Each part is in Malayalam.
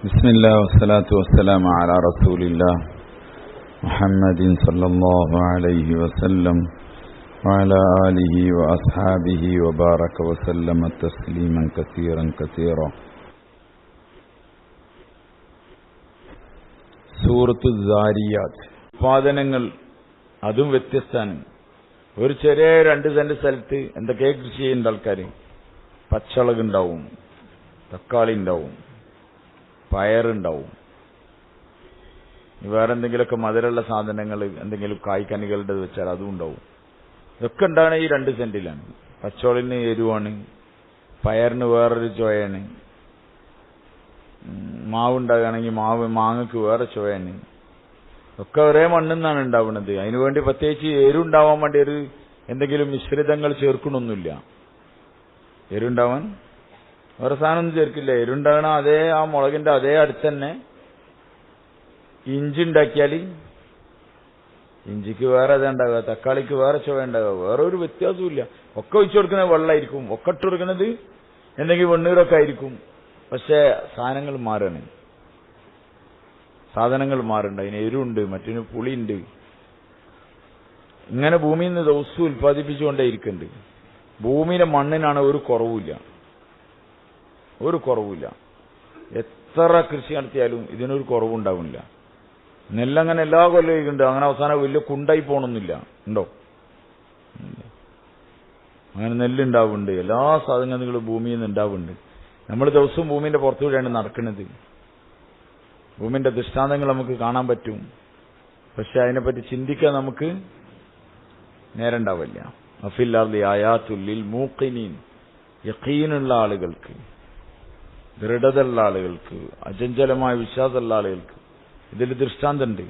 ബിസ്മില്ലാ വസ്സലാത്തു വസ്സലാമു അലാ റസൂലില്ലാ മുഹമ്മദിൻ സല്ലല്ലാഹു അലൈഹി വസല്ലം വഅലാ ആലിഹി വഅസ്ഹാബിഹി വബാറക വസല്ലമ തസ്ലീമൻ കസീറൻ കസീറ. സൂറത്തു ദാരിയാത്ത്. ഉത്പാദനങ്ങൾ അതും വ്യത്യസ്തമാണ്. ഒരു ചെറിയ 2 സെന്റ് സ്ഥലത്ത് എന്തൊക്കെ കൃഷി ചെയ്യുന്ന ആൾക്കാർ, പച്ചമുളക് ഉണ്ടാവും, തക്കാളി ഉണ്ടാവും, പയറുണ്ടാവും, വേറെ എന്തെങ്കിലുമൊക്കെ മധുരമുള്ള സാധനങ്ങൾ, എന്തെങ്കിലും കായ്ക്കനികളുടെ വെച്ചാൽ അതും ഉണ്ടാവും. ഇതൊക്കെ ഉണ്ടാകുന്ന ഈ 2 സെന്റിലാണ്. പച്ചോളിന് എരിവാണ്, പയറിന് വേറൊരു ചുവയാണ്, മാവ് ഉണ്ടാകുകയാണെങ്കിൽ മാങ്ങക്ക് വേറെ ചുവയാണ്. ഒക്കെ ഒരേ മണ്ണിൽ നിന്നാണ് ഉണ്ടാവുന്നത്. അതിനുവേണ്ടി പ്രത്യേകിച്ച് എരുണ്ടാവാൻ വേണ്ടി എന്തെങ്കിലും മിശ്രിതങ്ങൾ ചേർക്കണമൊന്നുമില്ല. എരുണ്ടാവാൻ വേറെ സാധനമൊന്നും ചേർക്കില്ല. എരുണ്ടാകണ അതേ ആ മുളകിന്റെ അതേ അടുത്ത് തന്നെ ഇഞ്ചി ഉണ്ടാക്കിയാൽ ഇഞ്ചിക്ക് വേറെ അതേ ഉണ്ടാവുക, തക്കാളിക്ക് വേറെ ചുവ ഉണ്ടാവുക, വേറെ ഒരു വ്യത്യാസവും ഇല്ല. ഒക്കെ ഒഴിച്ചു കൊടുക്കുന്നത് വെള്ളമായിരിക്കും, ഒക്കെ ഇട്ട് കൊടുക്കുന്നത് എന്തെങ്കിലും വെണ്ണീറൊക്കെ ആയിരിക്കും. പക്ഷേ സാധനങ്ങൾ മാറാണ്, സാധനങ്ങൾ മാറുണ്ട്. അതിന് എരുണ്ട്, മറ്റിന് പുളിയുണ്ട്. ഇങ്ങനെ ഭൂമിയിൽ നിന്ന് ദിവസവും ഉൽപ്പാദിപ്പിച്ചുകൊണ്ടേയിരിക്കുന്നുണ്ട്. ഭൂമിയിലെ മണ്ണിനാണ് ഒരു കുറവുമില്ല, ഒരു കുറവില്ല. എത്ര കൃഷി നടത്തിയാലും ഇതിനൊരു കുറവുണ്ടാവില്ല. നെല്ലങ്ങനെ എല്ലാ കൊല്ലവും ഉണ്ട്, അങ്ങനെ അവസാനം വലിയ കുണ്ടായി പോകണമെന്നില്ല. ഉണ്ടോ? അങ്ങനെ നെല്ലുണ്ടാവുന്നുണ്ട്, എല്ലാ സാധനങ്ങളും ഭൂമിയിൽ നിന്ന് ഉണ്ടാവുന്നുണ്ട്. നമ്മൾ ദിവസവും ഭൂമിന്റെ പുറത്തുകൂടെയാണ് നടക്കുന്നത്. ഭൂമിന്റെ ദൃഷ്ടാന്തങ്ങൾ നമുക്ക് കാണാൻ പറ്റും, പക്ഷെ അതിനെപ്പറ്റി ചിന്തിക്കാൻ നമുക്ക് നേരം ഉണ്ടാവില്ല. അഫിൽ അർളി ആയാത്തുൽ ലിൽ മൂഖിനീൻ, യഖീനുള്ള ആളുകൾക്ക്, ദൃഢതയുള്ള ആളുകൾക്ക്, അചഞ്ചലമായ വിശ്വാസമുള്ള ആളുകൾക്ക് ഇതിൽ ദൃഷ്ടാന്തമുണ്ട്.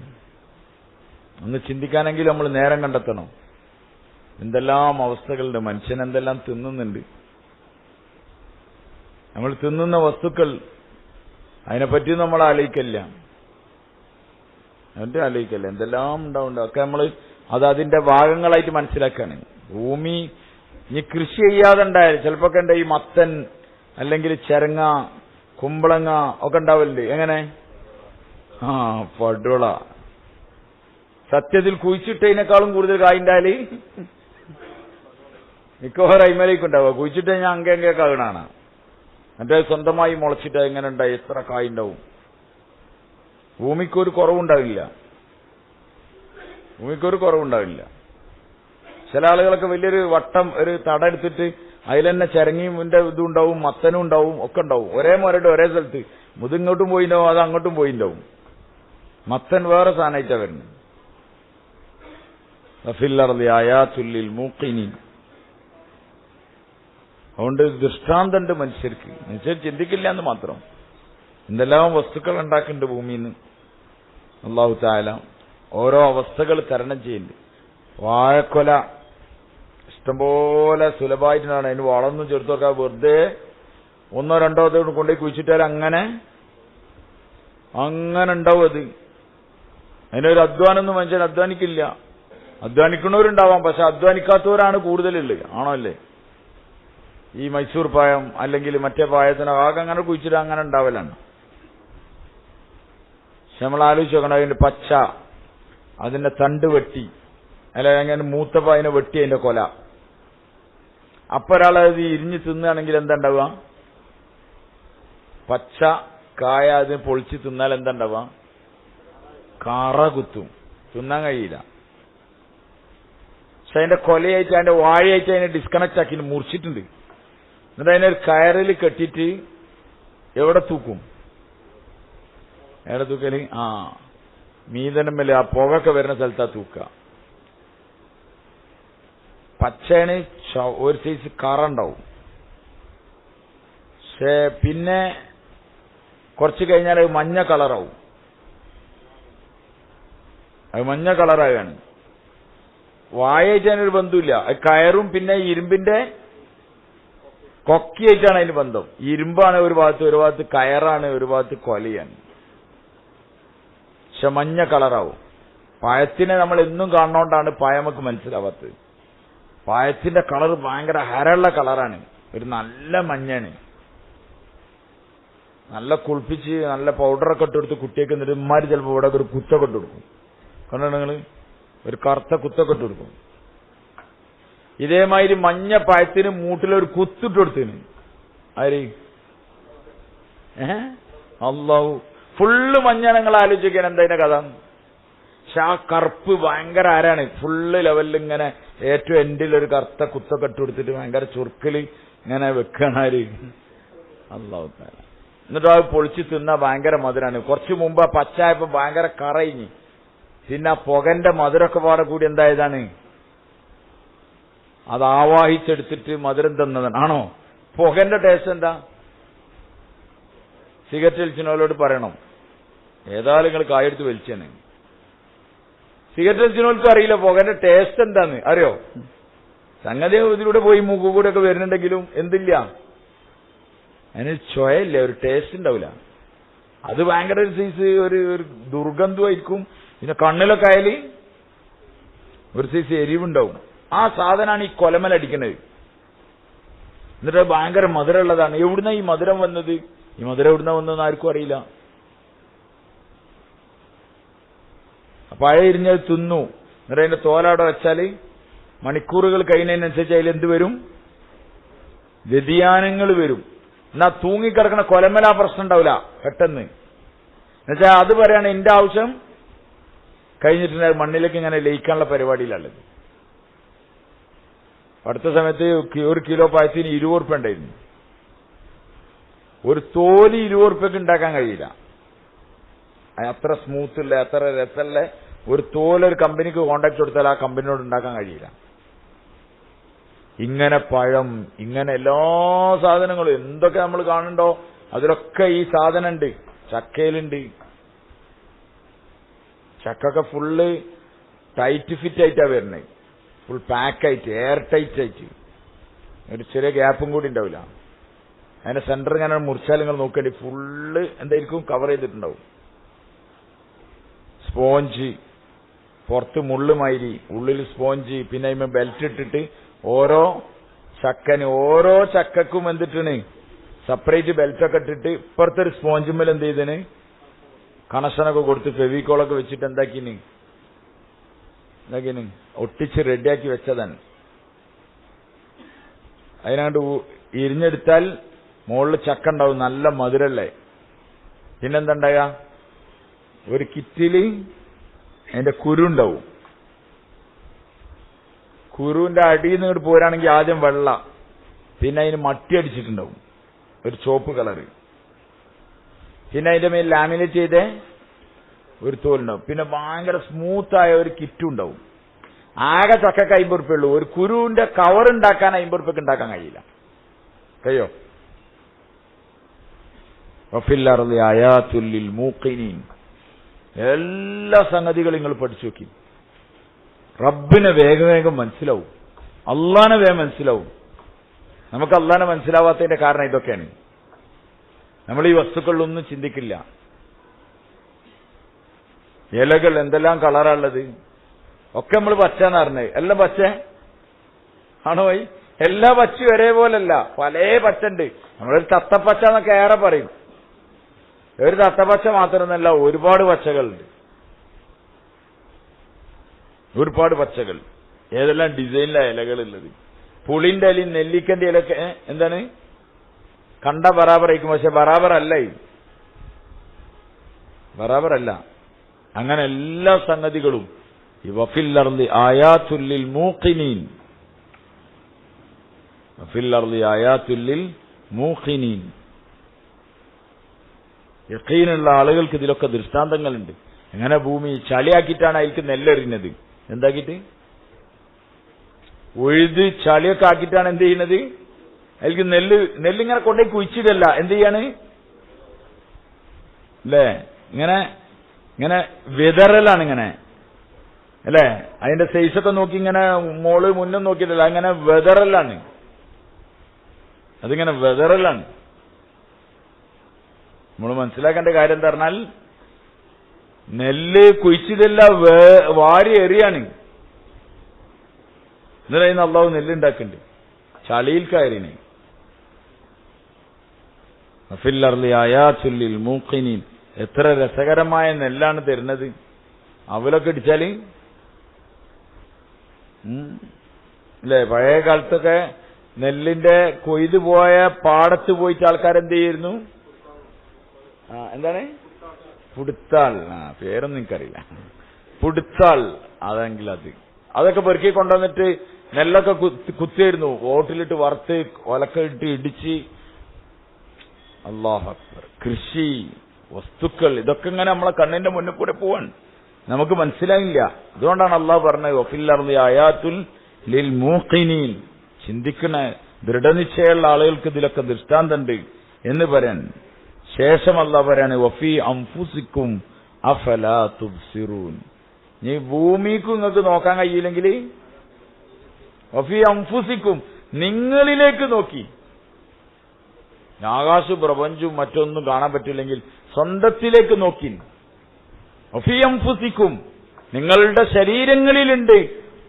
ഒന്ന് ചിന്തിക്കാനെങ്കിൽ നമ്മൾ നേരം കണ്ടെത്തണം. എന്തെല്ലാം അവസ്ഥകളുണ്ട്, മനുഷ്യൻ എന്തെല്ലാം തിന്നുന്നുണ്ട്. നമ്മൾ തിന്നുന്ന വസ്തുക്കൾ, അതിനെപ്പറ്റി നമ്മൾ ആലോചിക്കില്ല, എന്തെല്ലാം ഉണ്ടാവുണ്ട്. ഒക്കെ നമ്മൾ അതിന്റെ ഭാഗങ്ങളായിട്ട് മനസ്സിലാക്കാണ്. ഭൂമി ഇനി കൃഷി ചെയ്യാതെ ഉണ്ടായാൽ ചിലപ്പോ ഉണ്ട് ഈ മത്തൻ അല്ലെങ്കിൽ ചെരങ്ങ, കുമ്പളങ്ങ ഒക്കെ ഉണ്ടാവല്ലേ. എങ്ങനെ? പടുള. സത്യത്തിൽ കുഴിച്ചിട്ടതിനേക്കാളും കൂടുതൽ കായുണ്ടായാല് മിക്കവാറും അയിമലേക്ക് ഉണ്ടാവുക. കുഴിച്ചിട്ട് കഴിഞ്ഞാൽ അങ്ങേ കാകണാണ്. മറ്റേ സ്വന്തമായി മുളച്ചിട്ട് എങ്ങനെ ഉണ്ടായി എത്ര കായുണ്ടാവും. ഭൂമിക്കൊരു കുറവുണ്ടാവില്ല, ഭൂമിക്കൊരു കുറവുണ്ടാവില്ല. ചില ആളുകളൊക്കെ വലിയൊരു വട്ടം ഒരു തട എടുത്തിട്ട് അതിൽ തന്നെ ചിരങ്ങിയും ഇതും ഉണ്ടാവും, മത്തനും ഉണ്ടാവും, ഒക്കെ ഉണ്ടാവും. ഒരേ മരട് ഒരേ സ്ഥലത്ത്. മുതിങ്ങോട്ടും പോയിണ്ടാവും, അത് അങ്ങോട്ടും പോയിണ്ടാവും. മത്തൻ വേറെ സാധനമായിട്ടാ വരുന്നത്. അഫിൽ അർളി ആയാത്തുൽ ലിൽ മൂഖിനീൻ. അതുകൊണ്ട് ദൃഷ്ടാന്തമുണ്ട് മനുഷ്യർക്ക്. മനുഷ്യർ ചിന്തിക്കില്ല എന്ന് മാത്രം. എന്തെല്ലാം വസ്തുക്കൾ ഉണ്ടാക്കുന്നുണ്ട് ഭൂമിയിൽ നിന്ന്. അല്ലാഹു തആല ഓരോ അവസ്ഥകൾ തരണം ചെയ്യുന്നുണ്ട്. വാഴക്കൊല ഇഷ്ടംപോലെ സുലഭമായിട്ടാണ്. അതിന് വളമൊന്നും ചേർത്ത് നോക്കാൻ, വെറുതെ 1 2 അതോട് കൊണ്ടുപോയി കുഴിച്ചിട്ടാൽ അങ്ങനെ ഉണ്ടാവും. അതിനൊരു അധ്വാനമൊന്നും മനുഷ്യൻ അധ്വാനിക്കില്ല. അധ്വാനിക്കുന്നവരുണ്ടാവാം, പക്ഷെ അധ്വാനിക്കാത്തവരാണ് കൂടുതലുള്ളത്. ആണോ അല്ലേ? ഈ മൈസൂർ പായം അല്ലെങ്കിൽ മറ്റേ പായത്തിന് ആകെ അങ്ങനെ കുഴിച്ചിട്ട് അങ്ങനെ ഉണ്ടാവലാണ്. പക്ഷെ നമ്മൾ ആലോചിച്ച് നോക്കണം, അതിന്റെ പച്ച, അതിന്റെ തണ്ട് വെട്ടി, അല്ല അങ്ങനെ മൂത്തപ്പ അതിനെ വെട്ടി അതിന്റെ കൊല, അപ്പൊ ഒരാളത് ഇരിഞ്ഞ് തിന്നുകയാണെങ്കിൽ എന്താ ഉണ്ടാവുക? പച്ച കായ അതിന് പൊളിച്ച് തിന്നാൽ എന്താ ഉണ്ടാവുക? കറ കുത്തും, തിന്നാൻ കഴിയില്ല. പക്ഷെ അതിന്റെ കൊലയായിട്ട് അതിന്റെ വാഴയായിട്ട് അതിനെ ഡിസ്കണക്ട് ആക്കി മുറിച്ചിട്ടുണ്ട്. എന്നിട്ട് അതിനൊരു കയറിൽ കെട്ടിയിട്ട് എവിടെ തൂക്കും? എവിടെ തൂക്കല്? മീതനം മേലെ ആ പുകയൊക്കെ വരുന്ന സ്ഥലത്താ തൂക്കുക. പച്ചയാണ്, ഒരു സൈസ് കറ ഉണ്ടാവും. പക്ഷേ പിന്നെ കുറച്ച് കഴിഞ്ഞാൽ അത് മഞ്ഞ കളറാവും. അത് മഞ്ഞ കളറാകാണ്. വാഴയായിട്ട് അതിനൊരു ബന്ധമില്ല. അത് കയറും പിന്നെ ഇരുമ്പിന്റെ കൊക്കിയായിട്ടാണ് അതിന് ബന്ധം. ഇരുമ്പാണ് ഒരു ഭാഗത്ത് കയറാണ്, ഒരു ഭാഗത്ത് കൊലയാണ്. പക്ഷെ മഞ്ഞ കളറാവും. പഴത്തിനെ നമ്മൾ എന്നും കാണുന്നോണ്ടാണ് പഴം നമുക്ക് മനസ്സിലാവാത്തത്. പഴത്തിന്റെ കളർ ഭയങ്കര ഹരമുള്ള കളറാണ്, ഒരു നല്ല മഞ്ഞാണ്. നല്ല കുളിപ്പിച്ച് നല്ല പൗഡറൊക്കെ ഇട്ടെടുത്ത് കുട്ടിയൊക്കെ എന്നിട്ട് ഇമ്മാര് ചിലപ്പോൾ ഇവിടെ ഒരു കുത്തൊക്കെ ഇട്ട് കൊടുക്കും. കണ്ടോ നിങ്ങൾ? ഒരു കറുത്ത കുത്തൊക്കെ ഇട്ട് കൊടുക്കും. ഇതേമാതിരി മഞ്ഞ പഴത്തിന് മൂട്ടിലൊരു കുത്തിട്ട് കൊടുത്തിന്. ആര്? അല്ലാഹു. ഫുള്ള് മഞ്ഞ. നിങ്ങൾ ആലോചിക്കാൻ എന്താ അതിന്റെ കഥ? പക്ഷെ ആ കറുപ്പ് ഭയങ്കര ആരാണ്? ഫുള്ള് ലെവലിൽ ഇങ്ങനെ ഏറ്റവും എൻഡിലൊരു കറുത്ത കുത്തൊക്കെ ഇട്ട് കൊടുത്തിട്ട് ഭയങ്കര ചുരുക്കിൽ ഇങ്ങനെ വെക്കാണ്. ആര്? അല്ലാഹു തആല. എന്നിട്ട് അത് പൊളിച്ച് തിന്നാ ഭയങ്കര മധുരാണ്. കുറച്ചു മുമ്പ് ആ പച്ചായപ്പോ ഭയങ്കര കറയിഞ്ഞ്. പിന്നെ ആ പുകന്റെ മധുരമൊക്കെ പാടെ കൂടി എന്തായതാണ്? അത് ആവാഹിച്ചെടുത്തിട്ട് മധുരം തന്നതാണ്. ആണോ? പുകന്റെ ടേസ്റ്റ് എന്താ? സിഗരറ്റ് വലിച്ചിനോലോട് പറയണം. ഏതായാലും നിങ്ങൾ കായെടുത്ത് വലിച്ചാണ്. സിഗരറ്റ് വലിച്ചിനോൽക്കും അറിയില്ല പുകന്റെ ടേസ്റ്റ് എന്താന്ന്. അറിയോ? സംഗതി ഇതിലൂടെ പോയി മൂക്കുകൂടെ ഒക്കെ വരുന്നുണ്ടെങ്കിലും എന്തില്ല, അതിന് ചൊയയില്ല, ഒരു ടേസ്റ്റ് ഉണ്ടാവില്ല. അത് ഭയങ്കര ഒരു സൈസ് ഒരു ദുർഗന്ധമായിരിക്കും. പിന്നെ കണ്ണിലൊക്കെ ആയാല് ഒരു സൈസ് എരിവുണ്ടാവും. ആ സാധനമാണ് ഈ കൊലമലടിക്കുന്നത്. എന്നിട്ട് ഭയങ്കര മധുരമുള്ളതാണ്. എവിടുന്ന ഈ മധുരം വന്നത്? ഈ മധുരം എവിടുന്ന വന്നതെന്ന് ആർക്കും അറിയില്ല. പഴയ ഇരിഞ്ഞത് തിന്നു. എന്നിട്ട് അതിന്റെ തോലവിടെ വെച്ചാല് മണിക്കൂറുകൾ കഴിയുന്നതിനനുസരിച്ച് അതിൽ എന്ത് വരും? വ്യതിയാനങ്ങൾ വരും. എന്നാ തൂങ്ങിക്കിടക്കുന്ന കൊലമല പ്രശ്നം ഉണ്ടാവില്ല പെട്ടെന്ന്. എന്നുവെച്ചാൽ അത് പറയാണ് എന്റെ ആവശ്യം കഴിഞ്ഞിട്ടുണ്ടായി മണ്ണിലേക്ക് ഇങ്ങനെ ലയിക്കാനുള്ള പരിപാടിയിലുള്ളത്. അടുത്ത സമയത്ത് ഒരു കിലോ പായത്തിന് 20 ഉറുപ്പ്യ ഉണ്ടായിരുന്നു. ഒരു തോല് 20 ഉറുപ്പ്യക്ക് ഉണ്ടാക്കാൻ കഴിയില്ല. അത്ര സ്മൂത്തുള്ള അത്ര രസമുള്ള ഒരു തോലൊരു കമ്പനിക്ക് കോണ്ടാക്ട് കൊടുത്താൽ ആ കമ്പനിയോട് ഉണ്ടാക്കാൻ കഴിയില്ല. ഇങ്ങനെ പഴം, ഇങ്ങനെ എല്ലാ സാധനങ്ങളും എന്തൊക്കെ നമ്മൾ കാണുന്നുണ്ടോ അതിലൊക്കെ ഈ സാധനം ഉണ്ട്. ചക്കയിലുണ്ട്. ചക്കൊക്കെ ഫുള്ള് ടൈറ്റ് ഫിറ്റ് ആയിട്ടാ വരുന്നത്. ഫുൾ പാക്കായിട്ട് എയർ ടൈറ്റ് ആയിട്ട് ഒരു ചെറിയ ഗ്യാപ്പും കൂടി ഉണ്ടാവില്ല. അതിന്റെ സെന്റർ ഇങ്ങനെ മുറിച്ചാൽ നിങ്ങൾ നോക്കേണ്ടി ഫുള്ള് എന്തായിരിക്കും കവർ ചെയ്തിട്ടുണ്ടാവും. സ്പോഞ്ച്, പുറത്ത് മുള്ളുമാതിരി, ഉള്ളിൽ സ്പോഞ്ച്, പിന്നെ അതിന് ബെൽറ്റ് ഇട്ടിട്ട് ഓരോ ചക്കക്കും എന്തിട്ടാണ് സെപ്പറേറ്റ് ബെൽറ്റൊക്കെ ഇട്ടിട്ട് ഇപ്പുറത്തൊരു സ്പോഞ്ചുമ്മൽ എന്ത് ചെയ്തതിന് കണക്ഷനൊക്കെ കൊടുത്ത് ഫെവിക്കോളൊക്കെ വെച്ചിട്ട് എന്താക്കിന് ഒട്ടിച്ച് റെഡിയാക്കി വെച്ചതാണ്. അതിനകത്ത് ഇരിഞ്ഞെടുത്താൽ മുകളിൽ ചക്ക ഉണ്ടാവും, നല്ല മധുരല്ലേ. പിന്നെന്താ ഒരു കിറ്റില് അതിന്റെ കുരു ഉണ്ടാവും. കുരുവിന്റെ അടിയിൽ നിന്ന് ഇങ്ങോട്ട് പോരാണെങ്കിൽ ആദ്യം വെള്ള, പിന്നെ അതിന് മട്ടി അടിച്ചിട്ടുണ്ടാവും ഒരു ചുവപ്പ് കളറ്, പിന്നെ അതിന്റെ മേൽ ലാമിനേറ്റ് ചെയ്ത ഒരു തോലുണ്ടാവും, പിന്നെ ഭയങ്കര സ്മൂത്തായ ഒരു കിറ്റും ഉണ്ടാവും. ആകെ ചക്കക്ക് 50 ഉറുപ്പ്യ ഉള്ളൂ. ഒരു കുരുവിന്റെ കവർ ഉണ്ടാക്കാൻ 50 ഉറുപ്പ്യക്ക് ഉണ്ടാക്കാൻ കഴിയില്ല. കഴിയോ? വഫിൽ അർളി ആയാതുൽ ലിൽ മൂഖിനീൻ. എല്ലാ സംഗതികളും നിങ്ങൾ പഠിച്ചു നോക്കി. റബ്ബിനെ വേഗം മനസ്സിലാവും, അള്ളാനെ വേഗം മനസ്സിലാവും. നമുക്ക് അള്ളാനെ മനസ്സിലാവാത്തതിന്റെ കാരണം ഇതൊക്കെയാണ്. നമ്മൾ ഈ വസ്തുക്കളിലൊന്നും ചിന്തിക്കില്ല. ഇലകൾ എന്തെല്ലാം കളറാണുള്ളത്, ഒക്കെ നമ്മൾ പച്ചന്ന് പറഞ്ഞത്. എല്ലാം പച്ച ആണോ? എല്ലാ പച്ചയും ഒരേപോലല്ല, പല പച്ചുണ്ട്. നമ്മളൊരു തത്തപ്പച്ച എന്നൊക്കെ ഏറെ പറയും. ഒരു തത്തപ്പച്ച മാത്രമൊന്നല്ല, ഒരുപാട് പച്ചകളുണ്ട്. ഒരുപാട് പച്ചകൾ, ഏതെല്ലാം ഡിസൈനിലാണ് ഇലകളുള്ളത്. പുളിന്റെ ഇലയും നെല്ലിക്കന്റെ ഇലൊക്കെ എന്താണ് കണ്ട ബറാബറായിരിക്കും, പക്ഷെ ബറാബറല്ല. ബറാബറല്ല. അങ്ങനെ എല്ലാ സംഗതികളും വഫിൽ അർളി ആയാതുൽ ലിൽ മൂഖിനീൻ. വഫിൽ അർളി ആയാതുൽ ലിൽ മൂഖിനീൻ. യഖീനുള്ള ആളുകൾക്ക് ഇതിലൊക്കെ ദൃഷ്ടാന്തങ്ങളുണ്ട്. എങ്ങനെ ഭൂമി ചളിയാക്കിയിട്ടാണ് അതിൽക്ക് നെല്ലെറിയുന്നത്. എന്താക്കിയിട്ട് ഉഴുത് ചളിയൊക്കെ ആക്കിയിട്ടാണ് എന്ത് ചെയ്യുന്നത്? അതിൽക്ക് നെല്ലിങ്ങനെ കൊണ്ടേ കുഴിച്ചിടല്ല. എന്ത് ചെയ്യാണ് അല്ലേ? ഇങ്ങനെ വിതറലാണ്. ഇങ്ങനെ അല്ലേ? അതിന്റെ സൈസൊക്കെ നോക്കി ഇങ്ങനെ മോള് മുന്നും നോക്കിയിട്ടല്ല, അങ്ങനെ വിതറലാണ്. അതിങ്ങനെ വിതറലാണ്. നമ്മൾ മനസ്സിലാക്കേണ്ട കാര്യം എന്താ പറഞ്ഞാൽ, നെല്ല് കുഴിച്ചിടല്ല, വാരി എറിയാണ്. എന്നിട്ട് അതിന് അള്ളാഹു നെല്ലുണ്ടാക്കുന്നുണ്ട് ചളിയിൽ കയറിനെ. ഫിൽ അർളി ആയാത്തുൽ ലിൽ മൂഖിനീൻ. എത്ര രസകരമായ നെല്ലാണ് തരുന്നത്. അവലൊക്കെ ഇടിച്ചാല് അല്ലേ? പഴയ കാലത്തൊക്കെ നെല്ലിന്റെ കൊയ്തു പോയ പാടത്ത് പോയിട്ട് ആൾക്കാരെന്ത് ചെയ്യുന്നു? എന്താണ് പുടുത്താൾ. പേരൊന്നും എനിക്കറിയില്ല. പുടുത്താൾ. അതെങ്കിൽ അതൊക്കെ പെറുക്കി കൊണ്ടുവന്നിട്ട് നെല്ലൊക്കെ കുത്തിയായിരുന്നു. ഓട്ടിലിട്ട് വറുത്ത് ഒലക്കിട്ട് ഇടിച്ച്. അല്ലാഹു അക്ബർ. കൃഷി വസ്തുക്കൾ ഇതൊക്കെ ഇങ്ങനെ നമ്മളെ കണ്ണിന്റെ മുന്നിൽ കൂടെ പോവാൻ നമുക്ക് മനസ്സിലായില്ല. അതുകൊണ്ടാണ് അള്ളാഹു പറഞ്ഞത് വഫിൽ അർളി ആയാത്തുൽ ലിൽ മൂഖിനീൻ. ചിന്തിക്കുന്ന ദൃഢനിശ്ചയമുള്ള ആളുകൾക്ക് ഇതിലൊക്കെ ദൃഷ്ടാന്തമുണ്ട് എന്ന് പറയാൻ. ശേഷം അള്ളാഹു പറയാണ് വഫീ അൻഫുസിക്കും അഫലാ തുബ്സിറൂൻ. ഈ ഭൂമിക്ക് നിങ്ങൾക്ക് നോക്കാൻ കഴിയില്ലെങ്കിൽ വഫീ അൻഫുസിക്കും നിങ്ങളിലേക്ക് നോക്കി. ആകാശ പ്രപഞ്ചവും മറ്റൊന്നും കാണാൻ പറ്റില്ലെങ്കിൽ സ്വന്തത്തിലേക്ക് നോക്കി. വഫീ അൻഫുസിക്കും നിങ്ങളുടെ ശരീരങ്ങളിലുണ്ട്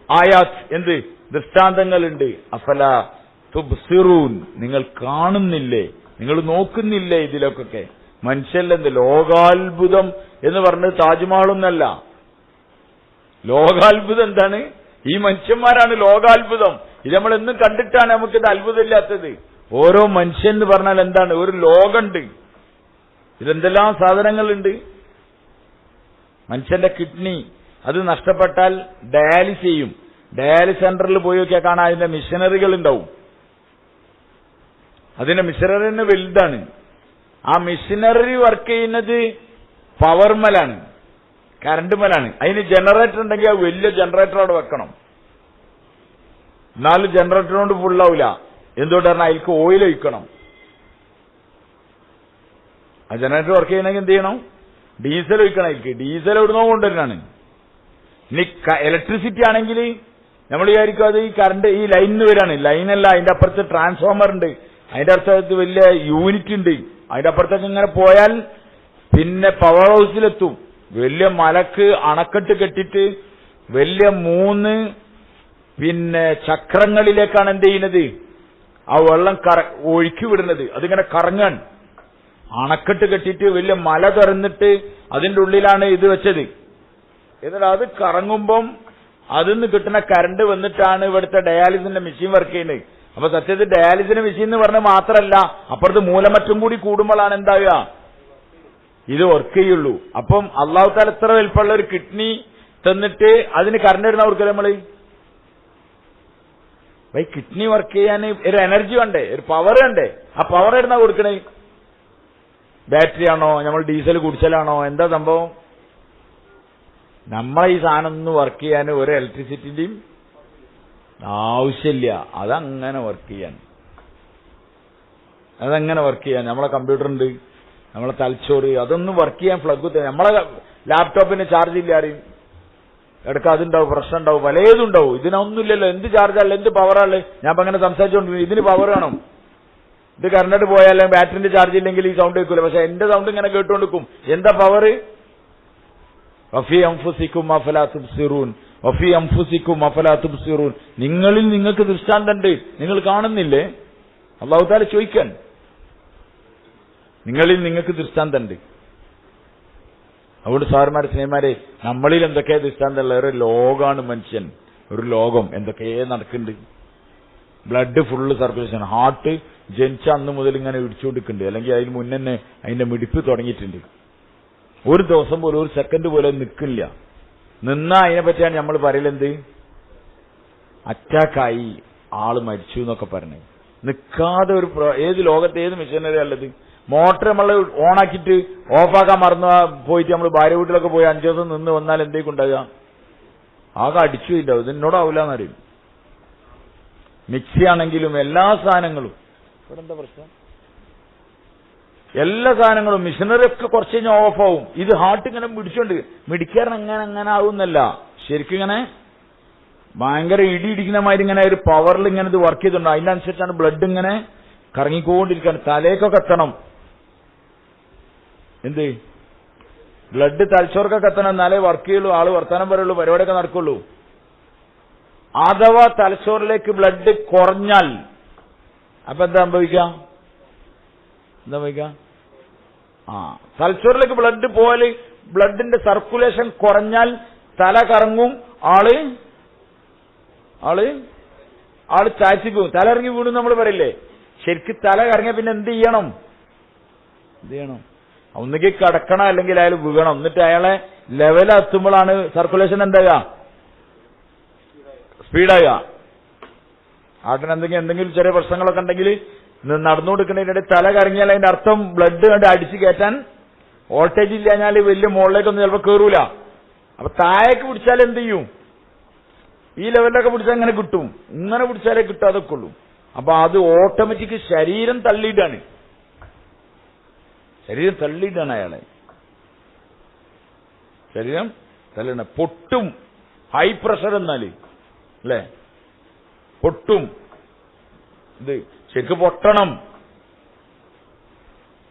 ആയാത്ത് എന്ത് ദൃഷ്ടാന്തങ്ങളുണ്ട്. അഫലാ തുബ്സിറൂൻ നിങ്ങൾ കാണുന്നില്ലേ, നിങ്ങൾ നോക്കുന്നില്ലേ ഇതിലൊക്കെ? മനുഷ്യല്ലെന്ത് ലോകാത്ഭുതം എന്ന് പറഞ്ഞത് താജ്മഹലൊന്നല്ല. ലോകാത്ഭുതം എന്താണ്? ഈ മനുഷ്യന്മാരാണ് ലോകാത്ഭുതം. ഇത് നമ്മൾ എന്നും കണ്ടിട്ടാണ് നമുക്കിത് അത്ഭുതമില്ലാത്തത്. ഓരോ മനുഷ്യൻ എന്ന് പറഞ്ഞാൽ എന്താണ്? ഒരു ലോകമുണ്ട്. ഇതെന്തെല്ലാം സാധനങ്ങളുണ്ട്. മനുഷ്യന്റെ കിഡ്നി അത് നഷ്ടപ്പെട്ടാൽ ഡയാലിസ് ചെയ്യും. ഡയാലിസ് സെന്ററിൽ പോയി നോക്കിയാൽ കാണാൻ അതിന്റെ മിഷനറികൾ ഉണ്ടാവും. അതിന്റെ മിഷനറി തന്നെ വലുതാണ്. ആ മിഷനറി വർക്ക് ചെയ്യുന്നത് പവർമലാണ്, കറണ്ട് മേലാണ്. അതിന് ജനറേറ്റർ ഉണ്ടെങ്കിൽ ആ വലിയ ജനറേറ്റർ അവിടെ വെക്കണം. എന്നാലും ജനറേറ്റർ കൊണ്ട് ഫുള്ളാവില്ല. എന്തുകൊണ്ട് പറഞ്ഞാൽ അതിൽക്ക് ഓയിൽ ഒഴിക്കണം. ആ ജനറേറ്റർ വർക്ക് ചെയ്യണമെങ്കിൽ എന്ത് ചെയ്യണം? ഡീസൽ ഒഴിക്കണം. അതിൽക്ക് ഡീസൽ എവിടുന്നോ കൊണ്ടുവരുന്നതാണ്. ഇനി ഇലക്ട്രിസിറ്റി ആണെങ്കിൽ നമ്മൾ വിചാരിക്കും അത് ഈ കറണ്ട് ഈ ലൈനിന് വരാണ്. ലൈനല്ല, അതിന്റെ അപ്പുറത്ത് ട്രാൻസ്ഫോമർ ഉണ്ട്, അതിന്റെ അപ്പുറത്ത് വലിയ യൂണിറ്റ് ഉണ്ട്. അതിന്റെ അപ്പുറത്തൊക്കെ ഇങ്ങനെ പോയാൽ പിന്നെ പവർ ഹൗസിലെത്തും. വലിയ മലക്ക് അണക്കെട്ട് കെട്ടിട്ട് വലിയ 3 ചക്രങ്ങളിലേക്കാണ് എന്ത് ചെയ്യുന്നത്? ആ വെള്ളം ഒഴുക്കി വിടുന്നത്. അതിങ്ങനെ കറങ്ങാൻ അണക്കെട്ട് കെട്ടിട്ട് വലിയ മല തുറന്നിട്ട് അതിന്റെ ഉള്ളിലാണ് ഇത് വെച്ചത്. എന്നിട്ട് അത് കറങ്ങുമ്പം അതിന്ന് കിട്ടുന്ന കറണ്ട് വന്നിട്ടാണ് ഇവിടുത്തെ ഡയാലിസിന്റെ മെഷീൻ വർക്ക് ചെയ്യുന്നത്. അപ്പൊ സത്യത്തിൽ ഡയാലിസിന്റെ മെഷീൻ എന്ന് പറഞ്ഞാൽ മാത്രമല്ല, അപ്പുറത്ത് മൂലമറ്റും കൂടി കൂടുമ്പോഴാണ് എന്താവുക? ഇത് വർക്ക് ചെയ്യുള്ളൂ. അപ്പം അള്ളാഹു താല എത്ര വലിപ്പമുള്ള ഒരു കിഡ്നി തന്നിട്ട് അതിന് കറണ്ട് ഇടുന്ന കൊടുക്കല് നമ്മള്? കിഡ്നി വർക്ക് ചെയ്യാൻ ഒരു എനർജി വേണ്ടേ, ഒരു പവർ വേണ്ടേ? ആ പവർ ഇടുന്ന കൊടുക്കണേ? ബാറ്ററി ആണോ, നമ്മൾ ഡീസൽ കുടിച്ചലാണോ, എന്താ സംഭവം? നമ്മളെ ഈ സാധനം ഒന്ന് വർക്ക് ചെയ്യാൻ ഒരു ഇലക്ട്രിസിറ്റിന്റെയും ആവശ്യമില്ല. അതങ്ങനെ വർക്ക് ചെയ്യാൻ നമ്മളെ കമ്പ്യൂട്ടർ ഉണ്ട്, നമ്മളെ തലച്ചോറ്, അതൊന്നും വർക്ക് ചെയ്യാൻ ഫ്ലഗ്. നമ്മളെ ലാപ്ടോപ്പിന് ചാർജ് ഇല്ല അറിയും, ഇടയ്ക്ക് അതുണ്ടാവും, പ്രശ്നം ഉണ്ടാവും, പലതും ഉണ്ടാവും. ഇതിനൊന്നുമില്ലല്ലോ. എന്ത് ചാർജാണ്, എന്ത് പവറാണ്? ഞാൻ ഇപ്പൊ അങ്ങനെ സംസാരിച്ചുകൊണ്ടിരിക്കുന്നു. ഇതിന് പവർ വേണം. ഇത് കറണ്ട് പോയാലും ബാറ്ററിന്റെ ചാർജ് ഇല്ലെങ്കിൽ ഈ സൗണ്ട് കേൾക്കില്ല. പക്ഷെ എന്റെ സൗണ്ട് ഇങ്ങനെ കേട്ടുകൊണ്ടിരിക്കും. എന്താ പവർ? വഫീ അൻഫുസിക്കും അഫലാ തുബ്സിറൂൻ. വഫീ അൻഫുസിക്കും അഫലാ തുബ്സിറൂൻ. നിങ്ങളിൽ നിങ്ങൾക്ക് ദൃഷ്ടാന്തമുണ്ട്, നിങ്ങൾ കാണുന്നില്ലേ? അല്ലാഹു തആല ചോദിക്കാൻ, നിങ്ങളിൽ നിങ്ങൾക്ക് ദൃഷ്ടാന്തമുണ്ട്. അതുകൊണ്ട് സാറുമാരെ, സ്നേഹമാരെ, നമ്മളിൽ എന്തൊക്കെയാ ദൃഷ്ടാന്തമുള്ള ഒരു ലോകമാണ് മനുഷ്യൻ. ഒരു ലോകം എന്തൊക്കെയേ നടക്കുന്നുണ്ട്. Blood full circulation. ഹാർട്ട് ജനിച്ച അന്ന് മുതൽ ഇങ്ങനെ ഇടിച്ചുകൊണ്ടിരിക്കുന്നുണ്ട്, അല്ലെങ്കിൽ അതിന് മുന്നേ തന്നെ അതിന്റെ മിടിപ്പ് തുടങ്ങിയിട്ടുണ്ട്. ഒരു ദിവസം പോലും, ഒരു സെക്കൻഡ് പോലും നിൽക്കില്ല. നിന്നാ അതിനെ പറ്റിയാണ് നമ്മൾ പറയലെന്ത്? അറ്റാക്കായി, ആള് മരിച്ചു എന്നൊക്കെ പറഞ്ഞത്. നിൽക്കാതെ ഒരു ഏത് ലോകത്ത് ഏത് മിഷനറി ഉള്ളത്? മോട്ടർ നമ്മൾ ഓണാക്കിയിട്ട് ഓഫാക്കാൻ മറന്നു പോയിട്ട് നമ്മൾ ഭാര്യ വീട്ടിലൊക്കെ പോയി 5 ദിവസം നിന്ന് വന്നാൽ എന്തേക്കും ഉണ്ടാകുക? ആകെ അടിച്ചു ഇല്ലാവും. ഇതിനോടാവില്ലെന്നറിയും. മിക്സി ആണെങ്കിലും എല്ലാ സാധനങ്ങളും, ഇവിടെ എന്താ പ്രശ്നം? എല്ലാ സാധനങ്ങളും മിഷനറി ഒക്കെ കുറച്ച് കഴിഞ്ഞാൽ ഓഫാവും. ഇത് ഹാർട്ട് ഇങ്ങനെ പിടിച്ചോണ്ട് മിടിക്കാരൻ അങ്ങനെ ആവുന്നല്ല, ശരിക്കും ഇങ്ങനെ ഭയങ്കര ഇടിക്കുന്ന മാതിരി ഇങ്ങനെ ഒരു പവറിൽ ഇങ്ങനെ ഇത് വർക്ക് ചെയ്തിട്ടുണ്ട്. അതിനനുസരിച്ചാണ് ബ്ലഡ് ഇങ്ങനെ കറങ്ങിക്കൊണ്ടിരിക്കുകയാണ്. തലേക്കൊക്കെ എത്തണം. എന്ത് ബ്ലഡ് തലച്ചോർക്കൊക്കെ എത്തണം, എന്നാലേ വർക്ക് ചെയ്യുള്ളൂ, ആള് വർത്താനം പറയുള്ളൂ, പരിപാടിയൊക്കെ നടക്കുള്ളൂ. അഥവാ തലച്ചോറിലേക്ക് ബ്ലഡ് കുറഞ്ഞാൽ അപ്പൊ എന്താ സംഭവിക്കാം? എന്താ വയ്ക്കുക? തലച്ചോറിലേക്ക് ബ്ലഡ് പോയാല് ബ്ലഡിന്റെ സർക്കുലേഷൻ കുറഞ്ഞാൽ തല കറങ്ങും, ആള് ചാച്ചി പോകും, തല ഇറങ്ങി വീണു നമ്മൾ പറയില്ലേ. ശരിക്കും തല കറങ്ങിയ പിന്നെ എന്ത് ചെയ്യണം? ഒന്നുകിൽ കിടക്കണം, അല്ലെങ്കിൽ അയാൾ വീഴണം. എന്നിട്ട് അയാളെ ലെവലെത്തുമ്പോഴാണ് സർക്കുലേഷൻ എന്താകുക? സ്പീഡാകുക. ആട്ടിന് എന്തെങ്കിലും ചെറിയ പ്രശ്നങ്ങളൊക്കെ ഉണ്ടെങ്കിൽ നടന്നു കൊടുക്കുന്നതിനിടെ തല കറങ്ങിയാൽ അതിന്റെ അർത്ഥം ബ്ലഡ് കണ്ട് അടിച്ചു കയറ്റാൻ വോൾട്ടേജ് ഇല്ലാഞ്ഞാൽ വലിയ മുകളിലേക്കൊന്നും ചിലപ്പോൾ കയറൂല. അപ്പൊ താഴേക്ക് പിടിച്ചാൽ എന്ത് ചെയ്യും? ഈ ലെവലിലൊക്കെ പിടിച്ചാൽ ഇങ്ങനെ കിട്ടും, ഇങ്ങനെ പിടിച്ചാലേ കിട്ടാതൊക്കെ ഉള്ളൂ. അപ്പൊ അത് ഓട്ടോമാറ്റിക് ശരീരം തള്ളിയിട്ടാണ് അയാളെ. ശരീരം തള്ളിയിട പൊട്ടും. ഹൈ പ്രഷർ എന്നാല് അല്ലേ, പൊട്ടും. ഇത് ശരിക്കും പൊട്ടണം,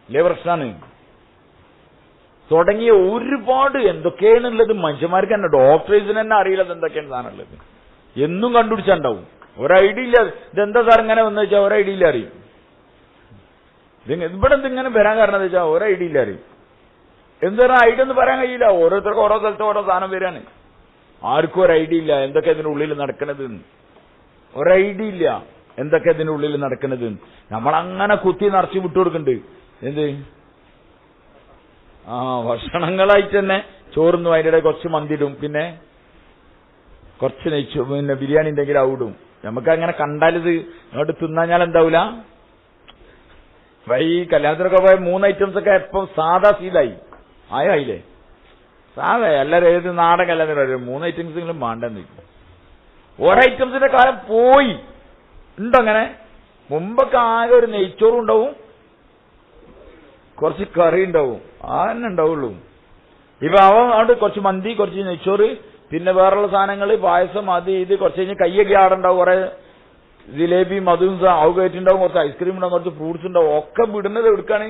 ഇല്ലേ പ്രശ്നമാണ്. തുടങ്ങിയ ഒരുപാട് എന്തൊക്കെയാണുള്ളത് മനുഷ്യന്മാർക്ക് തന്നെ, ഡോക്ടേഴ്സിന് തന്നെ അറിയില്ലത് എന്തൊക്കെയാണ് സാധനമുള്ളത്. എന്നും കണ്ടുപിടിച്ചാണ്ടാവും. ഒരൈഡിയ ഇല്ല ഇതെന്താ സാർ ഇങ്ങനെ വന്നു വെച്ചാൽ ഒരൈഡിയ ഇല്ല അറിയും. ഇവിടെ എന്തിങ്ങനെ വരാൻ കാരണം എന്താ വെച്ചാൽ ഒരൈഡിയ ഇല്ല അറിയും. എന്താ ഐഡിയ ഒന്നും പറയാൻ കഴിയില്ല. ഓരോരുത്തർക്കും ഓരോ സ്ഥലത്ത് ഓരോ സാധനം വരാണ്. ആർക്കും ഒരു ഐഡിയ ഇല്ല എന്തൊക്കെ ഇതിന്റെ ഉള്ളിൽ നടക്കണത്. ഒരൈഡിയ ഇല്ല എന്തൊക്കെ ഇതിന്റെ ഉള്ളിൽ നടക്കണത്. നമ്മളങ്ങനെ കുത്തി നിറച്ച് വിട്ടുകൊടുക്കുന്നുണ്ട്. എന്ത് ഭക്ഷണങ്ങളായിട്ട് തന്നെ ചോറുന്നു, അതിൻ്റെ കുറച്ച് മന്തിടും, പിന്നെ കുറച്ച് നെയ്ച്ചു, പിന്നെ ബിരിയാണി ഉണ്ടെങ്കിൽ ഔടും. നമുക്ക് അങ്ങനെ കണ്ടാലിത് അങ്ങോട്ട് തിന്നാഞ്ഞാൽ എന്താവൂല. ഈ കല്യാണത്തിനൊക്കെ പോയ 3 ഐറ്റംസ് ഒക്കെ എപ്പം സാധാ സീലായി ആയില്ലേ. സാധാ എല്ലാവരും ഏത് നാടൻ കല്യാണത്തിന് 3 ഐറ്റംസെങ്കിലും വേണ്ടെന്ന്. ഓരോ ഐറ്റംസിന്റെ കാലം പോയി. ഉണ്ടോ അങ്ങനെ? മുമ്പൊക്കെ ആകെ ഒരു നെയ്ച്ചോറും ഉണ്ടാവും, കുറച്ച് കറി ഉണ്ടാവും, തന്നെ ഉണ്ടാവുള്ളൂ. ഇപ്പൊ അതുകൊണ്ട് കുറച്ച് മന്തി, കുറച്ച് നെയ്ച്ചോറ്, പിന്നെ വേറെയുള്ള സാധനങ്ങൾ, പായസം, അത് ഇത്. കുറച്ച് കഴിഞ്ഞ് കയ്യൊക്കെ ആടുണ്ടാവും, കുറെ ജിലേബിയും അതും അവ കയറ്റുണ്ടാവും, കുറച്ച് ഐസ്ക്രീം ഉണ്ടാവും, കുറച്ച് ഫ്രൂട്ട്സ് ഉണ്ടാവും. ഒക്കെ വിടുന്നത് എടുക്കാണ്.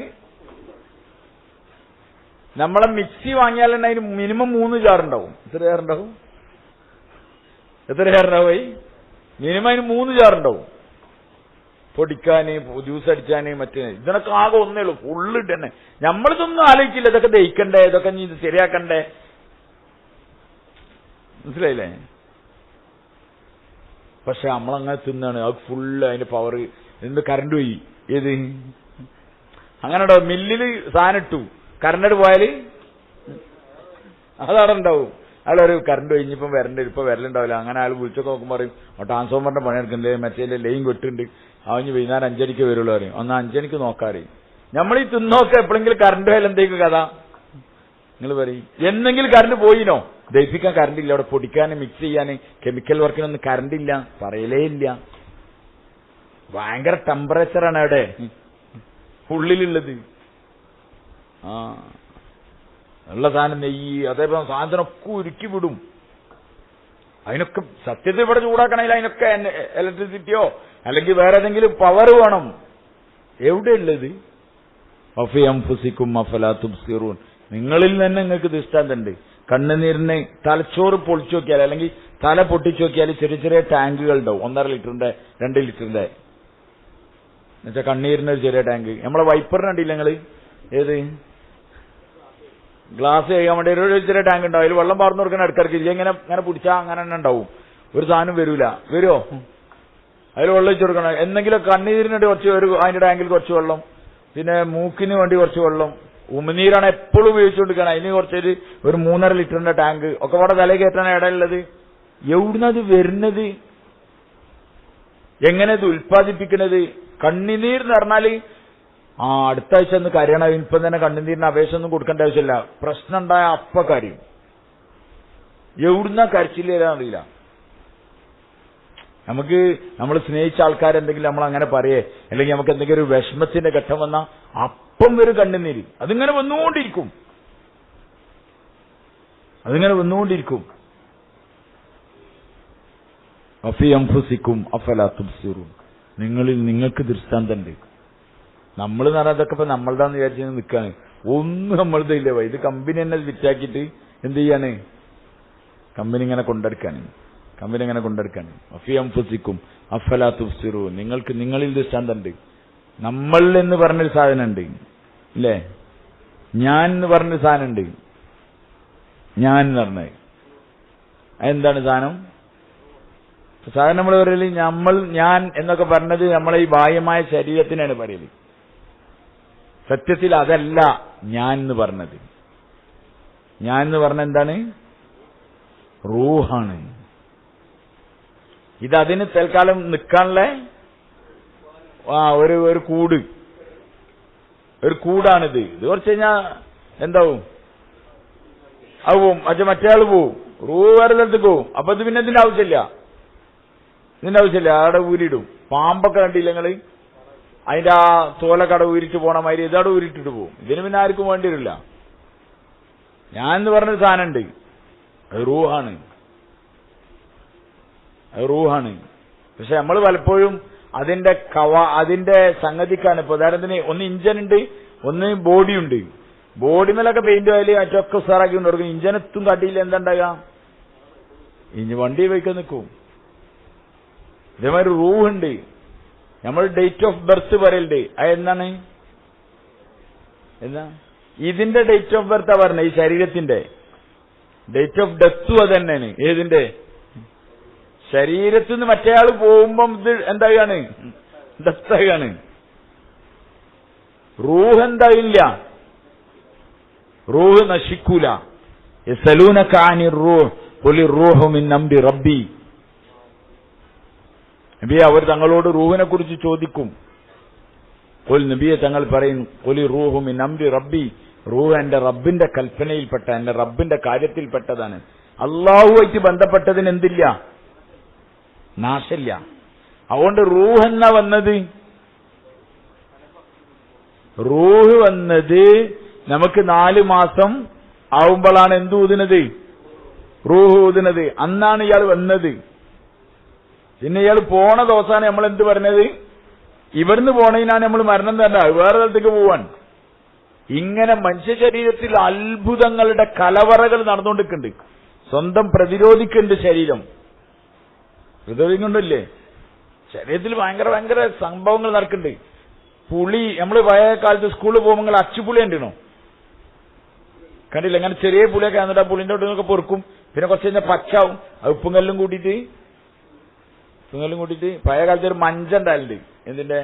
നമ്മളെ മിക്സി വാങ്ങിയാൽ തന്നെ അതിന് മിനിമം 3 ജാറുണ്ടാവും. എത്ര ജാറുണ്ടാവും? മിനിമം അതിന് 3 ജാറുണ്ടാവും. പൊടിക്കാന്, ജ്യൂസ് അടിച്ചാന്, മറ്റേ ഇതിനൊക്കെ ആകെ ഒന്നേ ഉള്ളൂ. ഫുള്ള് തന്നെ. നമ്മളിതൊന്നും ആലോചിക്കില്ല. ഇതൊക്കെ ദഹിക്കണ്ടേ, ഇതൊക്കെ ഇത് ശരിയാക്കണ്ടേ. മനസ്സിലായില്ലേ? പക്ഷെ നമ്മളങ്ങനെ തിന്നാണ്. അത് ഫുള്ള് അതിന്റെ പവർ. എന്ത് കറണ്ട് പോയി. ഏത് അങ്ങനെയുണ്ടോ? മില്ലില് സാധനം ഇട്ടു, കറണ്ട് പോയാല് അതവിടെ ഉണ്ടാവും. അയാളൊരു കറണ്ട് കഴിഞ്ഞിപ്പം വരലുണ്ടാവില്ല. അങ്ങനെ അയാൾ വിളിച്ചൊക്കെ നോക്കുമ്പോൾ പറയും ട്രാൻസ്ഫോമറിന്റെ പണി എടുക്കണ്ടേ, മറ്റേ ലൈൻ വെട്ടുണ്ട്, അവഞ്ഞ് വൈകുന്നേരം 5 മണിക്ക് വരുള്ളൂ പറയും. ഒന്ന് 5 മണിക്ക് നോക്കാറ്. നമ്മൾ ഈ തിന്നോക്കെ എപ്പോഴെങ്കിലും കറണ്ട് പോയാൽ എന്തേക്കും കഥ? നിങ്ങൾ പറയും. എന്നെങ്കിലും കറണ്ട് പോയിനോ? ദഹിപ്പിക്കാൻ കറണ്ട് ഇല്ല. അവിടെ പൊടിക്കാന്, മിക്സ് ചെയ്യാന്, കെമിക്കൽ വർക്കിനൊന്നും കറണ്ട് ഇല്ല, പറയലേ ഇല്ല. ഭയങ്കര ടെമ്പറേച്ചറാണ് അവിടെ ഉള്ളിലുള്ളത്. ഉള്ള സാധനം നെയ്യ്, അതേപോലെ സാധനമൊക്കെ ഉരുക്കി വിടും. അതിനൊക്കെ സത്യത്തിൽ ഇവിടെ ചൂടാക്കണമെങ്കിൽ അതിനൊക്കെ ഇലക്ട്രിസിറ്റിയോ അല്ലെങ്കിൽ വേറെ ഏതെങ്കിലും പവർ വേണം. എവിടെയുള്ളത്? നിങ്ങളിൽ തന്നെ നിങ്ങൾക്ക് ദൃഷ്ടാന്തമുണ്ട്. കണ്ണുനീരിന് തലച്ചോറ് പൊളിച്ചു നോക്കിയാൽ, അല്ലെങ്കിൽ തല പൊട്ടിച്ചു നോക്കിയാൽ ചെറിയ ചെറിയ ടാങ്കുകൾ ഉണ്ടാവും. 1.5 ലിറ്ററിന്റെ 2 ലിറ്ററിന്റെ എന്നുവെച്ചാൽ കണ്ണീരിന് ഒരു ചെറിയ ടാങ്ക്. നമ്മളെ വൈപ്പറിന് കണ്ടില്ല നിങ്ങൾ? ഏത് ഗ്ലാസ് കഴിയാൻ വേണ്ടി ഒരു ചെറിയ ടാങ്ക് ഉണ്ടാവും. അതിൽ വെള്ളം പാർന്നു കൊടുക്കാൻ ഇടക്കിടക്ക് ഇല്ല, ഇങ്ങനെ പിടിച്ചാൽ അങ്ങനെ തന്നെ ഉണ്ടാവും. ഒരു സാധനം വരൂല. വരുമോ? അതിൽ വെള്ളം ഒഴിച്ചു കൊടുക്കണം. എന്തെങ്കിലും കണ്ണീരിനുണ്ട് കുറച്ച്, അതിന്റെ ടാങ്കിൽ കുറച്ച് വെള്ളം, പിന്നെ മൂക്കിന് വേണ്ടി കുറച്ച് വെള്ളം. ഉമിനീരാണ് എപ്പോഴും ഉപയോഗിച്ചുകൊണ്ടിരിക്കണം. അതിന് കുറച്ചൊരു 3.5 ലിറ്ററിന്റെ ടാങ്ക് ഒക്കെ അവിടെ തല കയറ്റാൻ ഇടയുള്ളത്. എവിടുന്നത് വരുന്നത്? എങ്ങനെ ഇത് ഉൽപ്പാദിപ്പിക്കുന്നത്? കണ്ണുനീർ എന്ന് പറഞ്ഞാല് അടുത്ത ആഴ്ച ഒന്ന് കരയണം. ഇപ്പം തന്നെ കണ്ണുനീരിന് അപേക്ഷ ഒന്നും കൊടുക്കേണ്ട ആവശ്യമില്ല. പ്രശ്നം ഉണ്ടായ അപ്പ കരയും. എവിടുന്ന കരച്ചില്ലേരാന്നറിയില്ല. നമുക്ക് നമ്മൾ സ്നേഹിച്ച ആൾക്കാരെന്തെങ്കിലും നമ്മൾ അങ്ങനെ പറയേ, അല്ലെങ്കിൽ നമുക്ക് എന്തെങ്കിലും ഒരു വിഷമത്തിന്റെ ഘട്ടം വന്നാൽ അപ്പം വരും കണ്ണുനീര്. അതിങ്ങനെ വന്നുകൊണ്ടിരിക്കും. അഫി അൻഫുസിക്കും അഫലാ തുബ്സിറൂൻ. നിങ്ങളിൽ നിങ്ങൾക്ക് ദൃഷ്ടാന്തമുണ്ട്. നമ്മൾ എന്ന് പറഞ്ഞാൽ അതൊക്കെ ഇപ്പൊ നമ്മളുടെന്ന് വിചാരിച്ചു നിൽക്കാണ്. ഒന്നും നമ്മളുടെ ഇല്ല. ഇത് കമ്പനി തന്നെ വിറ്റാക്കിയിട്ട് എന്ത് ചെയ്യാണ്? കമ്പനി ഇങ്ങനെ കൊണ്ടെടുക്കാണ്. അഫി അൻഫുസിക്കും അഫലാ തുബ്സിറൂൻ. നിങ്ങൾക്ക് നിങ്ങളിൽ ദൃഷ്ടാന്തമുണ്ട്. നമ്മൾ എന്ന് പറഞ്ഞൊരു സാധനമുണ്ട് ഇല്ലേ? ഞാൻ എന്ന് പറഞ്ഞൊരു സാധനമുണ്ട്. ഞാൻ എന്ന് പറഞ്ഞത് അതെന്താണ് സാധനം? സാധാരണ നമ്മൾ പറയല് ഞാൻ എന്നൊക്കെ പറഞ്ഞത് നമ്മളെ ഈ ബാഹ്യമായ ശരീരത്തിനാണ് പറയല്. സത്യത്തിൽ അതല്ല ഞാൻ എന്ന് പറഞ്ഞത്. ഞാൻ എന്ന് പറഞ്ഞ എന്താണ്? റൂഹാണ്. ഇതതിന് തൽക്കാലം നിൽക്കാനുള്ള ഒരു കൂടാണിത്. ഇത് കുറച്ച് കഴിഞ്ഞാൽ എന്താവും? ആവും. മറ്റേ ആള് പോവും. റൂഹ് വേറെ സ്ഥലത്തേക്ക് പോവും. അപ്പൊ ഇത് പിന്നെ ഇതിന്റെ ആവശ്യമില്ല. അവിടെ ഊരിടും. പാമ്പൊക്കെ കണ്ടില്ല നിങ്ങള്? അതിന്റെ ആ തോലക്കട ഊരിട്ട് പോണ മാതിരി ഇതവിടെ ഊരിട്ടിട്ട് പോവും. ഇതിന് പിന്നെ ആർക്കും വേണ്ടി വരില്ല. ഞാൻ എന്ന് പറഞ്ഞൊരു സാധനമുണ്ട്. അത് റൂഹാണ്. പക്ഷെ നമ്മൾ പലപ്പോഴും അതിന്റെ സംഗതിക്കാണ്. ഇപ്പൊ ഉദാഹരണത്തിന് ഒന്ന് ഇഞ്ചനുണ്ട്, ഒന്ന് ബോഡിയുണ്ട്. ബോഡിമേലൊക്കെ പെയിന്റ് ആയാലും മറ്റൊക്കെ ഉസാറാക്കി കൊണ്ടുകൊടുക്കും. ഇഞ്ചനെത്തും കാട്ടിയില്ല എന്താണ്ടാകാ? വണ്ടി വയ്ക്കാൻ നിൽക്കും. ഇതേമാതിരി റൂഹുണ്ട്. നമ്മൾ ഡേറ്റ് ഓഫ് ബർത്ത് പറയലുണ്ട്. അത് എന്താണ്? ഇതിന്റെ ഡേറ്റ് ഓഫ് ബർത്താ പറഞ്ഞത്. ഈ ശരീരത്തിന്റെ ഡേറ്റ് ഓഫ് ഡെത്തും അത് തന്നെയാണ്. ഏതിന്റെ? ശരീരത്തിൽ നിന്ന് മറ്റേയാൾ പോകുമ്പം ഇത് എന്താകാണ്? ഡെത്താകാണ്. റൂഹ് എന്തായില്ല? റൂഹ് നശിക്കൂല. യസ്അലൂനക അനിർ റൂഹ് ഖുലിർ റൂഹു മിൻ അംരി റബ്ബി. നബിയെ, അവർ തങ്ങളോട് റൂഹിനെ കുറിച്ച് ചോദിക്കും. നബിയെ, തങ്ങൾ പറയും ഖുലിർ റൂഹു മിൻ അംരി റബ്ബി. റൂഹ് എന്റെ റബ്ബിന്റെ കൽപ്പനയിൽപ്പെട്ട, എന്റെ റബ്ബിന്റെ കാര്യത്തിൽപ്പെട്ടതാണ്. അള്ളാഹുവായിട്ട് ബന്ധപ്പെട്ടതിന് എന്തില്ല? നാശമില്ല. അതുകൊണ്ട് റൂഹ് എന്നാ വന്നത്? റൂഹ് വന്നത് നമുക്ക് 4 മാസം ആവുമ്പോഴാണ് എന്ത് ഊതുന്നത്? റൂഹ് ഊതുന്നത്. അന്നാണ് ഇയാൾ വന്നത്. പിന്നെ ഇയാൾ പോണ ദിവസമാണ് നമ്മൾ എന്ത് പറഞ്ഞത്? ഇവിടുന്ന് പോണതിനാണ് നമ്മൾ മരണം തരണ്ട, വേറെ സ്ഥലത്തേക്ക് പോവാൻ. ഇങ്ങനെ മനുഷ്യ ശരീരത്തിൽ അത്ഭുതങ്ങളുടെ കലവറകൾ നടന്നുകൊണ്ടിരിക്കുന്നുണ്ട്. സ്വന്തം പ്രതിരോധിക്കുന്നുണ്ട് ശരീരം. പ്രതിരോധിക്കൊണ്ടല്ലേ ശരീരത്തിൽ ഭയങ്കര സംഭവങ്ങൾ നടക്കുന്നുണ്ട്. പുളി, നമ്മൾ പഴയ കാലത്ത് സ്കൂളിൽ പോകുമ്പോൾ അച്ചുപുളി കണ്ടിരുന്നോ? കണ്ടില്ല? അങ്ങനെ ചെറിയ പുളിയൊക്കെ എന്നിട്ട് ആ പുളിന്റെ ഒട്ടൊക്കെ പൊറുക്കും. പിന്നെ കുറച്ച് കഴിഞ്ഞാൽ പച്ചാവും. അത് ഉപ്പുങ്കല്ലും കൂട്ടിയിട്ട് പഴയ കാലത്ത് ഒരു മഞ്ച ഉണ്ടായിട്ടുണ്ട്. എന്തിന്റെ?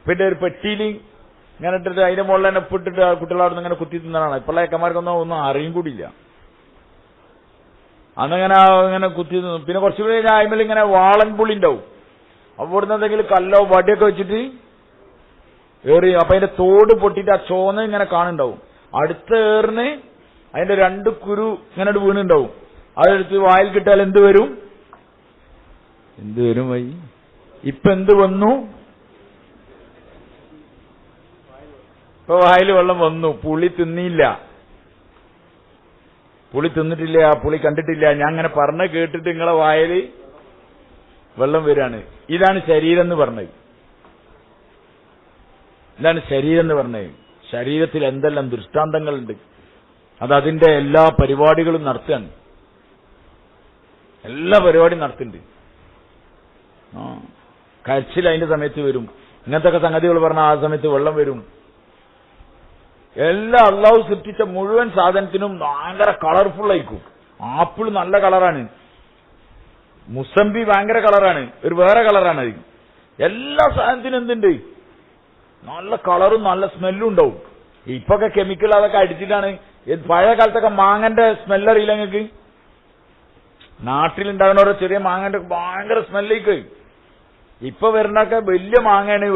പിന്നെ ഒരു പെട്ടിയിൽ ഇങ്ങനെ ഇട്ടിട്ട് അതിന്റെ മുകളിൽ തന്നെ ഉപ്പിട്ടിട്ട് കുട്ടികളവിടെ ഇങ്ങനെ കുത്തി തിന്നതാണ്. ഇപ്പോഴുള്ള ഏക്കന്മാർക്കൊന്നും അറിയും കൂടിയില്ല. അന്നങ്ങനെ കുത്തി തിന്നു. പിന്നെ കുറച്ചുകൂടി കഴിഞ്ഞാൽ അതിമേൽ ഇങ്ങനെ വാളൻ പുളി ഉണ്ടാവും. അപ്പൊ ഇവിടുന്ന് എന്തെങ്കിലും കല്ലോ വടിയൊക്കെ വെച്ചിട്ട് ഏറി, അപ്പൊ അതിന്റെ തോട് പൊട്ടിയിട്ട് ആ ചോന്ന ഇങ്ങനെ കാണുന്നുണ്ടാവും. അടുത്ത ഏറിന് അതിന്റെ 2 കുരു ഇങ്ങനെ വീണുണ്ടാവും. അതെടുത്ത് വായിൽ കിട്ടാൽ എന്ത് വരും? വൈ ഇപ്പൊ എന്ത് വന്നു? ഇപ്പൊ വായിൽ വെള്ളം വന്നു. പുളി തിന്നില്ല, പുളി തിന്നിട്ടില്ല, പുളി കണ്ടിട്ടില്ല. ഞാൻ അങ്ങനെ പറഞ്ഞ കേട്ടിട്ട് നിങ്ങളെ വായിൽ വെള്ളം വരാണ്. ഇതാണ് ശരീരം എന്ന് പറഞ്ഞത്. ശരീരത്തിൽ എന്തെല്ലാം ദൃഷ്ടാന്തങ്ങളുണ്ട്. അതിന്റെ എല്ലാ പരിപാടികളും നടത്തുകയാണ്. എല്ലാ പരിപാടിയും നടത്തുന്നുണ്ട്. കരച്ചിൽ അതിന്റെ സമയത്ത് വരും. ഇങ്ങനത്തെ സംഗതികൾ പറഞ്ഞാൽ ആ സമയത്ത് വെള്ളം വരും. എല്ലാ അള്ളാഹു സൃഷ്ടിച്ച മുഴുവൻ സാധനത്തിനും ഭയങ്കര കളർഫുൾ ആയിരിക്കും. ആപ്പിൾ നല്ല കളറാണ്, മുസമ്പി ഭയങ്കര കളറാണ്, ഒരു വേറെ കളറാണ്. അത് എല്ലാ സാധനത്തിനും എന്തുണ്ട്? നല്ല കളറും നല്ല സ്മെല്ലും ഉണ്ടാവും. ഇപ്പൊക്കെ കെമിക്കൽ അതൊക്കെ അടിച്ചിട്ടാണ്. പഴയ കാലത്തൊക്കെ മാങ്ങന്റെ സ്മെല്ലറിയില്ല നിങ്ങൾക്ക്? നാട്ടിലുണ്ടാകുന്ന ഓരോ ചെറിയ മാങ്ങന്റെ ഭയങ്കര സ്മെല്ലേക്ക്. ഇപ്പൊ വരുന്നൊക്കെ വലിയ മാങ്ങയാണ്,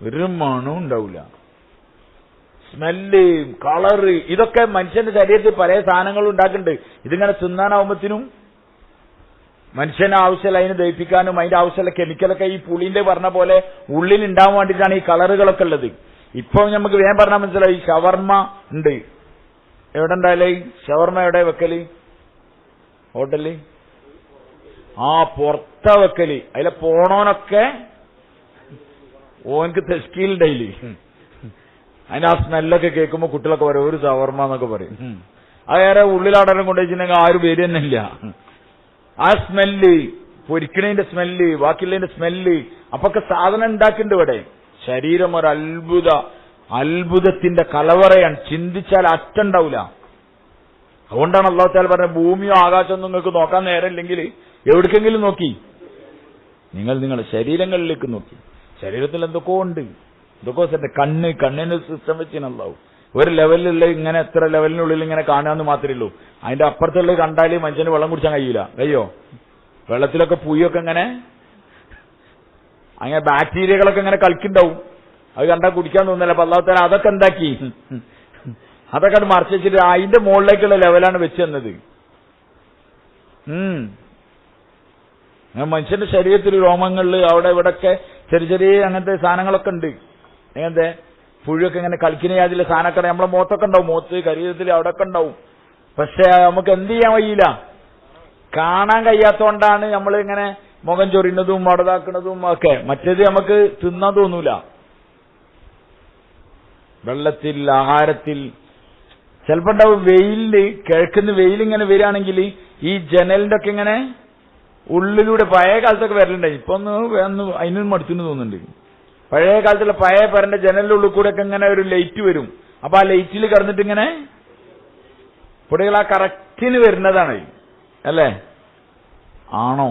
ഒരു മണവും ഉണ്ടാവില്ല. സ്മെല്ല്, കളറ്, ഇതൊക്കെ മനുഷ്യന്റെ ശരീരത്തിൽ പല സാധനങ്ങളും ഉണ്ടാക്കുന്നുണ്ട്. ഇതിങ്ങനെ തിന്നാനാവുമ്പത്തിനും മനുഷ്യന് ആവശ്യമില്ല, അതിന് ദഹിപ്പിക്കാനും അതിന്റെ ആവശ്യമുള്ള കെമിക്കലൊക്കെ ഈ പുളിന്റെ പറഞ്ഞ പോലെ ഉള്ളിൽ ഉണ്ടാവാൻ വേണ്ടിയിട്ടാണ് ഈ കളറുകളൊക്കെ ഉള്ളത്. ഇപ്പൊ നമുക്ക് വേഗം പറഞ്ഞാൽ മനസ്സിലായി. ഷവർമ്മ ഉണ്ട്. എവിടെ ഉണ്ടായാലേ ഷവർമ്മ എവിടെ വെക്കല്? ഹോട്ടല്? പുറത്ത വെക്കല്. അതിലെ പോണോനൊക്കെ ഓനക്ക് തെസ്കീലുണ്ടായില്ലേ? അതിന് ആ സ്മെല്ലൊക്കെ കേൾക്കുമ്പോ കുട്ടികളൊക്കെ പറയും ഒരു ഷവർമ്മ എന്നൊക്കെ പറയും. അത് വേറെ ഉള്ളിലാടനം കൊണ്ടുവച്ചിട്ടുണ്ടെങ്കിൽ ആരും പേര് തന്നെ ഇല്ല. ആ സ്മെല്ല് പൊരിക്കണതിന്റെ സ്മെല്ല്, ബാക്കിയുള്ളതിന്റെ സ്മെല്ല്, അപ്പൊക്കെ സാധനം ഉണ്ടാക്കുന്നുണ്ട് ഇവിടെ. ശരീരം ഒരു അത്ഭുതത്തിന്റെ കലവറയാണ്, ചിന്തിച്ചാൽ അറ്റുണ്ടാവില്ല. അതുകൊണ്ടാണ് അല്ലാഹു തആല പറഞ്ഞത്, ഭൂമിയോ ആകാശമൊന്നും നിങ്ങൾക്ക് നോക്കാൻ നേരമില്ലെങ്കിൽ എവിടേക്കെങ്കിലും നോക്കി നിങ്ങളുടെ ശരീരങ്ങളിലേക്ക് നോക്കി. ശരീരത്തിൽ എന്തൊക്കെയോ ഉണ്ട്, എന്തൊക്കെയോ സെറ്റ്. കണ്ണിന് സിസ്റ്റം വെച്ചിട്ടുണ്ടാവും. ഒരു ലെവലിലുള്ള ഇങ്ങനെ എത്ര ലെവലിനുള്ളിൽ ഇങ്ങനെ കാണാന്ന് മാത്രമേ ഉള്ളൂ. അതിന്റെ അപ്പുറത്തുള്ളത് കണ്ടാൽ മനുഷ്യന് വെള്ളം കുടിച്ചാൻ കഴിയില്ല. കഴിയോ? വെള്ളത്തിലൊക്കെ പുയൊക്കെ അങ്ങനെ ബാക്ടീരിയകളൊക്കെ ഇങ്ങനെ കളിക്കുണ്ടാവും. അത് കണ്ടാൽ കുടിക്കാൻ തോന്നില്ല. അപ്പൊ അല്ലാഹു തആല അതൊക്കെ എന്താക്കി, അതൊക്കെ അത് മറച്ചു വെച്ചിട്ട് അതിന്റെ മുകളിലേക്കുള്ള ലെവലാണ് വെച്ച് തന്നത്. മനുഷ്യന്റെ ശരീരത്തിൽ രോമങ്ങളിൽ അവിടെ ഇവിടെയൊക്കെ ചെറിയ ചെറിയ അങ്ങനത്തെ സാധനങ്ങളൊക്കെ ഉണ്ട്. എങ്ങനത്തെ പുഴുവൊക്കെ ഇങ്ങനെ കളിക്കുന്ന അതിലെ സാധനമൊക്കെ നമ്മളെ മുഖത്തൊക്കെ ഉണ്ടാവും, മുഖത്ത് ശരീരത്തിൽ അവിടെയൊക്കെ ഉണ്ടാവും. പക്ഷെ നമുക്ക് എന്ത് ചെയ്യാൻ കഴിയില്ല, കാണാൻ കഴിയാത്തോണ്ടാണ് നമ്മൾ ഇങ്ങനെ മുഖം ചൊറിയുന്നതും വടതാക്കുന്നതും ഒക്കെ. മറ്റേത് നമുക്ക് തിന്നാൻ തോന്നൂല. വെള്ളത്തിൽ, ആഹാരത്തിൽ ചിലപ്പോ ഉണ്ടാവും. വെയിലില്, കിഴക്കുന്ന വെയിലിങ്ങനെ വരികയാണെങ്കിൽ ഈ ജനലിന്റെ ഒക്കെ ഇങ്ങനെ ഉള്ളിലൂടെ പഴയ കാലത്തൊക്കെ വരലുണ്ടായി. ഇപ്പൊ ഒന്ന് അതിനൊന്നും മടുത്തുന്ന് തോന്നുന്നുണ്ട്. പഴയ കാലത്തുള്ള പഴയ പേരന്റെ ജനലിന്റെ ഉള്ളിൽ കൂടെ ഒക്കെ ഇങ്ങനെ ഒരു ലൈറ്റ് വരും. അപ്പൊ ആ ലൈറ്റിൽ കിടന്നിട്ട് ഇങ്ങനെ പൊടികൾ ആ കറക്റ്റിന് വരുന്നതാണ് അല്ലേ? ആണോ?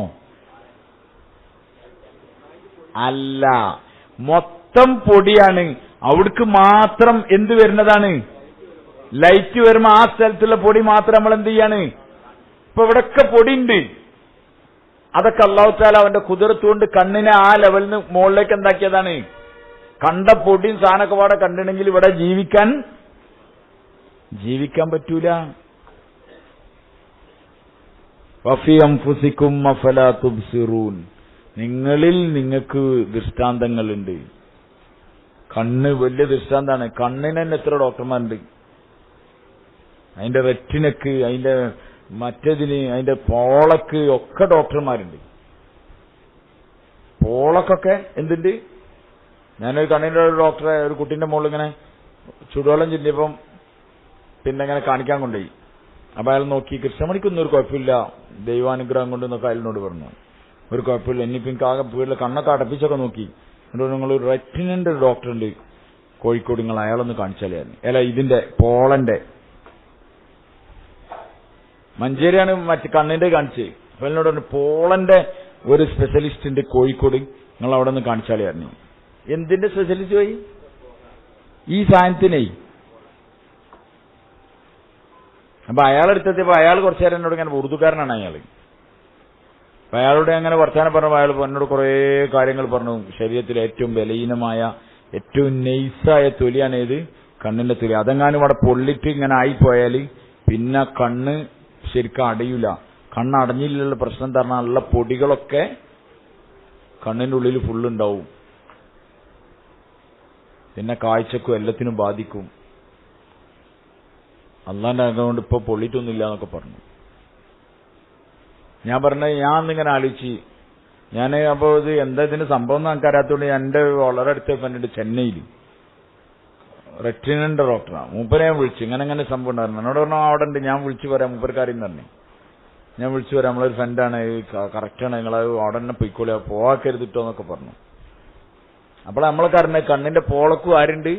അല്ല, മൊത്തം പൊടിയാണ്. അവിടേക്ക് മാത്രം എന്ത് വരുന്നതാണ്? ലൈറ്റ് വരുമ്പോ ആ സ്ഥലത്തുള്ള പൊടി മാത്രം നമ്മൾ എന്ത് ചെയ്യാണ്? ഇപ്പൊ ഇവിടൊക്കെ പൊടിയുണ്ട്. അതൊക്കെ അല്ലാഹു തആല അവന്റെ ഖുദ്റത്ത് കൊണ്ട് കണ്ണിനെ ആ ലെവലിന് മുകളിലേക്ക് എന്താക്കിയതാണ്. കണ്ട പൊടിയും സാധനമൊക്കെ പാടെ കണ്ടിട്ടുണ്ടെങ്കിൽ ഇവിടെ ജീവിക്കാൻ പറ്റൂല. വഫി അൻഫുസികും അഫലാ തുബ്സിറൂൻ, നിങ്ങളിൽ നിങ്ങൾക്ക് ദൃഷ്ടാന്തങ്ങളുണ്ട്. കണ്ണ് വലിയ ദൃഷ്ടാന്താണ്. കണ്ണിന് തന്നെ എത്ര ഡോക്ടർമാരുണ്ട്. അതിന്റെ റെറ്റിനക്ക്, അതിന്റെ മറ്റേതിന്, അതിന്റെ പോളക്ക് ഒക്കെ ഡോക്ടർമാരുണ്ട്. പോളക്കൊക്കെ എന്തുണ്ട്? ഞാനൊരു കണ്ണിന്റെ ഒരു ഡോക്ടറെ ഒരു കുട്ടീന്റെ മുകളിൽ ഇങ്ങനെ ചുടുവെള്ളം ചെല്ലിയപ്പം പിന്നെ ഇങ്ങനെ കാണിക്കാൻ കൊണ്ടുപോയി. അപ്പൊ അയാൾ നോക്കി, കൃഷ്ണമണിക്കൊന്നും ഒരു കുഴപ്പമില്ല, ദൈവാനുഗ്രഹം കൊണ്ടെന്നൊക്കെ അയാളിനോട് പറഞ്ഞു. ഒരു കുഴപ്പമില്ല. ഇനിയിപ്പോ എനിക്ക് ആകെ വീട്ടിലെ കണ്ണൊക്കെ അടപ്പിച്ചൊക്കെ നോക്കി. എന്നിട്ട് നിങ്ങൾ ഒരു റെറ്റിനന്റെ ഒരു ഡോക്ടറുണ്ട് കോഴിക്കോട്, നിങ്ങൾ അയാളൊന്ന് കാണിച്ചാലായിരുന്നു. അല്ല, ഇതിന്റെ പോളന്റെ മഞ്ചേരിയാണ് മറ്റു കണ്ണിന്റെ കാണിച്ചത്. അപ്പൊ എന്നോട് പറഞ്ഞു, പോളന്റെ ഒരു സ്പെഷ്യലിസ്റ്റ് ഉണ്ട് കോഴിക്കോട്, നിങ്ങൾ അവിടെ നിന്ന് കാണിച്ചാലായിരുന്നു. എന്തിന്റെ സ്പെഷ്യലിസ്റ്റ് പോയി? ഈ സാധനത്തിനേ. അപ്പൊ അയാളെടുത്തെത്തിയപ്പോ അയാൾ കുറച്ചു നേരം എന്നോട് ഇങ്ങനെ ഉറുദുകാരനാണ് അയാൾ. അപ്പൊ അയാളോട് അങ്ങനെ വർത്താനം പറഞ്ഞപ്പോ അയാൾ എന്നോട് കുറെ കാര്യങ്ങൾ പറഞ്ഞു. ശരീരത്തിലെ ഏറ്റവും ബലഹീനമായ, ഏറ്റവും നൈസായ തൊലിയാണ് ഏത്? കണ്ണിന്റെ തൊലി. അതെങ്ങാനും അവിടെ പൊള്ളിട്ട് ഇങ്ങനെ ആയിപ്പോയാൽ പിന്നെ കണ്ണ് ശരിക്കും അടയൂല. കണ്ണ് അടഞ്ഞില്ലുള്ള പ്രശ്നം തരണം, നല്ല പൊടികളൊക്കെ കണ്ണിന്റെ ഉള്ളിൽ ഫുള്ളുണ്ടാവും. പിന്നെ കാഴ്ചക്കും എല്ലാത്തിനും ബാധിക്കും. അള്ളാന്റെ അതുകൊണ്ട് ഇപ്പൊ പൊള്ളിട്ടൊന്നുമില്ല എന്നൊക്കെ പറഞ്ഞു. ഞാൻ പറഞ്ഞത്, ഞാൻ ഇങ്ങനെ ആലോചിച്ച്, ഞാൻ അപ്പോ ഇത് എന്താ ഇതിന്റെ സംഭവം എന്ന് നമുക്ക് അറിയാത്തതുകൊണ്ട് എന്റെ വളരെ അടുത്ത ഫ്രണ്ട് ചെന്നൈയിൽ റെറ്റിനന്റെ ഡോക്ടറാണ്. മൂപ്പരെ ഞാൻ വിളിച്ചു, ഇങ്ങനെ സംഭവം ഉണ്ടായിരുന്നു. എന്നോട് പറഞ്ഞു അവിടെ ഉണ്ട്, ഞാൻ വിളിച്ചു പറയാം മൂപ്പർക്കാരെയും തന്നെ. ഞാൻ വിളിച്ചു പറയാം, നമ്മളൊരു ഫ്രണ്ടാണ്, കറക്റ്റാണ്, നിങ്ങൾ അവിടെ തന്നെ പൊയ്ക്കോളി, പോവാക്കരുതിട്ടോ എന്നൊക്കെ പറഞ്ഞു. അപ്പോൾ നമ്മളൊക്കെ അറിഞ്ഞത് കണ്ണിന്റെ പോളക്കും ആരുണ്ട്?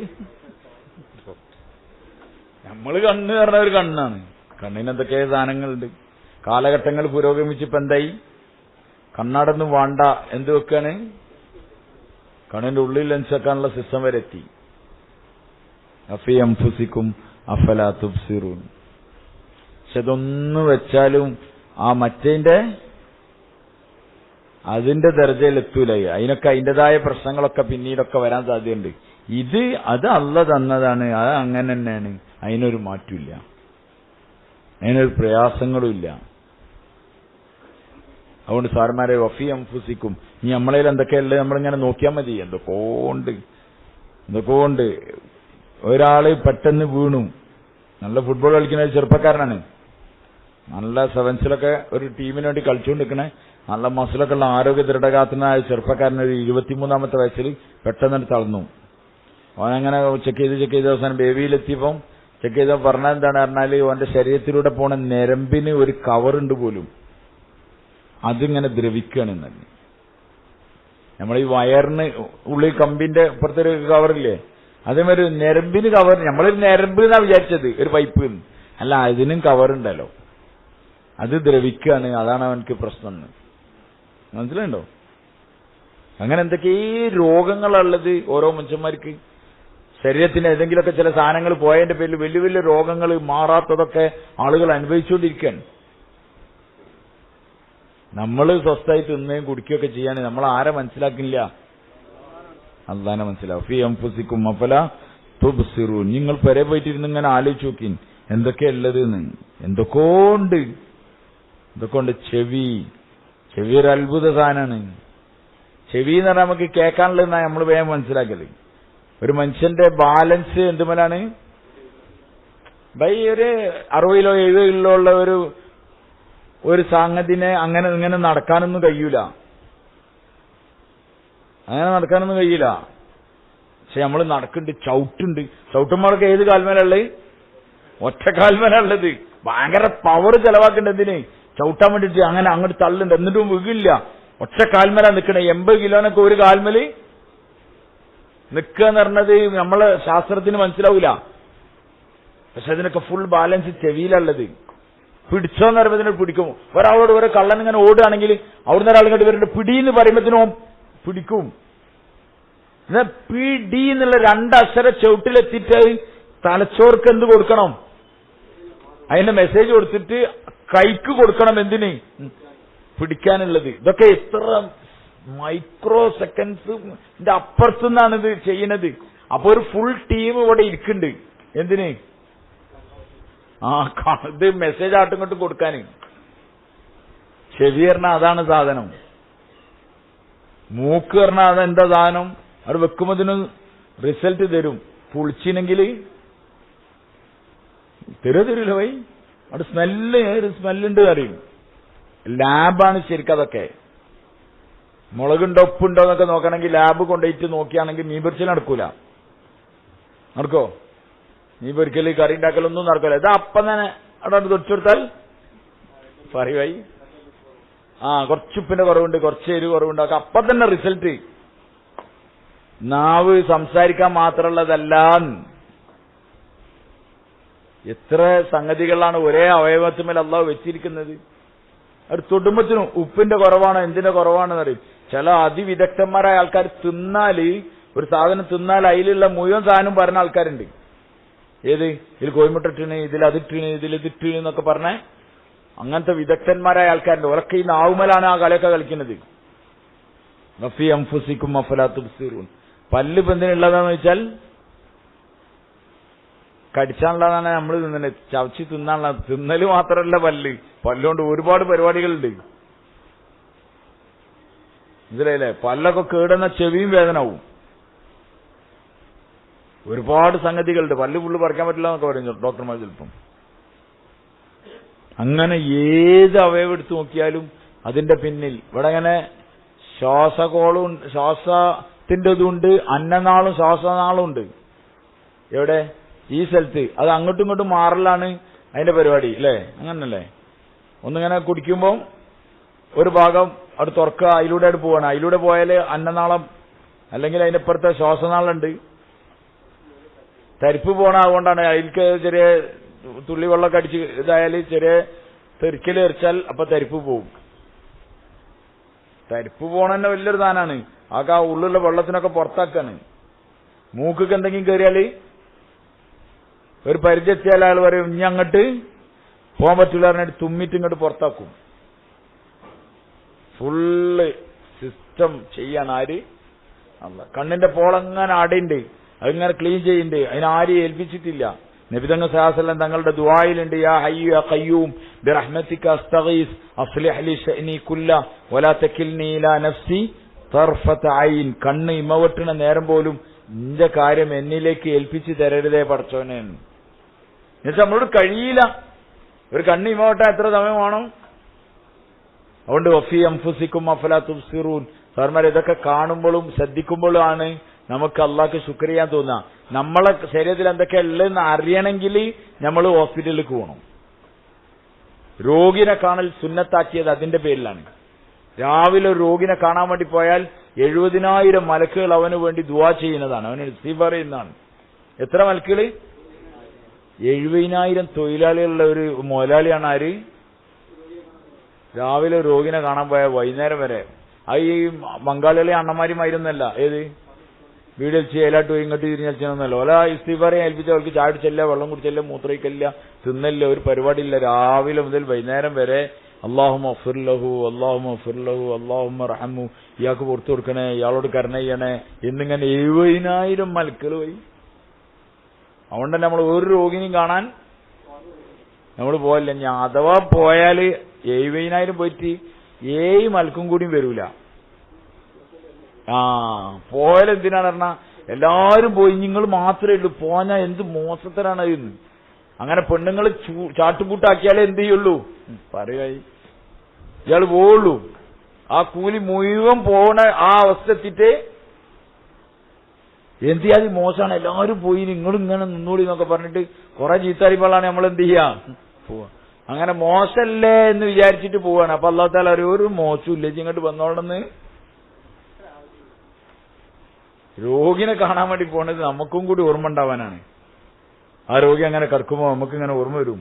നമ്മള് കണ്ണ് പറഞ്ഞ ഒരു കണ്ണാണ്. കണ്ണിന് എന്തൊക്കെ സാധനങ്ങളുണ്ട്. കാലഘട്ടങ്ങൾ പുരോഗമിച്ചിപ്പോ എന്തായി? കണ്ണാടൊന്നും വേണ്ട, എന്ത് വെക്കാണ്? കണ്ണിന്റെ ഉള്ളിൽ ലെൻസ് വെക്കാനുള്ള സിസ്റ്റം വരെ എത്തി. അഫി അൻഫുസികും അഫലാ തുബ്സിറൂൻ. പക്ഷെ ഇതൊന്നും വെച്ചാലും ആ മറ്റേന്റെ അതിന്റെ ദർജയിൽ എത്തൂല. അതിനൊക്കെ അതിൻ്റെതായ പ്രശ്നങ്ങളൊക്കെ പിന്നീടൊക്കെ വരാൻ സാധ്യതയുണ്ട്. അത് അള്ള തന്നതാണ്, അത് അങ്ങനെ തന്നെയാണ്. അതിനൊരു മാറ്റമില്ല, അതിനൊരു പ്രയാസങ്ങളും ഇല്ല. അതുകൊണ്ട് സാർമാരെ വഫി അൻഫുസികും, ഇനി നമ്മളതിൽ എന്തൊക്കെയല്ലേ നമ്മളിങ്ങനെ നോക്കിയാൽ മതി. എന്തൊക്കെയുണ്ട്. ഒരാള് പെട്ടെന്ന് വീണു, നല്ല ഫുട്ബോൾ കളിക്കുന്ന ഒരു ചെറുപ്പക്കാരനാണ്, നല്ല സെവൻസിലൊക്കെ ഒരു ടീമിന് വേണ്ടി കളിച്ചുകൊണ്ടിരിക്കണേ, നല്ല മസിലൊക്കെ ഉള്ള ആരോഗ്യ ദൃഢഗാത്രനായ ചെറുപ്പക്കാരൻ ഒരു 23-ാമത്തെ വയസ്സിൽ പെട്ടെന്ന് തളർന്നു. അവനങ്ങനെ ചെക്ക് ചെയ്ത് അവസാനം ബേബിയിലെത്തിയപ്പം ചെക്ക് ചെയ്ത പറഞ്ഞാൽ എന്താണ് പറഞ്ഞാൽ, അവന്റെ ശരീരത്തിലൂടെ പോണ ഞരമ്പിന് ഒരു കവറുണ്ട് പോലും. ആ അതിങ്ങനെ ദ്രവിക്കുകയാണെന്നല്ല. നമ്മൾ ഈ വയറിന് ഉള്ളിൽ കമ്പിന്റെ ഇപ്പുറത്തൊരു കവറില്ലേ, അതേമാതിരി ഞരമ്പിന് കവർ, നമ്മളൊരു ഞരമ്പ് എന്നാ വിചാരിച്ചത്, ഒരു പൈപ്പ്. അല്ല, അതിനും കവറുണ്ടല്ലോ, അത് ദ്രവിക്കുകയാണ്. അതാണ് അവനക്ക് പ്രശ്നം. മനസ്സിലുണ്ടോ? അങ്ങനെ എന്തൊക്കെയേ രോഗങ്ങളുള്ളത് ഓരോ മനുഷ്യന്മാർക്ക്. ശരീരത്തിന് ഏതെങ്കിലുമൊക്കെ ചില സാധനങ്ങൾ പോയതിന്റെ പേരിൽ വലിയ വലിയ രോഗങ്ങൾ മാറാത്തതൊക്കെ ആളുകൾ അനുഭവിച്ചുകൊണ്ടിരിക്കുകയാണ്. നമ്മൾ സ്വസ്ഥമായിട്ട് തിന്നുകയും കുടിക്കുകയൊക്കെ ചെയ്യാൻ നമ്മൾ ആരെ മനസ്സിലാക്കില്ല? അല്ലാഹനെ മനസ്സിലാവും. ഫീ അൻഫുസിക്കും അഫലാ തുബ്സിറൂൻ. നിങ്ങൾ പെരെ പോയിട്ടിരുന്ന് ഇങ്ങനെ ആലോചിച്ച് നോക്കി എന്തൊക്കെയാ ഉള്ളത് എന്ന്. എന്തൊക്കെയുണ്ട്. ചെവി ഒരു അത്ഭുത സാധനമാണ്. ചെവി എന്ന് പറഞ്ഞാൽ നമുക്ക് കേൾക്കാനുള്ളതെന്നാ നമ്മൾ വേഗം മനസ്സിലാക്കല്. ഒരു മനുഷ്യന്റെ ബാലൻസ് എന്തുമലാണ്? ഒരു 60 70 ഉള്ള ഒരു സംഗതിനെ അങ്ങനെ ഇങ്ങനെ നടക്കാനൊന്നും കഴിയൂല. പക്ഷെ നമ്മൾ നടക്കുന്നുണ്ട്, ചവിട്ടുണ്ട്. ചവിട്ടുമ്പോഴൊക്കെ ഏത് കാൽമേലുള്ളത്? ഒറ്റ കാൽമേലുള്ളത്. ഭയങ്കര പവർ ചെലവാക്കുന്നുണ്ട്. എന്തിന്? ചവിട്ടാൻ വേണ്ടിട്ട്. അങ്ങനെ അങ്ങോട്ട് തള്ളുണ്ട്, എന്നിട്ടും വീകില്ല. ഒറ്റ കാൽമേലാ നിൽക്കണേ. 80 കിലോനൊക്കെ ഒരു കാൽമേല് നിൽക്കുക എന്ന് പറഞ്ഞത് നമ്മളെ ശാസ്ത്രത്തിന് മനസ്സിലാവൂല. പക്ഷെ അതിനൊക്കെ ഫുൾ ബാലൻസ് ചെവിയിലുള്ളത്. പിടിച്ചോന്ന് പറയുമ്പോൾ ഇതിനെ പിടിക്കും. ഒരാളോട് ഒരു കള്ളൻ ഇങ്ങനെ ഓടുകയാണെങ്കിൽ അവിടുന്ന് ഒരാൾ ഇങ്ങോട്ട് വരുന്നുണ്ട്, പിടിയെന്ന് പറയുമ്പോഴത്തേനോ പിടിക്കും. പിടി എന്നുള്ള 2 അക്ഷര ചവിട്ടിലെത്തിയിട്ട് തലച്ചോർക്ക് എന്ത് കൊടുക്കണം? അതിന്റെ മെസ്സേജ് കൊടുത്തിട്ട് കൈക്ക് കൊടുക്കണം. എന്തിന്? പിടിക്കാനുള്ളത്. ഇതൊക്കെ എത്ര മൈക്രോ സെക്കൻഡ്സിന്റെ അപ്പുറത്തുനിന്നാണ് ഇത് ചെയ്യുന്നത്. അപ്പൊ ഒരു ഫുൾ ടീം ഇവിടെ ഇരിക്കുന്നുണ്ട്. എന്തിന്? ഇത് മെസ്സേജ് ആട്ടും ഇങ്ങോട്ടും കൊടുക്കാൻ. ചെവി പറഞ്ഞാൽ അതാണ് സാധനം. മൂക്ക് പറഞ്ഞാൽ അതെന്താ സാധനം? അവിടെ വെക്കുമ്പോതിന് റിസൾട്ട് തരും. പുളിച്ചിനെങ്കിൽ തരില്ല വൈ. അവിടെ സ്മെല്ലുണ്ട് അറിയും. ലാബാണ് ശരിക്കും അതൊക്കെ. മുളകുണ്ടോ ഉപ്പുണ്ടോ എന്നൊക്കെ നോക്കണമെങ്കിൽ ലാബ് കൊണ്ടുപോയിട്ട് നോക്കിയാണെങ്കിൽ മീൻ പൊരിച്ചൽ നടക്കൂല. നടക്കോ? മീൻ പൊരിക്കൽ കറി ഉണ്ടാക്കലൊന്നും നടക്കൂല. ഇത് അപ്പം തന്നെ അവിടെ തൊട്ടെടുത്താൽ പറയുവായി. കുറച്ച് ഉപ്പിന്റെ കുറവുണ്ട്, കുറച്ച് എരിവ് കുറവുണ്ടാക്കുക, അപ്പം തന്നെ റിസൾട്ട്. നാവ് സംസാരിക്കാൻ മാത്രമുള്ളതല്ല. എത്ര സംഗതികളാണ് ഒരേ അവയവത്തിന്മേൽ അള്ളാഹു വെച്ചിരിക്കുന്നത്. ഒരു തൊടുമ്പത്തിനും ഉപ്പിന്റെ കുറവാണ്, എന്തിന്റെ കുറവാണെന്ന് അറിയും. ചില അതിവിദഗ്ധന്മാരായ ആൾക്കാർ തിന്നാല്, ഒരു സാധനം തിന്നാൽ അതിലുള്ള മുഴുവൻ സാധനം പറഞ്ഞ ആൾക്കാരുണ്ട്. ഏത്? ഇതിൽ കോഴിമുട്ട ഇട്ടിന്, ഇതിൽ അതിട്ടിന്, ഇതിൽ ഇതിട്ടിന് എന്നൊക്കെ പറഞ്ഞ അങ്ങനത്തെ വിദഗ്ധന്മാരായ ആൾക്കാരുണ്ട്. ഉറക്കെ ഈ നാവുമലാണ് ആ കളിയൊക്കെ കളിക്കുന്നത്. ഫീ അൻഫുസിക്കും അഫലാ തുബ്സിറൂൻ. പല്ല് എന്തിനുള്ളതാന്ന് വെച്ചാൽ കടിച്ചാനുള്ളതാണ്. നമ്മൾ തിന്നുന്നത് ചവച്ച് തിന്നാനുള്ള. തിന്നല് മാത്രമല്ല പല്ലുകൊണ്ട് ഒരുപാട് പരിപാടികളുണ്ട്. ഇതിലല്ലേ പല്ലൊക്കെ കേടുന്ന ചെവിയും വേദനവും. ഒരുപാട് സംഗതികളുണ്ട്. പല്ല് ഫുള്ള് പറിക്കാൻ പറ്റില്ല എന്നൊക്കെ പറയും ഡോക്ടർമാർ ചിലപ്പം. അങ്ങനെ ഏത് അവയവം എടുത്തു നോക്കിയാലും അതിന്റെ പിന്നിൽ ഇവിടെ അങ്ങനെ ശ്വാസകോളും ശ്വാസത്തിന്റെ ഇതുണ്ട്, അന്നനാളും ശ്വാസനാളും ഉണ്ട്. എവിടെ? ഈ സ്ഥലത്ത്. അത് അങ്ങോട്ടും ഇങ്ങോട്ടും മാറലാണ് അതിന്റെ പരിപാടി അല്ലേ? അങ്ങനല്ലേ? ഒന്നിങ്ങനെ കുടിക്കുമ്പോൾ ഒരു ഭാഗം അവിടെ തുറക്കുക, അതിലൂടെ അവിടെ പോവാണ്. അതിലൂടെ പോയാൽ അന്നനാളം അല്ലെങ്കിൽ അതിന്റെ ഇപ്പുറത്തെ ശ്വാസനാളുണ്ട്. തരിപ്പ് പോണ അതുകൊണ്ടാണ്. അതിൽക്ക് ചെറിയ തുള്ളി വെള്ളമൊക്കെ അടിച്ച് ഇതായാൽ ചെറിയ തെറിക്കൽ എറിച്ചാൽ അപ്പൊ തരിപ്പ് പോവും. തരിപ്പ് പോണന്നെ വലിയൊരു സാധനമാണ്. ആ ഉള്ളിലുള്ള വെള്ളത്തിനൊക്കെ പുറത്താക്കാണ്. മൂക്കൊക്കെ എന്തെങ്കിലും കയറിയാൽ ഒരു പരിചയത്തിയാൽ അയാൾ പറയും ഇനി അങ്ങോട്ട് പോകാൻ പറ്റില്ല പറഞ്ഞിട്ട് തുമ്മിട്ട് ഇങ്ങോട്ട് പുറത്താക്കും. ഫുള്ള് സിസ്റ്റം ചെയ്യാൻ ആര്? അല്ല. കണ്ണിന്റെ പോളങ്ങനെ അടയുണ്ട്, അതിങ്ങനെ ക്ലീൻ ചെയ്യുന്നുണ്ട്. അതിനാരും ഏൽപ്പിച്ചിട്ടില്ല. നബി തങ്ങൾ സല്ലല്ലാഹു അലൈഹി വസല്ലം തങ്ങളുടെ ദുആയിലുണ്ട്, യാ ഹയ്യു യാ ഖയ്യൂം ബിറഹ്മതിക അസ്തഗീസ് അസ്ലിഹ് ലി ശഅനി കുല്ല വലാ തകിൽനി ഇലാ നഫ്സി തർഫത ഐൻ. കണ്ണ് ഇമവെട്ടണ നേരം പോലും നിന്റെ കാര്യം എന്നിലേക്ക് ഏൽപ്പിച്ചു തരരുതേ പടച്ചോനെ. എന്നുവെച്ചാൽ നമ്മളോട് കഴിയില്ല. ഒരു കണ്ണ് ഇമവെട്ടാൻ എത്ര സമയം വേണം? അതുകൊണ്ട് വഫീ അൻഫുസിക്കും അഫലാ തുബ്സിറൂൻ. സാർമാർ ഇതൊക്കെ കാണുമ്പോഴും ശ്രദ്ധിക്കുമ്പോഴും ആണ് നമുക്ക് അള്ളാഹ്ക്ക് ശുക്ർ ചെയ്യാൻ തോന്നുക. നമ്മളെ ശരീരത്തിൽ എന്തൊക്കെ ഉള്ളതെന്ന് അറിയണമെങ്കിൽ നമ്മൾ ഹോസ്പിറ്റലിലേക്ക് പോകണം. രോഗിനെ കാണൽ സുന്നത്താക്കിയത് അതിന്റെ പേരിലാണ്. രാവിലെ ഒരു രോഗിനെ കാണാൻ വേണ്ടി പോയാൽ 70,000 മലക്കുകൾ അവന് വേണ്ടി ദുആ ചെയ്യുന്നതാണ്, അവന് ഇസ്തിഗ്ഫാർ ചെയ്യുന്നതാണ്. എത്ര മലക്കുകൾ? 70,000 തൊഴിലാളികളുള്ള ഒരു മുതലാളിയാണ് ആര്? രാവിലെ രോഗിനെ കാണാൻ പോയ വൈകുന്നേരം വരെ. അത് ഈ ബംഗാളികളെ അണ്ണന്മാരുമായിരുന്നല്ല, ഏത് വീട് വെച്ച് ഏലാട്ട് പോയി ഇങ്ങോട്ട് തിരിഞ്ഞൊന്നല്ലോ. ഓല ഇസ്തിഗ്ഫാറെ ഏൽപ്പിച്ച അവർക്ക് ചായ കുടിച്ചില്ല, വെള്ളം കുടിച്ചില്ല, മൂത്രയിക്കില്ല, തിന്നല്ല, ഒരു പരിപാടിയില്ല. രാവിലെ മുതൽ വൈകുന്നേരം വരെ അല്ലാഹുമ്മ ഗ്ഫിർ ലഹു, അല്ലാഹുമ്മ ഗ്ഫിർ ലഹു, അല്ലാഹുമ്മ റഹ്മു, ഇയാൾക്ക് പുറത്തു കൊടുക്കണേ, ഇയാളോട് കരുണ ചെയ്യണേ എന്നിങ്ങനെ 70,000 മലക്കുകൾ പോയി. അതുകൊണ്ട് തന്നെ നമ്മൾ ഒരു രോഗിനെയും കാണാൻ നമ്മൾ പോയല്ല. ഞാൻ അഥവാ പോയാൽ 70,000 പോയിട്ട് 7 മലക്കും കൂടിയും വരൂല. പോയാൽ എന്തിനാണ് പറഞ്ഞാ എല്ലാരും പോയി, നിങ്ങൾ മാത്രമേ ഉള്ളൂ, പോഞ്ഞാ എന്ത് മോശത്തരാണ് ഇന്ന്. അങ്ങനെ പെണ്ണുങ്ങൾ ചാട്ടുപൂട്ടാക്കിയാലേ എന്ത് ചെയ്യുള്ളൂ പറയായി, ഇയാൾ പോവുള്ളൂ. ആ കൂലി മുഴുവൻ പോണ ആ അവസ്ഥ എത്തിയിട്ട് എന്ത് ചെയ്യാതെ മോശമാണ്, എല്ലാവരും പോയി നിങ്ങളും ഇങ്ങനെ നിന്നോളി എന്നൊക്കെ പറഞ്ഞിട്ട് കുറെ ചീത്തറിയുമ്പോഴാണ് നമ്മൾ എന്ത് ചെയ്യാ പോവാ. അങ്ങനെ മോശമല്ലേ എന്ന് വിചാരിച്ചിട്ട് പോവാണ്. അപ്പൊ അല്ലാഹു തആല ഒരു മോശമില്ല, ഇങ്ങോട്ട് വന്നോളന്ന്. രോഗിനെ കാണാൻ വേണ്ടി പോണത് നമുക്കും കൂടി ഓർമ്മ ഉണ്ടാവാനാണ്. ആ രോഗി അങ്ങനെ കിടക്കുമ്പോൾ നമുക്കിങ്ങനെ ഓർമ്മ വരും.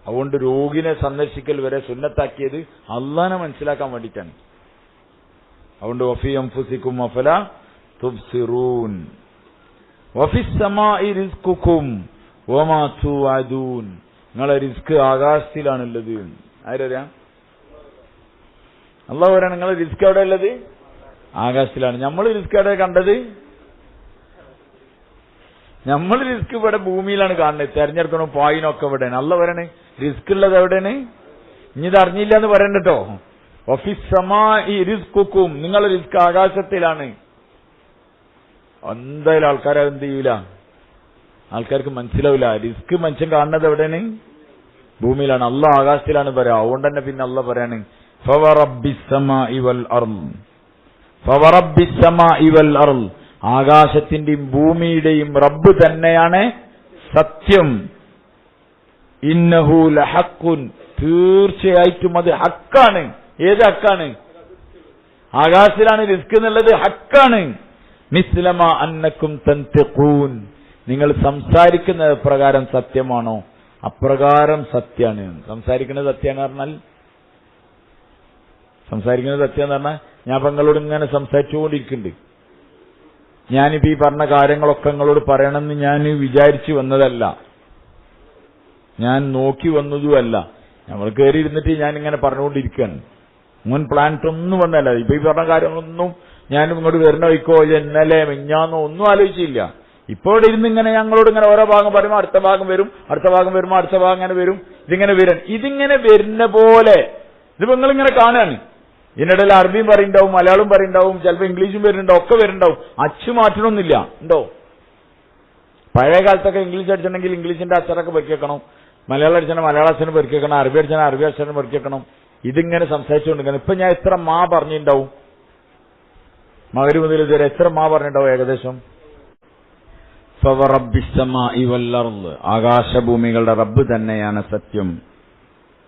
അതുകൊണ്ട് രോഗിനെ സന്ദർശിക്കൽ വരെ സുന്നത്താക്കിയത് അള്ളാനെ മനസ്സിലാക്കാൻ വേണ്ടിയിട്ടാണ്. അതുകൊണ്ട് വഫീ അൻഫുസികും അഫലാ തുബ്സിറൂൻ വഫിസ് സമാഇ റിസ്ഖുകും വമാ തുഅദൂൻ. നിങ്ങളെ റിസ്ക് ആകാശത്തിലാണുള്ളത്. ആരറിയാം? അല്ലാഹു പറയാണ് നിങ്ങളെ റിസ്ക് എവിടെ ഉള്ളത്? ആകാശത്തിലാണ്. നമ്മൾ റിസ്ക് എവിടെ കണ്ടത്? നമ്മൾ റിസ്ക് ഇവിടെ ഭൂമിയിലാണ് കാണുന്നത്. തെരഞ്ഞെടുക്കണോ പായിനൊക്കെ ഇവിടെയാണ്. അല്ലാഹു പറയാണ് റിസ്ക് ഉള്ളത് എവിടെയാണ്? ഇനി ഇത് അറിഞ്ഞില്ല എന്ന് പറയണ്ടോ. വഫിസ് സമാഇ റിസ്ഖുകും, നിങ്ങളെ റിസ്ക് ആകാശത്തിലാണ്. എന്തായാലും ആൾക്കാരെ എന്ത് ചെയ്യൂല, ആൾക്കാർക്ക് മനസ്സിലാവില്ല. റിസ്ക് മനുഷ്യൻ കാണുന്നത് എവിടെയാണ്? ഭൂമിയിലാണ്. അല്ലാഹ് ആകാശത്തിലാണ് പറയാ. അതുകൊണ്ട് തന്നെ പിന്നെ അല്ലാഹ് പറയാണ് ഫവറബ്ബിസ് സമാഇ വൽ അർള്, ഫവറബ്ബിസ് സമാഇ വൽ അർള്, ആകാശത്തിന്റെയും ഭൂമിയുടെയും റബ്ബ് തന്നെയാണ് സത്യം. ഇന്നഹു ലഹഖുൻ, തീർച്ചയായിട്ടും അത് ഹക്കാണ്. ഏത് ഹക്കാണ്? ആകാശത്തിലാണ് റിസ്ക് എന്നുള്ളത് ഹക്കാണ്. മിസ്ലമ അന്നക്കും തൻതിഖൂൻ, നിങ്ങൾ സംസാരിക്കുന്ന പ്രകാരം സത്യമാണോ അപ്രകാരം സത്യാണ്. സംസാരിക്കുന്നത് സത്യമാണ് പറഞ്ഞാൽ, സംസാരിക്കുന്നത് സത്യം എന്ന് പറഞ്ഞാൽ ഞാൻ ഇപ്പൊ നിങ്ങളോട് ഇങ്ങനെ സംസാരിച്ചുകൊണ്ടിരിക്കുന്നുണ്ട്. ഞാനിപ്പോ ഈ പറഞ്ഞ കാര്യങ്ങളൊക്കെ നിങ്ങളോട് പറയണമെന്ന് ഞാൻ വിചാരിച്ചു വന്നതല്ല, ഞാൻ നോക്കി വന്നതുമല്ല. നമ്മൾ കയറി ഇരുന്നിട്ട് ഞാൻ ഇങ്ങനെ പറഞ്ഞുകൊണ്ടിരിക്കുകയാണ്. മുൻ പ്ലാനിട്ടൊന്നും വന്നല്ല. ഇപ്പൊ ഈ പറഞ്ഞ കാര്യങ്ങളൊന്നും ഞാനും ഇങ്ങോട്ട് വരുന്ന വയ്ക്കോ ഇന്നലെ മിഞ്ഞാന്നോ ഒന്നും ആലോചിച്ചില്ല. ഇപ്പോൾ ഇവിടെ ഇരുന്ന് ഇങ്ങനെ ഞങ്ങളോട് ഇങ്ങനെ ഓരോ ഭാഗം പറയുമ്പോൾ അടുത്ത ഭാഗം വരും, അടുത്ത ഭാഗം വരുമ്പോൾ അടുത്ത ഭാഗം ഇങ്ങനെ വരും. ഇതിങ്ങനെ വരുന്ന പോലെ ഇതിപ്പോ നിങ്ങളിങ്ങനെ കാണുകയാണ്. ഇതിനിടയിൽ അറബിയും പറയുണ്ടാവും, മലയാളം പറയുണ്ടാവും, ചിലപ്പോൾ ഇംഗ്ലീഷും വരുന്നുണ്ടാവും, ഒക്കെ വരുന്നുണ്ടാവും. അച്ചു മാറ്റണമൊന്നുമില്ല ഉണ്ടോ? പഴയ കാലത്തൊക്കെ ഇംഗ്ലീഷ് അടിച്ചിട്ടുണ്ടെങ്കിൽ ഇംഗ്ലീഷിന്റെ അക്ഷരമൊക്കെ പെരുക്കണം, മലയാളം അടിച്ചാൽ മലയാള അക്ഷരം പെരുക്കണം, അറബി അടിച്ചാൽ അറബി അക്ഷരം പെരുക്കണം. ഇതിങ്ങനെ സംസാരിച്ചുകൊണ്ടിരിക്കണം. ഇപ്പൊ ഞാൻ എത്ര മാ പറഞ്ഞിട്ടുണ്ടാവും? മഗ്‌രിബ് മുതൽ ഇതുവരെ എത്ര മാ പറഞ്ഞിട്ടുണ്ടാവും ഏകദേശം? ഫവറബ്ബിസ് സമാഇ വൽ അർള്, ആകാശഭൂമികളുടെ റബ്ബ് തന്നെയാണ് സത്യം.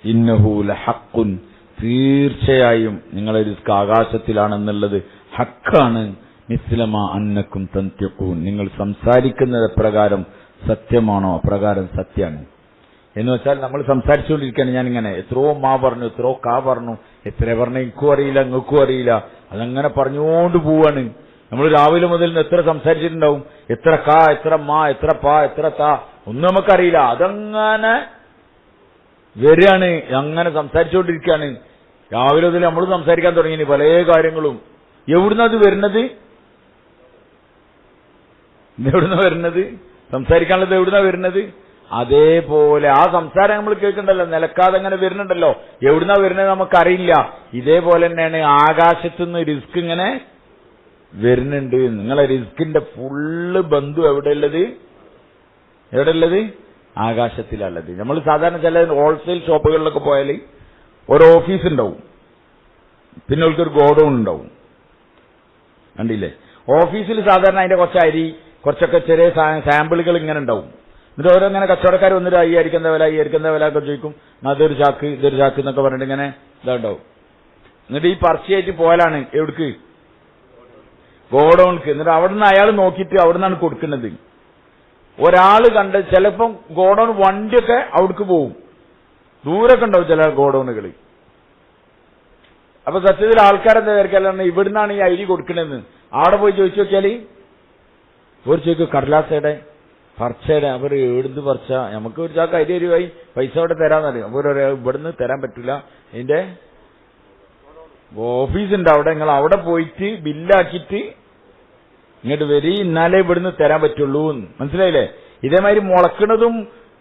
ഇന്നഹു ലഹഖുൻ, തീർച്ചയായും നിങ്ങളെ റിസ്ക് ആകാശത്തിലാണെന്നുള്ളത് ഹക്കാണ്. മിസ്ലമ അന്നക്കും തൻതിഖൂൻ, നിങ്ങൾ സംസാരിക്കുന്നത് പ്രകാരം സത്യമാണോ അപ്രകാരം സത്യമാണ്. എന്ന് വെച്ചാൽ നമ്മൾ സംസാരിച്ചുകൊണ്ടിരിക്കുകയാണ്. ഞാനിങ്ങനെ എത്രയോ മാ പറഞ്ഞു, എത്രയോ കാ പറഞ്ഞു, എത്ര പറഞ്ഞ എനിക്കും അറിയില്ല നിങ്ങൾക്കും അറിയില്ല, അതങ്ങനെ പറഞ്ഞുകൊണ്ട് പോവാണ്. നമ്മൾ രാവിലെ മുതൽ എത്ര സംസാരിച്ചിട്ടുണ്ടാവും, എത്ര കാ, എത്ര മാ, എത്ര പാ, എത്ര താ, ഒന്നും നമുക്കറിയില്ല. അതങ്ങനെ വരികയാണ്, അങ്ങനെ സംസാരിച്ചുകൊണ്ടിരിക്കുകയാണ്. രാവിലെ മുതൽ നമ്മൾ സംസാരിക്കാൻ തുടങ്ങി പല കാര്യങ്ങളും. എവിടുന്ന അത് വരുന്നത്? എവിടുന്ന വരുന്നത്? സംസാരിക്കാനുള്ളത് എവിടുന്ന വരുന്നത്? അതേപോലെ ആ സംസാരം നമ്മൾ കേൾക്കണ്ടല്ലോ, നിലക്കാതെ അങ്ങനെ വരുന്നുണ്ടല്ലോ. എവിടുന്നാ വരുന്നത് നമുക്കറിയില്ല. ഇതേപോലെ തന്നെയാണ് ആകാശത്തുനിന്ന് റിസ്ക് ഇങ്ങനെ വരുന്നുണ്ട്. നിങ്ങളെ റിസ്കിന്റെ ഫുള്ള് ബന്ധു എവിടെയുള്ളത്? എവിടെയുള്ളത്? ആകാശത്തിലുള്ളത്. നമ്മൾ സാധാരണ ചില ഹോൾസെയിൽ ഷോപ്പുകളിലൊക്കെ പോയാൽ ഒരു ഓഫീസ് ഉണ്ടാവും, പിന്നെ ഒരു ഗോഡൌൺ ഉണ്ടാവും. കണ്ടില്ലേ? ഓഫീസിൽ സാധാരണ അതിന്റെ കുറച്ച് അരി, കുറച്ചൊക്കെ ചെറിയ സാമ്പിളുകൾ ഇങ്ങനെ ഉണ്ടാവും. എന്നിട്ട് ഓരോ ഇങ്ങനെ കച്ചവടക്കാർ വന്നിട്ട് അയ്യായിരിക്കുന്ന വില ഒക്കെ ചോദിക്കും. അതൊരു ചാക്ക് ഇതൊരു ചാക്ക് എന്നൊക്കെ പറഞ്ഞിട്ട് ഇങ്ങനെ ഇതാണ്ടാവും. എന്നിട്ട് ഈ പർച്ചയായിട്ട് പോയാലാണ് എവിടേക്ക്? ഗോഡൌൺക്ക്. എന്നിട്ട് അവിടെ നിന്ന് അയാൾ നോക്കിയിട്ട് അവിടെ നിന്നാണ് കൊടുക്കുന്നത്. ഒരാൾ കണ്ട് ചിലപ്പം ഗോഡൌൺ വണ്ടിയൊക്കെ അവിടേക്ക് പോവും. ദൂരൊക്കെ ഉണ്ടാവും ചില ഗോഡൌണുകൾ. അപ്പൊ സത്യത്തിൽ ആൾക്കാരെന്താ വിചാരിക്കാനാണ് ഇവിടുന്നാണ് ഈ അരി കൊടുക്കണെന്ന്. അവിടെ പോയി ചോദിച്ചു നോക്കിയാല് ഒരു ചോദിക്കും കടലാസയുടെ പറിച്ചയുടെ. അവർ എവിടുന്ന് പറിച്ച നമുക്ക് ഒരു ചാക്ക് അരി അരിവായി പൈസ അവിടെ തരാന്നറിയും. അപ്പോൾ ഇവിടുന്ന് തരാൻ പറ്റില്ല, ഇതിന്റെ ഓഫീസുണ്ട് അവിടെ, നിങ്ങൾ അവിടെ പോയിട്ട് ബില്ലാക്കിയിട്ട് ഇങ്ങോട്ട് വരി, എന്നാലേ ഇവിടുന്ന് തരാൻ പറ്റുള്ളൂ. മനസ്സിലായില്ലേ? ഇതേമാതിരി മുളക്കുന്നതും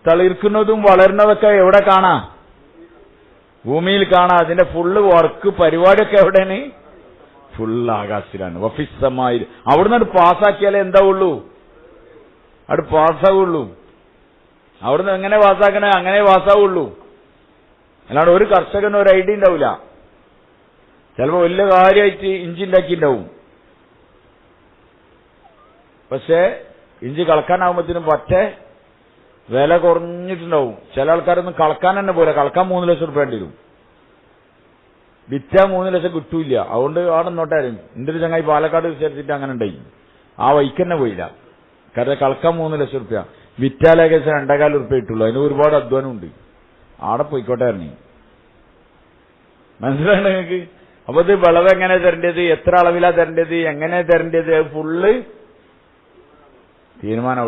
തളിർക്കുന്നതും വളരുന്നതൊക്കെ എവിടെ കാണാം? ഭൂമിയിൽ കാണാം. അതിന്റെ ഫുള്ള് വർക്ക് പരിപാടിയൊക്കെ എവിടെയാണ്? ഫുള്ള് ആകാശത്തിലാണ്. വഫിസ്സമായി. അവിടുന്ന് അത് പാസ്സാക്കിയാലേ എന്താവുള്ളൂ? അത് പാസ്സാവുള്ളൂ. അവിടുന്ന് എങ്ങനെ പാസ്സാക്കണേ അങ്ങനെ പാസ്സാവുള്ളൂ. അല്ലാണ്ട് ഒരു കർഷകന് ഒരു ഐഡിയ ഉണ്ടാവില്ല. ചിലപ്പോൾ വലിയ കാര്യമായിട്ട് ഇഞ്ചി ഉണ്ടാക്കിയിട്ടുണ്ടാവും. പക്ഷേ ഇഞ്ചി കളക്കാനാകുമ്പോഴത്തേനും പറ്റേ വില കുറഞ്ഞിട്ടുണ്ടാവും. ചില ആൾക്കാരൊന്നും കളക്കാൻ തന്നെ പോലെ, കളക്കാൻ 3 ലക്ഷം റുപ്യ വേണ്ടി വരും. വിറ്റാ 3 ലക്ഷം കിട്ടൂല. അതുകൊണ്ട് അവിടെ നോട്ടാരും. എന്റെ ഒരു ചങ്ങായി പാലക്കാട് വിചാരിച്ചിട്ട് അങ്ങനെ ഉണ്ടായി. ആ വൈക്ക് തന്നെ പോയില്ല. കാരണം കളക്കാൻ 3 ലക്ഷം റുപ്യ, വിറ്റാൽ ഏകദേശം 2.25 റുപ്യ കിട്ടുള്ളൂ. അതിന് ഒരുപാട് അധ്വാനമുണ്ട്. അവിടെ പോയിക്കോട്ടെ പറഞ്ഞു. മനസ്സിലാണ് നിങ്ങൾക്ക്? അപ്പൊ ഇത് വിളവ് എങ്ങനെ തരേണ്ടത്, എത്ര അളവിലാ തരേണ്ടത്, എങ്ങനെ തരേണ്ടത്, ഫുള്ള് തീരുമാനം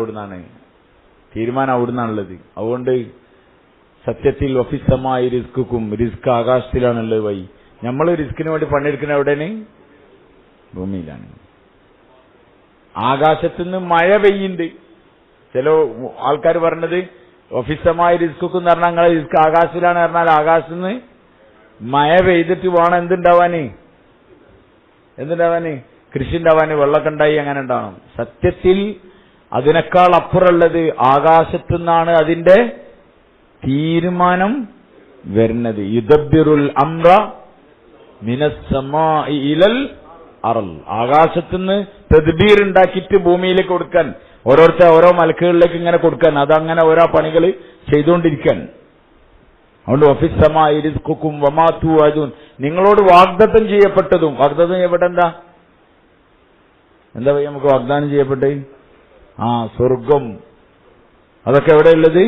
അവിടുന്നാണുള്ളത്. അതുകൊണ്ട് സത്യത്തിൽ ഒഫീസമായി റിസ്ക്കും റിസ്ക് ആകാശത്തിലാണുള്ളത്. വൈ നമ്മൾ റിസ്കിന് വേണ്ടി പണിയെടുക്കുന്ന എവിടെയാണ്? ഭൂമിയിലാണ്. ആകാശത്തുനിന്ന് മഴ പെയ്യുന്നുണ്ട്. ചില ആൾക്കാർ പറഞ്ഞത് ഒഫീസമായി റിസ്ക്കും എന്ന് പറഞ്ഞാൽ നിങ്ങളെ റിസ്ക് ആകാശത്തിലാണ് പറഞ്ഞാൽ ആകാശത്തുനിന്ന് മഴ പെയ്തിട്ട് വേണം എന്തുണ്ടാവാന് കൃഷി ഉണ്ടാവാന്, വെള്ളമൊക്കെ ഉണ്ടായി അങ്ങനെ ഉണ്ടാവണം. സത്യത്തിൽ അതിനേക്കാൾ അപ്പുറമുള്ളത് ആകാശത്തുനിന്നാണ് അതിന്റെ തീരുമാനം വരുന്നത്. യുദബ്ബിറുൽ അംറ മിനസ്സമാഇ ഇലൽ അർള്. ആകാശത്തുനിന്ന് തദ്ബീർ ഉണ്ടാക്കിയിട്ട് ഭൂമിയിലേക്ക് കൊടുക്കാൻ, ഓരോരുത്തർ ഓരോ മലക്കുകളിലേക്ക് ഇങ്ങനെ കൊടുക്കാൻ, അതങ്ങനെ ഓരോ പണികൾ ചെയ്തുകൊണ്ടിരിക്കാൻ. അതുകൊണ്ട് ഒഫിസ്സമായി റിസ്കുക്കും വമാ തുഅദൂൻ, നിങ്ങളോട് വാഗ്ദത്തം ചെയ്യപ്പെട്ടതും. വാഗ്ദത്തം ചെയ്യപ്പെട്ട എന്താ നമുക്ക് വാഗ്ദാനം ചെയ്യപ്പെട്ടേ? സ്വർഗം. അതൊക്കെ എവിടെയുള്ളത്?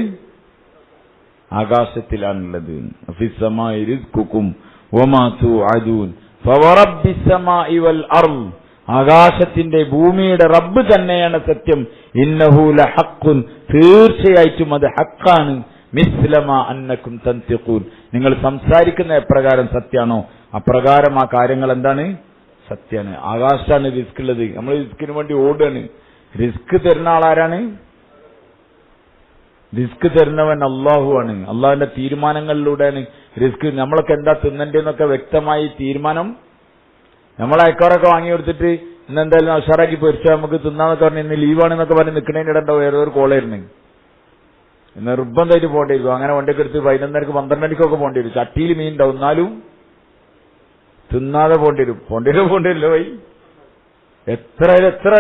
ആകാശത്തിലാണുള്ളത്. ഒഫിസ്സമായി റിസ്കുക്കും വമാ തുഅദൂൻ ഫവറബ്ബിസ്സമാഇ വൽ അർള്. ആകാശത്തിന്റെ ഭൂമിയുടെ റബ്ബ് തന്നെയാണ് സത്യം. ഇന്നഹു ലഹഖുൻ, തീർച്ചയായിട്ടും അത് ഹഖാണ്. മിസ്ലമാ അന്നക്കും തൻതിഖൂൻ, നിങ്ങൾ സംസാരിക്കുന്ന എപ്രകാരം സത്യാണോ അപ്രകാരം ആ കാര്യങ്ങൾ എന്താണ്? സത്യാണ്. ആകാശത്താണ് റിസ്ക് ഉള്ളത്. നമ്മൾ റിസ്കിന് വേണ്ടി ഓടുകയാണ്. റിസ്ക് തരുന്ന ആളാരാണ്? റിസ്ക് തരുന്നവൻ അള്ളാഹുവാണ്. അള്ളാഹുവിന്റെ തീരുമാനങ്ങളിലൂടെയാണ് റിസ്ക്. നമ്മളൊക്കെ എന്താ തിന്നണ്ടേന്നൊക്കെ വ്യക്തമായി തീരുമാനം. നമ്മളെ അയക്കാറൊക്കെ വാങ്ങി കൊടുത്തിട്ട് ഇന്ന് എന്തായാലും ഉഷാറാക്കി പൊരിച്ചാൽ നമുക്ക് തിന്നാന്നൊക്കെ പറഞ്ഞ് ഇന്ന് ലീവാണെന്നൊക്കെ പറഞ്ഞ് നിൽക്കുന്നതിൻ്റെ ഇടണ്ടോ വേറെ ഒരു കോളായിരുന്നു. നിർബന്ധമായിട്ട് പോകേണ്ടി വരും. അങ്ങനെ വണ്ടിയൊക്കെ എടുത്ത് 11:30 12 പോകേണ്ടി വരും. ചട്ടിയിൽ മീൻ ഉണ്ടാവും, എന്നാലും തിന്നാതെ പോകേണ്ടി വരില്ലോ വൈ. എത്ര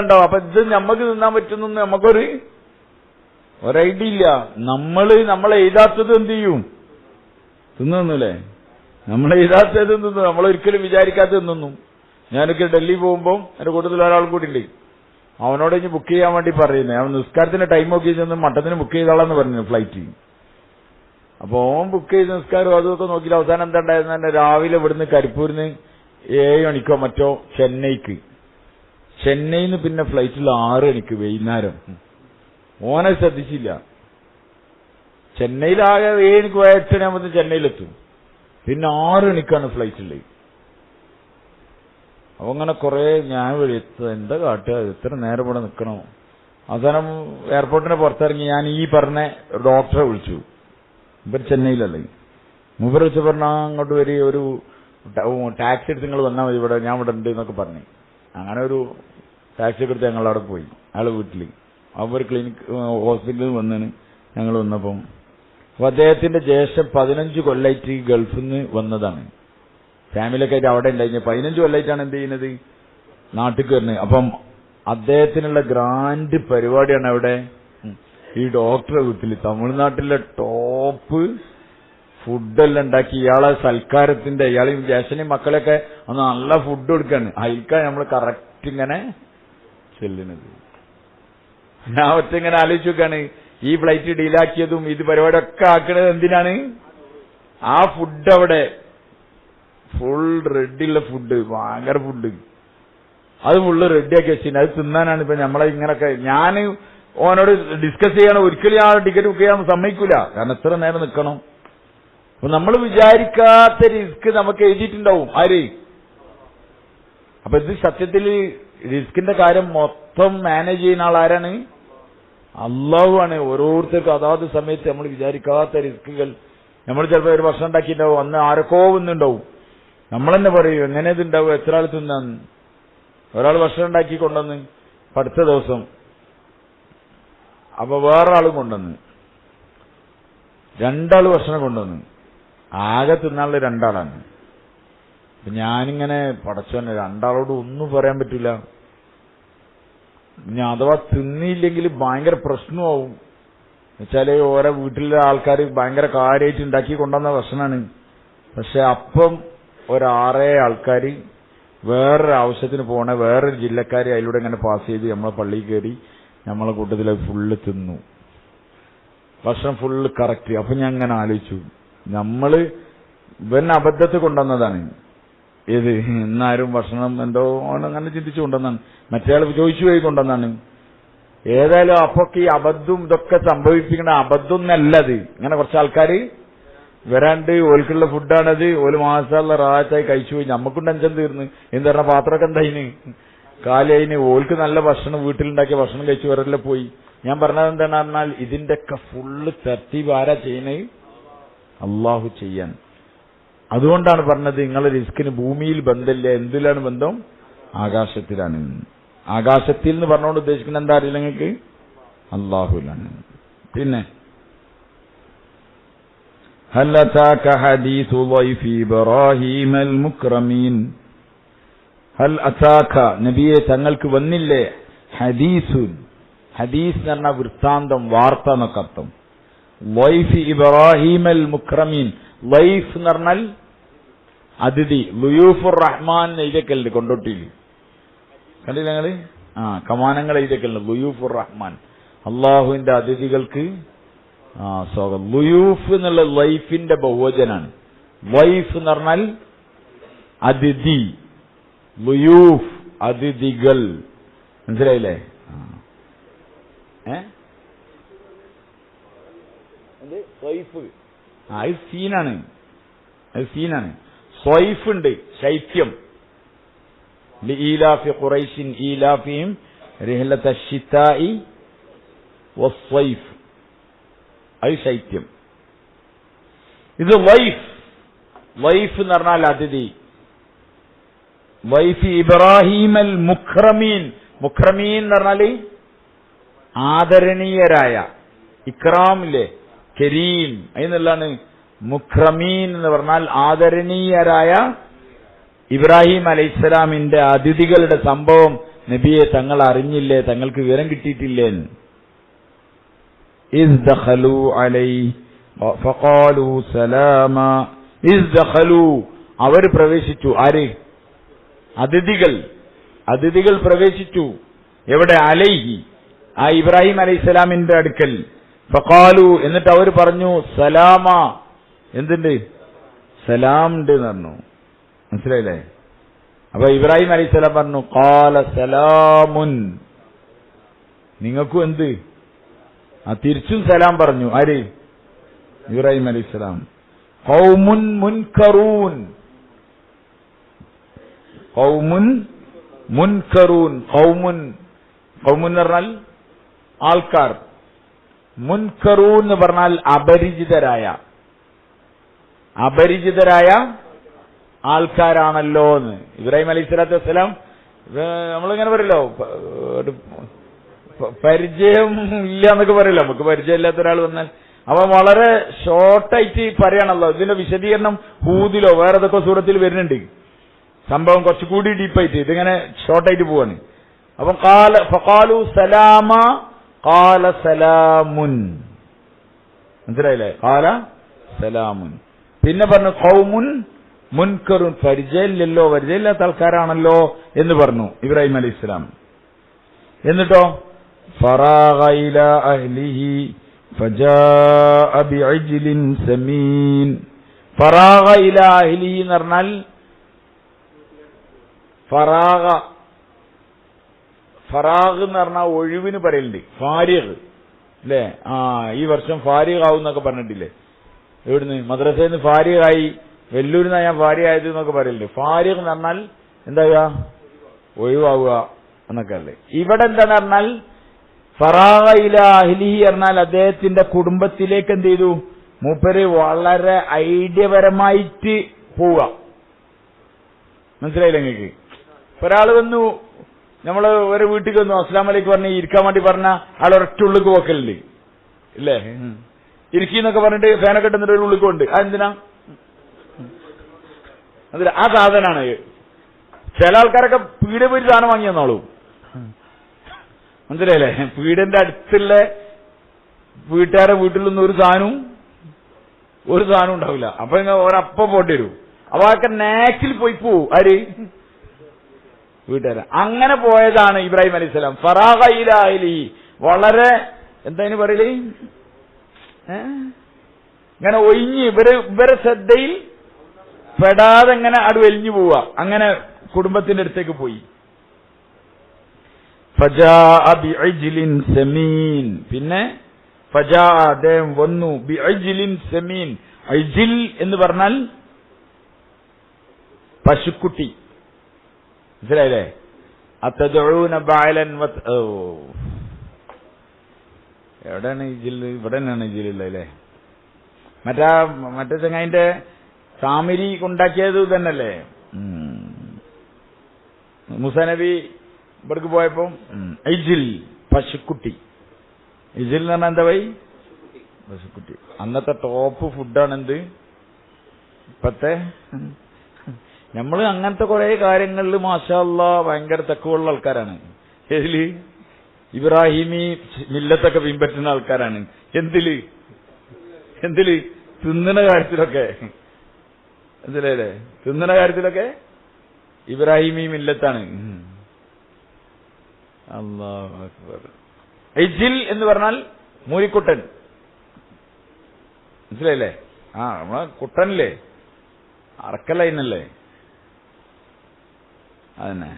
ഉണ്ടാവും. അപ്പൊ ഇത് നമുക്ക് തിന്നാൻ പറ്റുന്ന നമുക്കൊരു ഐഡിയ ഇല്ല. നമ്മൾ എഴുതാത്തത് എന്ത് ചെയ്യും? തിന്നല്ലേ? നമ്മൾ എഴുതാത്തത് തിന്നു, നമ്മളൊരിക്കലും വിചാരിക്കാത്തത് തിന്നു. ഞാനൊക്കെ ഡൽഹി പോകുമ്പോൾ എന്റെ കൂട്ടത്തിൽ ഒരാൾ കൂടി ഉണ്ട്. അവനോട് ഇനി ബുക്ക് ചെയ്യാൻ വേണ്ടി പറയുന്നത്. അവൻ നിസ്കാരത്തിന്റെ ടൈം നോക്കി ചെന്ന് മട്ടത്തിന് ബുക്ക് ചെയ്തോളാന്ന് പറഞ്ഞു ഫ്ലൈറ്റ്. അപ്പൊ ഓൻ ബുക്ക് ചെയ്ത് നിസ്കാരം അതൊക്കെ നോക്കിയിട്ട് അവസാനം എന്താ ഉണ്ടായിരുന്നു? തന്നെ രാവിലെ ഇവിടുന്ന് കരിപ്പൂരിന്ന് 7 മണിക്കോ മറ്റോ ചെന്നൈന്ന് പിന്നെ ഫ്ലൈറ്റിൽ 6 മണിക്ക് വൈകുന്നേരം. ഓനെ ശ്രദ്ധിച്ചില്ല. ചെന്നൈയിലാകെ 7 മണിക്ക് പോയ 8 മണിയാകുമ്പോൾ ചെന്നൈയിലെത്തും. പിന്നെ 6 മണിക്കാണ് ഫ്ലൈറ്റിൽ. അപ്പൊ അങ്ങനെ കുറെ ഞാൻ എന്താ കാട്ടുക, എത്ര നേരം ഇവിടെ നിൽക്കണോ? അവസാനം എയർപോർട്ടിന് പുറത്തിറങ്ങി ഞാൻ ഈ പറഞ്ഞ ഡോക്ടറെ വിളിച്ചു. ഇവർ ചെന്നൈയിലല്ലേ. മൂപ്പർ വെച്ച് പറഞ്ഞാൽ അങ്ങോട്ട് വരി, ഒരു ടാക്സി എടുത്ത് നിങ്ങൾ വന്നാൽ മതി, ഇവിടെ ഞാൻ ഇവിടെ ഉണ്ട് എന്നൊക്കെ പറഞ്ഞു. അങ്ങനെ ഒരു ടാക്സി ഒക്കെ എടുത്ത് ഞങ്ങൾ അവിടെ പോയി. അയാൾ വീട്ടിൽ അവർ ഹോസ്പിറ്റലിൽ വന്നാണ് ഞങ്ങൾ വന്നപ്പം. അപ്പൊ അദ്ദേഹത്തിന്റെ ജ്യേഷ്ഠൻ 15 കൊല്ലമായിട്ട് ഗൾഫിൽ നിന്ന് വന്നതാണ്. ഫാമിലിയൊക്കെ ആയിട്ട് അവിടെ ഉണ്ടായിരുന്നു. 15 കൊല്ലമായിട്ടാണ് എന്ത് ചെയ്യുന്നത്? നാട്ടിൽ വരുന്നത്. അപ്പം അദ്ദേഹത്തിനുള്ള ഗ്രാൻഡ് പരിപാടിയാണ് അവിടെ. ഈ ഡോക്ടറെ വീട്ടിൽ തമിഴ്നാട്ടിലെ ടോപ്പ് ഫുഡെല്ലാം ഉണ്ടാക്കി ഇയാളെ സൽക്കാരത്തിന്റെ ഇയാളെ ജേഷനെയും മക്കളെയൊക്കെ അന്ന് നല്ല ഫുഡ് കൊടുക്കാണ്. അയൽക്കാ നമ്മൾ കറക്റ്റ് ഇങ്ങനെ ചെല്ലുന്നത്. ഞാൻ ഒറ്റ ഇങ്ങനെ ആലോചിച്ച് നോക്കാണ്, ഈ ഫ്ലൈറ്റ് ഡീലാക്കിയതും ഇത് പരിപാടിയൊക്കെ ആക്കണത് എന്തിനാണ്? ആ ഫുഡ് അവിടെ ഫുൾ റെഡിയുള്ള ഫുഡ്, ഭയങ്കര ഫുഡ്, അത് ഫുള്ള് റെഡിയാക്കി വെച്ചിട്ട് അത് തിന്നാനാണ് ഇപ്പൊ നമ്മളെ ഇങ്ങനൊക്കെ. ഞാൻ ഓനോട് ഡിസ്കസ് ചെയ്യണം, ഒരിക്കലും ആ ടിക്കറ്റ് ബുക്ക് ചെയ്യാൻ സമ്മതിക്കൂല, കാരണം എത്ര നേരം നിൽക്കണം. അപ്പൊ നമ്മൾ വിചാരിക്കാത്ത റിസ്ക് നമുക്ക് എഴുതിയിട്ടുണ്ടാവും ആര്. അപ്പൊ ഇത് സത്യത്തിൽ റിസ്കിന്റെ കാര്യം മൊത്തം മാനേജ് ചെയ്യുന്ന ആളാരാണ്? അല്ലാഹു ആണ്. ഓരോരുത്തർക്കും അതാത് സമയത്ത് നമ്മൾ വിചാരിക്കാത്ത റിസ്കുകൾ. നമ്മൾ ചിലപ്പോൾ ഒരു ഭക്ഷണം ഉണ്ടാക്കിയിട്ടുണ്ടാവും, അന്ന് ആരൊക്കെ വന്നുണ്ടാവും, നമ്മളെന്നെ പറയും എങ്ങനെ ഇതുണ്ടാവും, എത്ര ആൾ തിന്നാന്ന്. ഒരാൾ ഭക്ഷണം ഉണ്ടാക്കി കൊണ്ടുവന്ന് അടുത്ത ദിവസം അപ്പൊ വേറൊരാളും കൊണ്ടുവന്ന്, രണ്ടാൾ ഭക്ഷണം കൊണ്ടുവന്ന്, ആകെ തിന്നാനുള്ള രണ്ടാളാണ്. അപ്പൊ ഞാനിങ്ങനെ പടച്ചോനെ രണ്ടാളോട് ഒന്നും പറയാൻ പറ്റില്ല. ഇനി അഥവാ തിന്നിയില്ലെങ്കിൽ ഭയങ്കര പ്രശ്നമാവും. എന്നുവെച്ചാല് ഓരോ വീട്ടിലെ ആൾക്കാർ ഭയങ്കര കാര്യമായിട്ട് ഉണ്ടാക്കി കൊണ്ടുവന്ന ഭക്ഷണമാണ്. പക്ഷെ അപ്പം ഒരാറേ ആൾക്കാർ വേറൊരു ആവശ്യത്തിന് പോണ വേറൊരു ജില്ലക്കാർ അതിലൂടെ ഇങ്ങനെ പാസ് ചെയ്ത് നമ്മളെ പള്ളിയിൽ കയറി നമ്മളെ കൂട്ടത്തിൽ ഫുള്ള് തിന്നു, ഭക്ഷണം ഫുള്ള് കറക്റ്റ്. അപ്പൊ ഞാൻ ഇങ്ങനെ ആലോചിച്ചു, നമ്മള് അബദ്ധത്തിൽ കൊണ്ടുവന്നതാണ്. ഏത് ഇന്നാരും ഭക്ഷണം എന്തോ അങ്ങനെ ചിന്തിച്ചു കൊണ്ടുവന്നാണ്, മറ്റേയാൾ ചോദിച്ചു പോയി കൊണ്ടുവന്നാണ്. ഏതായാലും അപ്പൊക്കെ ഈ അബദ്ധം ഇതൊക്കെ സംഭവിപ്പിക്കണ അബദ്ധം എന്നല്ലത്. ഇങ്ങനെ കുറച്ച് ആൾക്കാർ വരാണ്ട് ഓൽക്കുള്ള ഫുഡാണത്, ഓല് മാസമുള്ള റാഹത്തായി കഴിച്ചുപോയി. നമുക്കും ടെൻഷൻ തീർന്ന്. എന്ന് പറഞ്ഞ പാത്രമൊക്കെ എന്തായിന് കാലയിന്, ഓൽക്ക് നല്ല ഭക്ഷണം വീട്ടിലുണ്ടാക്കിയ ഭക്ഷണം കഴിച്ചു വരല്ലേ പോയി. ഞാൻ പറഞ്ഞത് എന്താണെന്ന് പറഞ്ഞാൽ ഇതിന്റെയൊക്കെ ഫുള്ള് തർത്തീബ് ആരാ ചെയ്യുന്നത്? അള്ളാഹു ചെയ്യാൻ. അതുകൊണ്ടാണ് പറഞ്ഞത് നിങ്ങളെ റിസ്കിന് ഭൂമിയിൽ ബന്ധമില്ല. എന്തിലാണ് ബന്ധം? ആകാശത്തിലാണ്. ആകാശത്തിൽ എന്ന് പറഞ്ഞുകൊണ്ട് ഉദ്ദേശിക്കുന്നത് എന്താ അറിയില്ല നിങ്ങൾക്ക്? അള്ളാഹുലാണ്. പിന്നെ ഹൽ അതാക ഹദീസു ളൈഫി ഇബ്രാഹീമൽ മുക്രമീൻ. ഹൽ അതാക നബിയെ തങ്ങൾക്ക് വന്നില്ലേ? ഹദീസുൻ, ഹദീസ് എന്ന് പറഞ്ഞാൽ വൃത്താന്തം, വാർത്ത എന്നൊക്കെ അർത്ഥം. ളൈഫി ഇബ്രാഹീമൽ മുക്രമീൻ, ലൈഫ് എന്ന് പറഞ്ഞാൽ അതിഥി. ലുയൂഫുർ റഹ്മാൻ എഴുതിയൊക്കെയുണ്ട് കൊണ്ടോട്ടിയിൽ, കണ്ടില്ല ഞങ്ങള്? കമാനങ്ങൾ എഴുതിയൊക്കെയുണ്ട്. ലുയൂഫുർ റഹ്മാൻ, അള്ളാഹുവിന്റെ അതിഥികൾക്ക് സ്വാഗതം. ലുയൂഫ് എന്നുള്ള ലൈഫിന്റെ ബഹുവചനാണ്. ലൈഫ് എന്ന് പറഞ്ഞാൽ അതിഥി, ലുയൂഫ് അതിഥികൾ. മനസ്സിലായില്ലേ? അത് സീനാണ്, അത് സീനാണ്. സ്വൈഫ് ഉണ്ട്, ശൈത്യം. ലീലാഫി ഖുറൈശിൻ ഈലാഫിഹിം റിഹ്ലത അശ്ശിതാഇ വസ്സൈഫ്, അത് ശൈത്യം. ഇത് വൈഫ്, വൈഫ് എന്ന് പറഞ്ഞാൽ അതിഥി. വൈഫ് ഇബ്രാഹീമൽ മുക്രമീൻ, മുക്രമീൻ എന്ന് പറഞ്ഞാൽ ആദരണീയരായ. ഇക്രാമില്ലേ, കരീം, അതിനുള്ളതാണ് മുക്രമീൻ എന്ന് പറഞ്ഞാൽ ആദരണീയരായ ഇബ്രാഹിം അലൈഹിസ്സലാമിന്റെ അതിഥികളുടെ സംഭവം നബിയെ തങ്ങൾ അറിഞ്ഞില്ലേ, തങ്ങൾക്ക് വിവരം കിട്ടിയിട്ടില്ലേ? ഇസ് ദഖലു അലൈഹി ഫഖാലു സലാമ. ഇസ് ദഖലു, അവർ പ്രവേശിച്ചു. ആര്? അതിഥികൾ. അതിഥികൾ പ്രവേശിച്ചു. എവിടെ? അലൈഹി, ആ ഇബ്രാഹിം അലൈഹിസ്സലാമിന്റെ അടുക്കൽ. ഫഖാലു, എന്നിട്ട് അവർ പറഞ്ഞു സലാമ. എന്തുണ്ട്? സലാം ഉണ്ട് എന്ന് പറഞ്ഞു. മനസ്സിലായില്ലേ? അപ്പൊ ഇബ്രാഹിം അലൈഹിസ്സലാം പറഞ്ഞു ഖാല സലാമുൻ, നിങ്ങൾക്കും എന്ത്? തിരിച്ചും സലാം പറഞ്ഞു. ആര്? ഇബ്രാഹിം അലൈഹിസ്സലാം. ഖൗമുൻ മുൻകറൂൻ, ഖൗമുൻ മുൻകറൂൻ. ഖൗമുൻ, ഖൗമുൻ എന്ന് പറഞ്ഞാൽ ആൾക്കാർ. മുൻകറൂൻ എന്ന് പറഞ്ഞാൽ അപരിചിതരായ, അപരിചിതരായ ആൾക്കാരാണല്ലോ എന്ന്. ഇബ്രാഹിം അലൈഹി സ്വലാത്തു വസ്സലാം നമ്മളിങ്ങനെ പറയല്ലോ, പരിചയം ഇല്ല എന്നൊക്കെ പറയല്ലോ, നമുക്ക് പരിചയമില്ലാത്ത ഒരാൾ വന്നാൽ. അപ്പൊ വളരെ ഷോർട്ടായിട്ട് പറയാണല്ലോ. ഇതിന്റെ വിശദീകരണം ഹൂദിലോ വേറെ ഏതൊക്കെ സൂറത്തിൽ വരുന്നുണ്ട്. സംഭവം കുറച്ചുകൂടി ഡീപ്പായിട്ട്, ഇതിങ്ങനെ ഷോർട്ടായിട്ട് പോവാണ്. അപ്പം ഫഖാലു സലാമ, ഖാല സലാമുൻ. മനസ്സിലായില്ലേ? ഖാല സലാമുൻ. പിന്നെ പറഞ്ഞു ഖൗമുൻ മുൻകറുൻ, പരിചയമില്ലാത്ത ആൾക്കാരാണല്ലോ എന്ന് പറഞ്ഞു ഇബ്രാഹിം അലൈഹിസ്സലാം. എന്നിട്ടോ ഫറാഗ ഇലാ അഹ്ലിഹി ഫജാഅ ബിഇജ്ലിൻ സമീൻ. ഫറാഗ ഇലാ അഹ്ലിഹി എന്ന് പറഞ്ഞാൽ ഫറാഗ് എന്ന് പറഞ്ഞാൽ ഒഴിവിന് പറയലുണ്ട്. ഫാരിഗ് അല്ലേ? ഈ വർഷം ഫാരിഗ് ആവും എന്നൊക്കെ പറഞ്ഞിട്ടില്ലേ? എവിടുന്ന്? മദ്രസയിൽ നിന്ന് ഫാരിഗായി, വെല്ലൂരിൽ നിന്നാണ് ഞാൻ ഫാരിഗായത് എന്നൊക്കെ പറയലുണ്ട്. ഫാരിഗ് എന്ന് പറഞ്ഞാൽ എന്താ ഒഴിവാവുക എന്നൊക്കെ അല്ലേ. ഇവിടെ എന്താന്ന് പറഞ്ഞാൽ ഫറാഗ ഇലാ അഹ്ലിഹി പറഞ്ഞാൽ അദ്ദേഹത്തിന്റെ കുടുംബത്തിലേക്ക് എന്ത് ചെയ്തു? മൂപ്പര് വളരെ ഐഡിയപരമായിട്ട് പോവുക. മനസ്സിലായില്ല നിങ്ങൾക്ക്? ഒരാൾ വന്നു, നമ്മള് ഒരു വീട്ടിൽ വന്നു, അസ്സലാമു അലൈക്കും പറഞ്ഞ് ഇരിക്കാൻ വേണ്ടി പറഞ്ഞ ആൾ ഒരൊറ്റ ഉള്ളിക്ക് പോക്കല്ലേ ഇല്ലേ? ഇരിക്കുന്നൊക്കെ പറഞ്ഞിട്ട് ഫാനൊക്കെ ഇട്ടുന്നിട്ട് ഒരു ഉള്ളിക്ക് ഉണ്ട്. അതെന്തിനാ? ആ സാധനാണ്. ചില ആൾക്കാരൊക്കെ പീഡ പോയി സാധനം വാങ്ങി തന്നോളൂ. മനസ്സിലായില്ലേ? പീഡന്റെ അടുത്തുള്ള വീട്ടുകാരെ വീട്ടിൽ നിന്ന് ഒരു സാധനവും ഉണ്ടാവില്ല. അപ്പൊ ഒരപ്പം പോണ്ടി വരും. അപ്പൊ അതൊക്കെ നാക്കിൽ പോയി പോവും. ആര്? വീട്ടുകാരെ. അങ്ങനെ പോയതാണ് ഇബ്രാഹിം അലൈഹിസ്സലാം. ഫറാഗ ഇലാ അഹ്ലിഹി, വളരെ എന്താ പറയല്, ഇങ്ങനെ ഒഴിഞ്ഞ് ഇവരെ ശ്രദ്ധയിൽ പെടാതെ ഇങ്ങനെ അത് വലിഞ്ഞു പോവുക. അങ്ങനെ കുടുംബത്തിന്റെ അടുത്തേക്ക് പോയി. ഫജാഅ ബിഇജ്ലിൻ സമീൻ. പിന്നെ ഫജാഅ അദ്ദേഹം വന്നു ബിഇജ്ലിൻ സമീൻ. ഇജ്ൽ എന്ന് പറഞ്ഞാൽ പശുക്കുട്ടി. മനസ്സിലായില്ലേ? അത്തദഊന ബഅലൻ എവിടെയാണ് ഇജ്ൽ? ഇവിടെ തന്നെയാണ് ഇജ്ലുള്ളത് അല്ലേ? മറ്റേ ചങ്ങായിന്റെ സാമിരി ഉണ്ടാക്കിയത് തന്നെയല്ലേ? മൂസാ നബി ഇവിടേക്ക് പോയപ്പോ ഇജ്ൽ പശുക്കുട്ടി. ഇജ്ൽ എന്ന് പറഞ്ഞാൽ എന്താ പശുക്കുട്ടി. അന്നത്തെ ടോപ്പ് ഫുഡാണ് എന്ത് ഇപ്പത്തെ. നമ്മള് അങ്ങനത്തെ കുറെ കാര്യങ്ങളിൽ മാഷാ അല്ലാഹ് ഭയങ്കര തക്കുള്ള ആൾക്കാരാണ്. ഏതില്? ഇബ്രാഹിമി മില്ലത്തൊക്കെ പിൻപറ്റുന്ന ആൾക്കാരാണ്. എന്തില്? തിന്നുന്ന കാര്യത്തിലൊക്കെ. മനസ്സിലായില്ലേ? തിന്നുന്ന കാര്യത്തിലൊക്കെ ഇബ്രാഹിമി മില്ലത്താണ്. അല്ലാഹു അക്ബർ. ഇജ്ൽ എന്ന് പറഞ്ഞാൽ മൂരിക്കുട്ടൻ. മനസ്സിലായില്ലേ? നമ്മളെ കുട്ടനല്ലേ? അറക്കലൈനല്ലേ? അതന്നെ.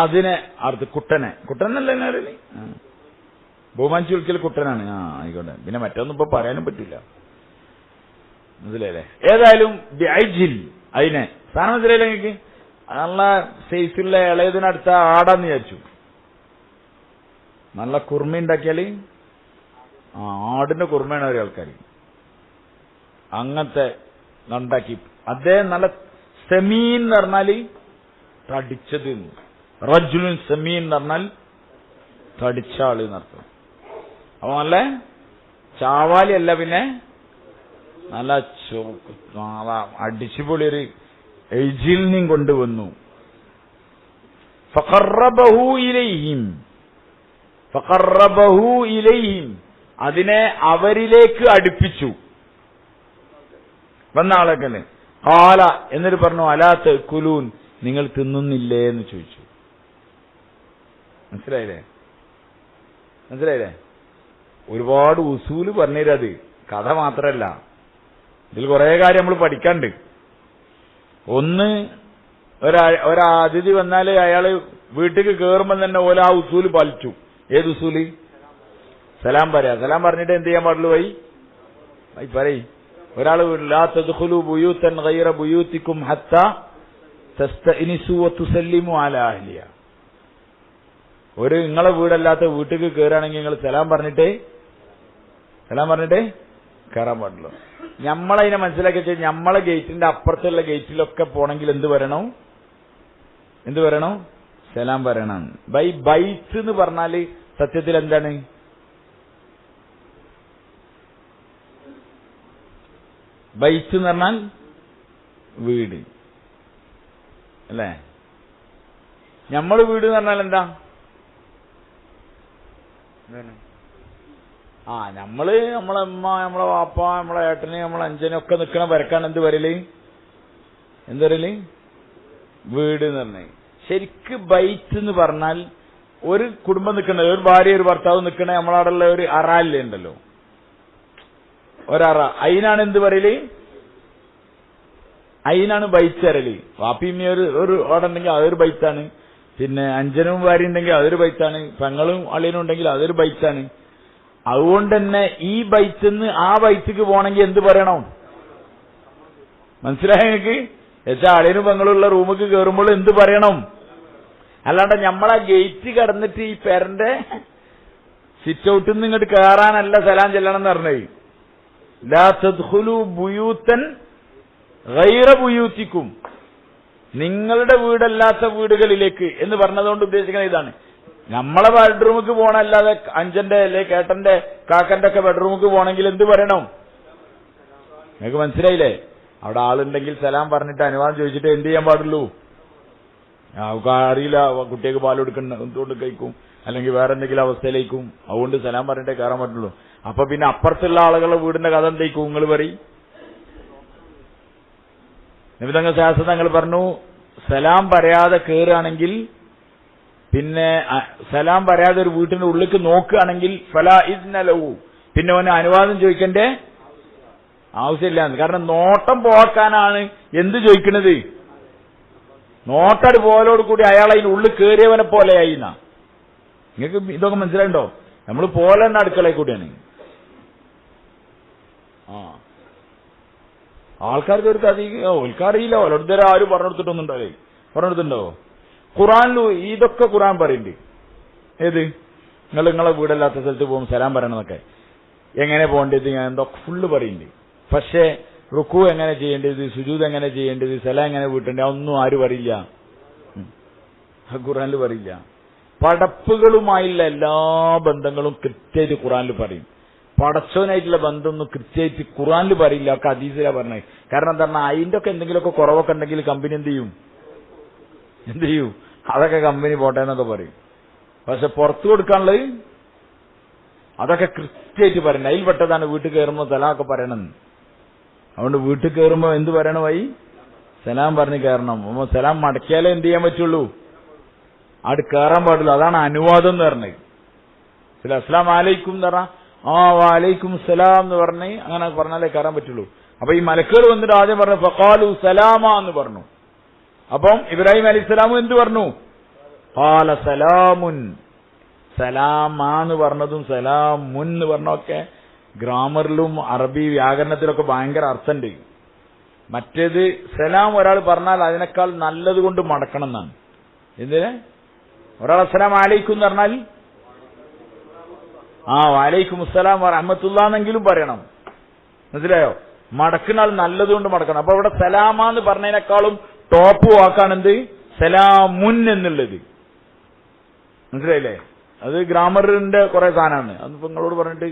അതിനെ അടുത്ത് കുട്ടനല്ലേ ബഹുമാനിച്ചു വിളിക്കൽ കുട്ടനാണ്. ആയിക്കോട്ടെ. പിന്നെ മറ്റൊന്നും ഇപ്പൊ പറയാനും പറ്റില്ല. മനസ്സിലായില്ലേ? ഏതായാലും അതിനെ സാധനം മനസ്സിലായില്ലേ നിങ്ങൾക്ക്? നല്ല സൈസുള്ള ഇളയതിനടുത്ത ആടാന്ന് വിചാരിച്ചു. നല്ല കുർമ ഉണ്ടാക്കിയാല് ആടിന്റെ കുർമയാണ് ഒരു ആൾക്കാർ അങ്ങനത്തെ ഉണ്ടാക്കി. അദ്ദേഹം നല്ല സെമീൻ എന്ന് പറഞ്ഞാല് തടിച്ചത്. റജുലുൻ സെമീൻ എന്ന് പറഞ്ഞാൽ തടിച്ച ആള് എന്നർത്ഥം. അപ്പൊ നല്ല ചാവാലി അല്ല, പിന്നെ നല്ല അടിച്ചുപൊളിയൊരു എജിലിനെയും കൊണ്ടുവന്നു. ഫഖറബഹു ഇലൈഹിം, അതിനെ അവരിലേക്ക് അടുപ്പിച്ചു. വന്ന ആളൊക്കെ ഖാല എന്നിട്ട് പറഞ്ഞു അലാ തഅകുലൂൻ, നിങ്ങൾ തിന്നുന്നില്ലേ എന്ന് ചോദിച്ചു. മനസ്സിലായില്ലേ? ഒരുപാട് ഉസൂല് പറഞ്ഞുതരാത്, കഥ മാത്രല്ല. ഇതിൽ കുറെ കാര്യം നമ്മൾ പഠിക്കാണ്ട്. ഒന്ന്, ഒരതിഥി വന്നാല് അയാള് വീട്ടിലേക്ക് കയറുമ്പോൾ തന്നെ ഓല ആ ഉസൂല് പാലിച്ചു. ഏത് ഉസൂല്? സലാം പറയാ. സലാം പറഞ്ഞിട്ട് എന്ത് ചെയ്യാൻ പാടുള്ളൂ? പറയ്. ഒരാള് ലാ തദ്ഖുലൂ ബുയൂതൻ ഗൈറ ബുയൂതികും ഹത്താ തസ്തഅനിസു വതുസല്ലിമു അലാ അഹ്ലിഹ. നിങ്ങളെ വീടല്ലാത്ത വീട്ടിലേക്ക് കയറുകയാണെങ്കിൽ നിങ്ങൾ സലാം പറഞ്ഞിട്ടേ കയറാൻ പാടുള്ളൂ. നമ്മളതിനെ മനസ്സിലാക്കി വെച്ചാൽ നമ്മളെ ഗേറ്റിന്റെ അപ്പുറത്തുള്ള ഗേറ്റിലൊക്കെ പോണെങ്കിൽ എന്ത് വരണം? സലാം പറയണം. ബൈത്ത് എന്ന് പറഞ്ഞാല് സത്യത്തിൽ എന്താണ്? ബൈത്ത് എന്ന് പറഞ്ഞാൽ വീട് അല്ലേ? നമ്മള് വീട് എന്ന് പറഞ്ഞാൽ എന്താ? നമ്മളെ ഉമ്മ, നമ്മളെ വാപ്പ, നമ്മളെ ഏട്ടന്, നമ്മളെ അഞ്ചനും ഒക്കെ നിൽക്കണ പെരക്കാണ് എന്ത് പറയല്? വീട് എന്ന് പറഞ്ഞ. ശരിക്ക് ബൈത്ത് എന്ന് പറഞ്ഞാൽ ഒരു കുടുംബം നിൽക്കണ, ഒരു ഭാര്യ ഒരു ഭർത്താവ് നിൽക്കണ നമ്മളവിടെയുള്ള ഒരു അറയില്ലേ ഉണ്ടല്ലോ, ഒരറ, അതിനാണ് എന്ത് പറയല്? അതിനാണ് ബൈത്ത് തരല്. വാപ്പിമ്മ ഒരു അവിടെ ഉണ്ടെങ്കിൽ അതൊരു ബൈത്താണ്, പിന്നെ അഞ്ചനും ഭാര്യ ഉണ്ടെങ്കിൽ അതൊരു ബൈത്താണ്, പെങ്ങളും അളിയനും ഉണ്ടെങ്കിൽ അതൊരു ബൈത്താണ്. അതുകൊണ്ട് തന്നെ ഈ ബൈത്തിന്ന് ആ ബൈത്തിക്ക് പോകണമെങ്കിൽ എന്ത് പറയണം? മനസ്സിലായ നിങ്ങൾക്ക്? എന്നുവെച്ചാൽ അളിയനും പെങ്ങളുള്ള റൂമിക്ക് കയറുമ്പോൾ എന്ത് പറയണം? അല്ലാണ്ട് നമ്മളാ ഗേറ്റ് കടന്നിട്ട് ഈ പെരന്റെ സിറ്റ് ഔട്ടിൽ നിന്ന് ഇങ്ങോട്ട് കയറാനല്ല സലാം ചെല്ലണം എന്ന് പറഞ്ഞത്. ലാ തദ്ഖുലു ബുയൂതൻ ഗൈറ ബുയൂതിക്കും, നിങ്ങളുടെ വീടല്ലാത്ത വീടുകളിലേക്ക് എന്ന് പറഞ്ഞതുകൊണ്ട് ഉദ്ദേശിക്കുന്നത് ഇതാണ്. നമ്മളെ ബെഡ്റൂമിക്ക് പോകണല്ലാതെ അഞ്ചന്റെ അല്ലെ കേട്ടന്റെ കാക്കന്റെ ഒക്കെ ബെഡ്റൂമിക്ക് പോകണമെങ്കിൽ എന്ത് പറയണം? നിങ്ങൾക്ക് മനസ്സിലായില്ലേ? അവിടെ ആളുണ്ടെങ്കിൽ സലാം പറഞ്ഞിട്ട് അനുവാദം ചോദിച്ചിട്ട് എന്ത് ചെയ്യാൻ പാടുള്ളൂ? അറിയില്ല, കുട്ടികൾക്ക് പാൽ കൊടുക്കൊണ്ട് കഴിക്കും, അല്ലെങ്കിൽ വേറെ എന്തെങ്കിലും അവസ്ഥയിലേക്കും, അതുകൊണ്ട് സലാം പറഞ്ഞിട്ടേ കയറാൻ പറ്റുള്ളൂ. അപ്പൊ പിന്നെ അപ്പുറത്തുള്ള ആളുകളുടെ വീടിന്റെ കഥ എന്തേക്കും നിങ്ങൾ പറയും? നിമിതങ്ങൾ ശാസ്ത്രം തങ്ങൾ പറഞ്ഞു, സലാം പറയാതെ കയറുകയാണെങ്കിൽ, പിന്നെ സലാം പറയാതെ ഒരു വീട്ടിന്റെ ഉള്ളിലേക്ക് നോക്കുകയാണെങ്കിൽ ഫലാ ഇദ്ന ലഹു, പിന്നെ അവന് അനുവാദം ചോദിക്കണ്ടേ ആവശ്യമില്ല. കാരണം നോട്ടം പോക്കാനാണ് എന്ത് ചോദിക്കുന്നത്? നോട്ടട് പോലോട് കൂടി അയാൾ അതിന് ഉള്ളിൽ കയറിയവനെ പോലെയായി. നിങ്ങൾക്ക് ഇതൊക്കെ മനസ്സിലായിണ്ടോ? നമ്മൾ പോലെ തന്നെ അടുക്കളയിൽ കൂടിയാണ്. ആൾക്കാർക്ക് ഒരു ഓൽക്കറിയില്ല, ഓരോരുത്തർ ആരും പറഞ്ഞെടുത്തിട്ടുണ്ടോ? ഖുറാനിൽ ഇതൊക്കെ ഖുറാൻ പറയുന്നുണ്ട്. ഏത്? നിങ്ങളെ വീടല്ലാത്ത സ്ഥലത്ത് പോകുമ്പോൾ സലാം പറയണമെന്നൊക്കെ, എങ്ങനെ പോകേണ്ടത്, ഞാൻ എന്തൊക്കെ ഫുള്ള് പറയുന്നുണ്ട്. പക്ഷേ റുക്കു എങ്ങനെ ചെയ്യേണ്ടത്, സുജൂദ് എങ്ങനെ ചെയ്യേണ്ടത്, സലാം എങ്ങനെ വീട്ടേണ്ടത്, അതൊന്നും ആര് പറയില്ല, ഖുറാനിൽ പറയില്ല. പടപ്പുകളുമായുള്ള എല്ലാ ബന്ധങ്ങളും കൃത്യമായിട്ട് ഖുറാനിൽ പറയും. പടച്ചവനായിട്ടുള്ള ബന്ധമൊന്നും കൃത്യമായിട്ട് ഖുറാനിൽ പറയില്ല, ഒക്കെ ഹദീസിലാ പറഞ്ഞത്. കാരണം എന്താ പറഞ്ഞാൽ അതിന്റെ ഒക്കെ എന്തെങ്കിലുമൊക്കെ കുറവൊക്കെ ഉണ്ടെങ്കിൽ കമ്പനി എന്ത് ചെയ്യും? അതൊക്കെ കമ്പനി പോട്ടെ എന്നൊക്കെ പറയും. പക്ഷെ പുറത്തു കൊടുക്കാനുള്ളത് അതൊക്കെ കൃത്യമായിട്ട് പറയണം. അതിൽ പെട്ടതാണ് വീട്ടിൽ കയറുമ്പോൾ സലാമൊക്കെ പറയണമെന്ന്. അതുകൊണ്ട് വീട്ടിൽ കയറുമ്പോൾ എന്ത് പറയണം? സലാം പറഞ്ഞ് കയറണം. അപ്പൊ സലാം മടക്കിയാലേ എന്ത് ചെയ്യാൻ പറ്റുള്ളൂ? അവിടെ കയറാൻ പാടുള്ളൂ. അതാണ് അനുവാദം എന്ന് പറഞ്ഞത്. അസ്സലാമു അലൈക്കും എന്ന് പറഞ്ഞാൽ വാലൈക്കും സലാം എന്ന് പറഞ്ഞ് അങ്ങനെ പറഞ്ഞാലേ കയറാൻ പറ്റുള്ളൂ. അപ്പൊ ഈ മലക്കുകൾ വന്നിട്ട് ആദ്യം പറഞ്ഞു ഫഖാലു സലാമ എന്ന് പറഞ്ഞു. അപ്പം ഇബ്രാഹിം അലൈഹിസ്സലാം എന്ത് പറഞ്ഞു? ഖാല സലാമുൻ. സലാമാന്ന് പറഞ്ഞതും സലാമുൻ എന്ന് പറഞ്ഞൊക്കെ ഗ്രാമറിലും അറബി വ്യാകരണത്തിലൊക്കെ ഭയങ്കര അർത്ഥമുണ്ട്. മറ്റേത് സലാം ഒരാൾ പറഞ്ഞാൽ അതിനേക്കാൾ നല്ലത് കൊണ്ട് മടക്കണം എന്നാണ്. എന്തിന്? ഒരാൾ അസ്സലാമു അലൈക്കും എന്ന് പറഞ്ഞാൽ വലൈക്കും അസ്സലാം വറഹ്മത്തുള്ളാഹ് പറയണം. മനസ്സിലായോ? മടക്കുന്നാൾ നല്ലതുകൊണ്ട് മടക്കണം. അപ്പൊ ഇവിടെ സലാമാന്ന് പറഞ്ഞതിനേക്കാളും ടോപ്പ് വാക്കാണെന്ത്? സലാമുൻ എന്നുള്ളത്. മനസ്സിലായില്ലേ? അത് ഗ്രാമറിന്റെ കുറെ സാധനമാണ്. അതിപ്പോ നിങ്ങളോട് പറഞ്ഞിട്ട്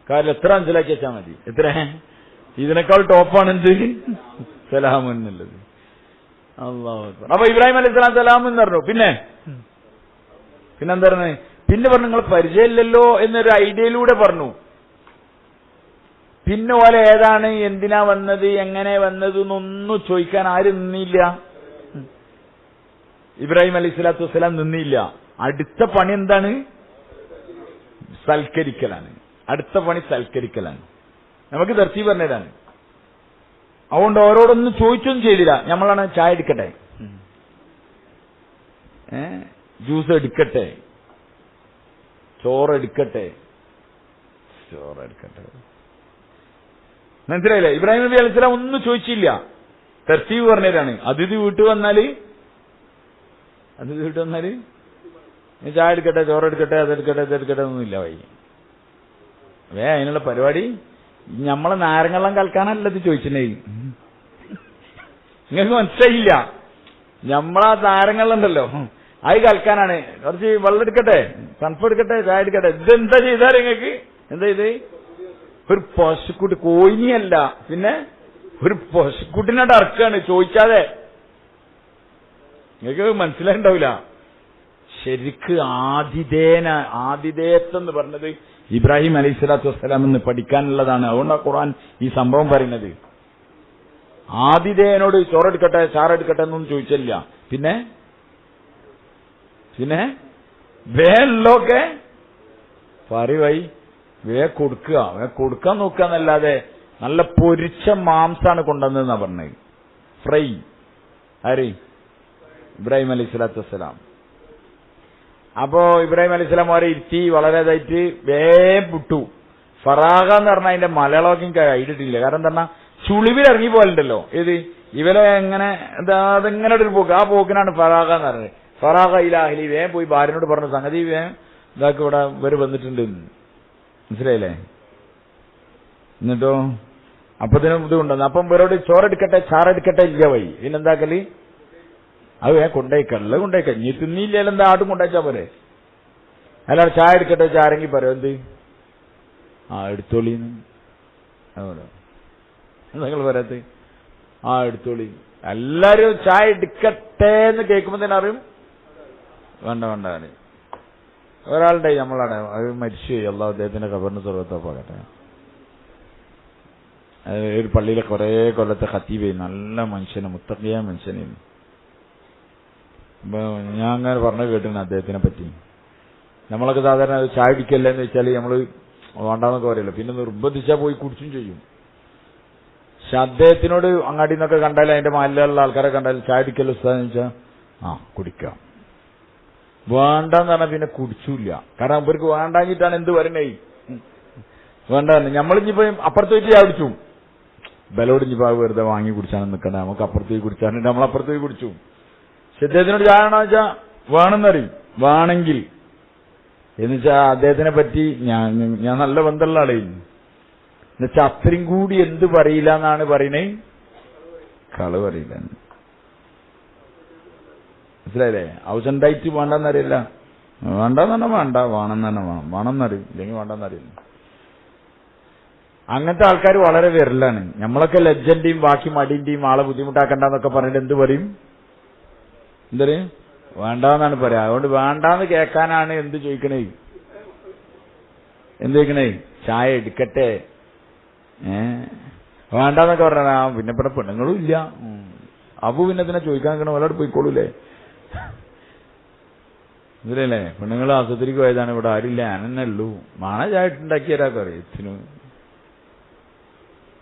കാര്യം എത്ര മനസ്സിലാക്കി വെച്ചാൽ മതി. എത്ര ഇതിനേക്കാൾ ടോപ്പാണ് എന്ത്? സലാമുൻ എന്നുള്ളത്. അല്ലാഹു അക്ബർ. അപ്പൊ ഇബ്രാഹിം അലൈഹിസ്സലാം സലാം എന്ന് പറഞ്ഞു. പിന്നെന്താ പറഞ്ഞത്? പിന്നെ പറഞ്ഞു നിങ്ങൾ പരിചയമില്ലല്ലോ എന്നൊരു ഐഡിയയിലൂടെ പറഞ്ഞു. പിന്നെ പോലെ ഏതാണ്, എന്തിനാ വന്നത്, എങ്ങനെ വന്നത് എന്നൊന്നും ചോദിക്കാൻ ആരും നിന്നില്ല. ഇബ്രാഹിം അലൈഹി സ്വലാത്തു വസ്സലാം നിന്നില്ല. അടുത്ത പണി എന്താണ്? സൽക്കരിക്കലാണ്. അടുത്ത പണി സൽക്കരിക്കലാണ്. നമുക്ക് തർത്തീബ് പറഞ്ഞതാണ്. അതുകൊണ്ട് അവരോടൊന്നും ചോദിച്ചൊന്നും ചെയ്തില്ല. നമ്മളാണ് ചായ എടുക്കട്ടെ, ജ്യൂസ് എടുക്കട്ടെ, ചോറെടുക്കട്ടെ. മനസ്സിലായില്ലേ? ഇബ്രാഹിം നബി അലൈഹി സ്വലാം ഒന്നും ചോദിച്ചില്ല. തർത്തീബ് പറഞ്ഞതാണ്. അതിഥി വീട്ടിൽ വന്നാല് ചായ എടുക്കട്ടെ, ചോറെടുക്കട്ടെ, അതെടുക്കട്ടെ ഒന്നുമില്ല. അതിനുള്ള പരിപാടി നമ്മളെ നാരങ്ങള്ളം കൽക്കാനല്ലത് ചോദിച്ചിട്ടേ. നിങ്ങൾക്ക് മനസ്സിലായില്ല? നമ്മളാ നാരങ്ങളുണ്ടല്ലോ അത് കൽക്കാനാണ്. കുറച്ച് വെള്ളം എടുക്കട്ടെ, തണുപ്പ് എടുക്കട്ടെ, ചായ എടുക്കട്ടെ. ഇതെന്താ ചെയ്താൽ നിങ്ങൾക്ക്? എന്താ ഇത്? ഒരു പശുക്കുട്ടി, കോയിനിയല്ല, പിന്നെ ഒരു പശുക്കുട്ടിനോട് അറക്കാണ് ചോദിച്ചാതെ. നിങ്ങൾക്ക് മനസ്സിലായിണ്ടാവില്ല. ശരിക്ക് ആതിഥേയത്വം എന്ന് പറഞ്ഞത് ഇബ്രാഹിം അലൈഹി സ്വലാത്തു വസ്സലാം എന്ന് പഠിക്കാനുള്ളതാണ്. അതുകൊണ്ടാണ് ഖുർആൻ ഈ സംഭവം പറയുന്നത്. ആതിഥേയനോട് ചോറെടുക്കട്ടെ ചാറെടുക്കട്ടെ എന്നൊന്നും ചോദിച്ചില്ല. പിന്നെ വേലൊക്കെ പറയുവായി കൊടുക്കാൻ നോക്കാന്നല്ലാതെ നല്ല പൊരിച്ച മാംസാണ് കൊണ്ടുവന്നതെന്നാ പറഞ്ഞത്. ഫ്രൈ. ആര്? ഇബ്രാഹിം അലൈഹി സ്വലാത്തു വസ്സലാം. അപ്പോ ഇബ്രാഹിം അലൈഹി സ്വലാം അവരെ ഇരുത്തി വളരെ ഇതായിട്ട് വിട്ടു. ഫറാഗ എന്ന് പറഞ്ഞാൽ അതിന്റെ മലയാളമൊക്കെ എനിക്ക് ഐഡിട്ടില്ല. കാരണം എന്താ, ചുളിവിൽ ഇറങ്ങി പോലുണ്ടല്ലോ. ഏത് ഇവരെ എങ്ങനെ അതെങ്ങനെ ഒരു പോക്ക്, ആ പോക്കിനാണ് ഫറാഗ എന്ന് പറഞ്ഞത്. ഫറാഗ ഇലാഹലി, വേഗം പോയി ഭാര്യനോട് പറഞ്ഞ സംഗതി വേഗം ഇതാക്കി ഇവിടെ ഇവര് വന്നിട്ടുണ്ട്, മനസ്സിലായില്ലേ? എന്നിട്ടോ അപ്പത്തിനും ഇത് കൊണ്ടുവന്നു. അപ്പം ഇവരോട് ചോറെടുക്കട്ടെ ചാറെടുക്കട്ടെ ഇല്ല വൈ. പിന്നെന്താക്കല്? അത് വേഗം കൊണ്ടേക്കല്ല കൊണ്ടേക്ക. നീ തിന്നില്ല എന്താ ആട്ടും കൊണ്ടേച്ചാ പോലെ. അല്ലാതെ ചായ എടുക്കട്ടെ ചാരെങ്കിൽ പറയോ എന്ത് എടുത്തോളിന്ന് അവിടെ നിങ്ങൾ പറയാത്ത എടുത്തോളി. എല്ലാരും ചായ എടുക്കട്ടെ എന്ന് കേൾക്കുമ്പോ തന്നെ അറിയും വേണ്ട. ഒരാളുടെ നമ്മളാണ് അത് മരിച്ചുപോയി. അള്ളാഹു അദ്ദേഹത്തിന്റെ ഖബറിന് സ്വർഗ്ഗത്തോപ്പാകട്ടെ. ഒരു പള്ളിയിലെ കുറെ കൊല്ലത്തെ ഖത്തീബ്, നല്ല മനുഷ്യന്, മുത്തഖിയായ മനുഷ്യനായിരുന്നു. അപ്പൊ ഞാൻ അങ്ങനെ പറഞ്ഞു കേട്ടിരുന്നു അദ്ദേഹത്തിനെ പറ്റി. നമ്മളൊക്കെ സാധാരണ ചായ കുടിക്കല്ലേ എന്ന് വെച്ചാൽ നമ്മള് വേണ്ടാന്നൊക്കെ പറയല്ലോ, പിന്നെ നിർബന്ധിച്ചാൽ പോയി കുടിച്ചും ചെയ്യും. പക്ഷെ അദ്ദേഹത്തിനോട് അങ്ങാടി നിന്നൊക്കെ കണ്ടാൽ, അതിന്റെ മഹല്ലിലുള്ള ആൾക്കാരെ കണ്ടാൽ ചായ കുടിക്കല്ലോ ഉസ്താദെന്ന് വെച്ചാൽ കുടിക്കാം. വേണ്ടെന്ന് പറഞ്ഞാൽ പിന്നെ കുടിച്ചില്ല. കാരണം അവർക്ക് വേണ്ടാഞ്ഞിട്ടാണ് എന്ത് വരണേ, വേണ്ട. നമ്മളിഞ്ഞിപ്പോ അപ്പുറത്ത് പോയിട്ട് ചായ കുടിച്ചു, ബലോട് ഇനിയിപ്പോ വെറുതെ വാങ്ങി കുടിച്ചാണ് നിൽക്കണേ, നമുക്ക് അപ്പുറത്ത് പോയി കുടിച്ചാൽ നമ്മൾ അപ്പുറത്ത് പോയി കുടിച്ചു. പക്ഷെ അദ്ദേഹത്തിനോട് ചായ വേണമെന്ന് വെച്ചാൽ വേണമെന്നറിയും, വേണമെങ്കിൽ എന്നുവെച്ചാൽ അദ്ദേഹത്തിനെ പറ്റി ഞാൻ നല്ല ബന്ധമുള്ള ആളെ എന്നുവെച്ചാൽ അത്രയും കൂടി എന്ത് പറയില്ല എന്നാണ് പറയണേ, കള് പറയില്ല. മനസ്സിലായില്ലേ? ഔസൻഡായിട്ട് വേണ്ടെന്നറിയില്ല. വേണ്ടെന്ന് പറഞ്ഞാൽ വേണ്ട, വേണമെന്ന് തന്നെ വേണമെന്നറിയും, ഇല്ലെങ്കിൽ വേണ്ടെന്നറിയില്ല. അങ്ങനത്തെ ആൾക്കാർ വളരെ വിരലാണ്. നമ്മളൊക്കെ ലജ്ജന്റെയും ബാക്കി മടിന്റെയും ആളെ ബുദ്ധിമുട്ടാക്കണ്ടെന്നൊക്കെ പറഞ്ഞിട്ട് എന്ത് പറയും, എന്തൊരു വേണ്ടാന്നാണ് പറയാ. അതുകൊണ്ട് വേണ്ടാന്ന് കേൾക്കാനാണ് എന്ത് ചോദിക്കണേ, ചായ എടുക്കട്ടെ വേണ്ടാന്നൊക്കെ പറഞ്ഞാ പിന്നെ ഇവിടെ പെണ്ണുങ്ങളും ഇല്ല. അബു പിന്നെ ഇതിനെ ചോദിക്കാൻ നിൽക്കണ ഒരാട് പോയിക്കോളൂലേ, ഇതിലല്ലേ? പെണ്ണുങ്ങൾ ആശുപത്രിക്ക് പോയതാണ്, ഇവിടെ ആരില്ല, ഞാനെന്നെ ഉള്ളൂ. ചായ ഉണ്ടാക്കിയരാ പറയത്തിനു,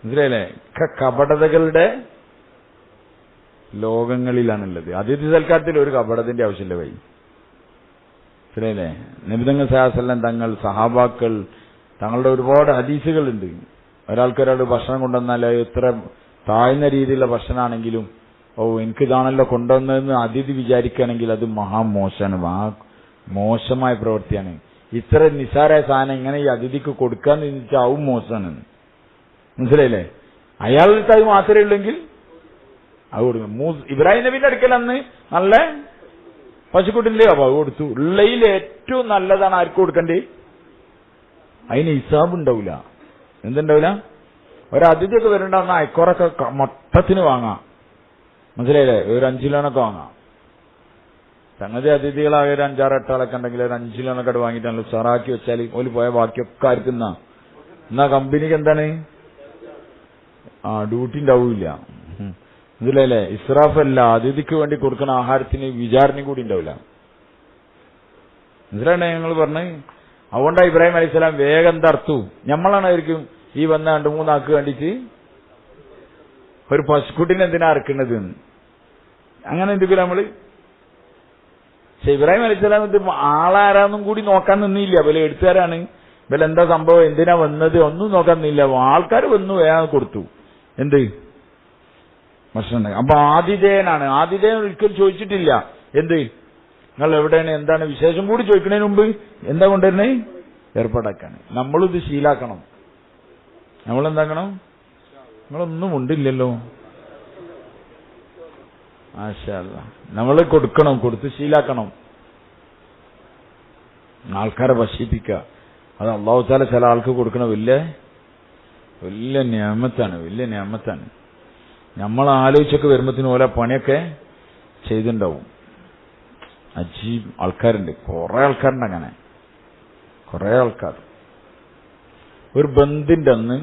മനസ്സിലായില്ലേ? കപടതകളുടെ ലോകങ്ങളിലാണുള്ളത്. അതിഥി സൽക്കാരത്തിൽ ഒരു കപടത്തിന്റെ ആവശ്യമില്ല വൈ, മനസ്സിലായില്ലേ? നബി തങ്ങൾ സല്ലല്ലാഹു അലൈഹി വസല്ലം തങ്ങൾ, സഹാബാക്കൾ തങ്ങളുടെ ഒരുപാട് ഹദീസുകളുണ്ട്. ഒരാൾക്കൊരാൾ ഭക്ഷണം കൊണ്ടുവന്നാൽ എത്ര താഴ്ന്ന രീതിയിലുള്ള ഭക്ഷണമാണെങ്കിലും എനിക്കിതാണല്ലോ കൊണ്ടുവന്നതെന്ന് അതിഥി വിചാരിക്കുകയാണെങ്കിൽ അത് മഹാമോശമാണ്, മോശമായ പ്രവൃത്തിയാണ്. ഇത്ര നിസ്സാരായ സാധനം ഇങ്ങനെ ഈ അതിഥിക്ക് കൊടുക്കാന്ന് ചിന്തിച്ചാൽ ആവും മോശമാണ്, മനസ്സിലായില്ലേ? അയാളുടെ അത് മാത്രമേ ഉള്ളെങ്കിൽ അത് കൊടുക്കും. ഇബ്രാഹിം നബിന്റെ അടുക്കൽ അന്ന് നല്ല പശുക്കുട്ടിന്റെ അത് കൊടുത്തു. ഉള്ളയിൽ ഏറ്റവും നല്ലതാണ് ആർക്ക് കൊടുക്കണ്ടേ? അതിന് ഹിസാബ് ഉണ്ടാവില്ല. എന്തുണ്ടാവില്ല? ഒരതിഥിയൊക്കെ വരണ്ടെന്ന് അയക്കോറൊക്കെ മൊത്തത്തിന് വാങ്ങാം, മനസ്സിലായില്ലേ? ഒരു 5 കിലോനൊക്കെ വാങ്ങാം. സംഗതി അതിഥികളാകെ ഒരു 5-6 8 ഉണ്ടെങ്കിൽ ഒരു 5 കിലോനൊക്കെ വാങ്ങിയിട്ടാണല്ലോ ഉഷാറാക്കി വെച്ചാൽ ഓല് പോയ ബാക്കിയൊക്കെ ആയിരിക്കുന്ന എന്നാ കമ്പനിക്ക് എന്താണ് ഡ്യൂട്ടി ഉണ്ടാവില്ല, മനസ്സിലായില്ലേ? ഇസ്രാഫല്ല. അതിഥിക്ക് വേണ്ടി കൊടുക്കുന്ന ആഹാരത്തിന് വിചാരണയും കൂടി ഉണ്ടാവില്ല, മനസ്സിലായില്ലേ? ഞങ്ങൾ പറഞ്ഞ് അതുകൊണ്ടാണ് ഇബ്രാഹിം അലൈഹി സ്വലാം വേഗം തർത്തു. നമ്മളാണ് ആയിരിക്കും ഈ വന്ന 2-3 ആൾക്ക് വേണ്ടിയിട്ട് ഒരു പശുക്കുട്ടിനെ എന്തിനാ അറക്കുന്നത് അങ്ങനെ എന്തെങ്കിലും നമ്മള്. പക്ഷെ ഇബ്രാഹിം അലൈഹി സ്വലാം ഇത് ആളാരാന്നും കൂടി നോക്കാൻ നിന്നില്ല. ഇവലെ എടുത്തുകാരാണ്, ഇവലെന്താ സംഭവം, എന്തിനാ വന്നത് ഒന്നും നോക്കാൻ നിന്നില്ല. ആൾക്കാർ വന്നു വേഗം കൊടുത്തു. എന്ത് ഭക്ഷണം. അപ്പൊ ആതിഥേയനാണ്. ആതിഥേയൻ ഒരിക്കലും ചോദിച്ചിട്ടില്ല എന്ത് നിങ്ങൾ എവിടെയാണ് എന്താണ് വിശേഷം കൂടി ചോദിക്കുന്നതിന് മുമ്പ് എന്താ കൊണ്ടുവരുന്നേ, ഏർപ്പാടാക്കാണ്. നമ്മളിത് ശീലാക്കണം. നമ്മളെന്താക്കണം, നമ്മളൊന്നും ഉണ്ടില്ലല്ലോ, മാഷാ അല്ലാഹ്. നമ്മൾ കൊടുക്കണം, കൊടുത്ത് ശീലാക്കണം. ആൾക്കാരെ വശീപ്പിക്കുക, അത് അല്ലാഹു തആല ചില ആൾക്ക് കൊടുക്കണ വലിയ നിഅമത്താണ്, വലിയ നിഅമത്താണ്. നമ്മൾ ആലോചിച്ചൊക്കെ വരുമ്പത്തിന് ഓരോ പണിയൊക്കെ ചെയ്തിട്ടുണ്ടാവും. അജീബ് ആൾക്കാരുണ്ട്, കുറെ ആൾക്കാരുണ്ട്, അങ്ങനെ കുറെ ആൾക്കാർ. ഒരു ബന്ദിന്റെ അന്ന്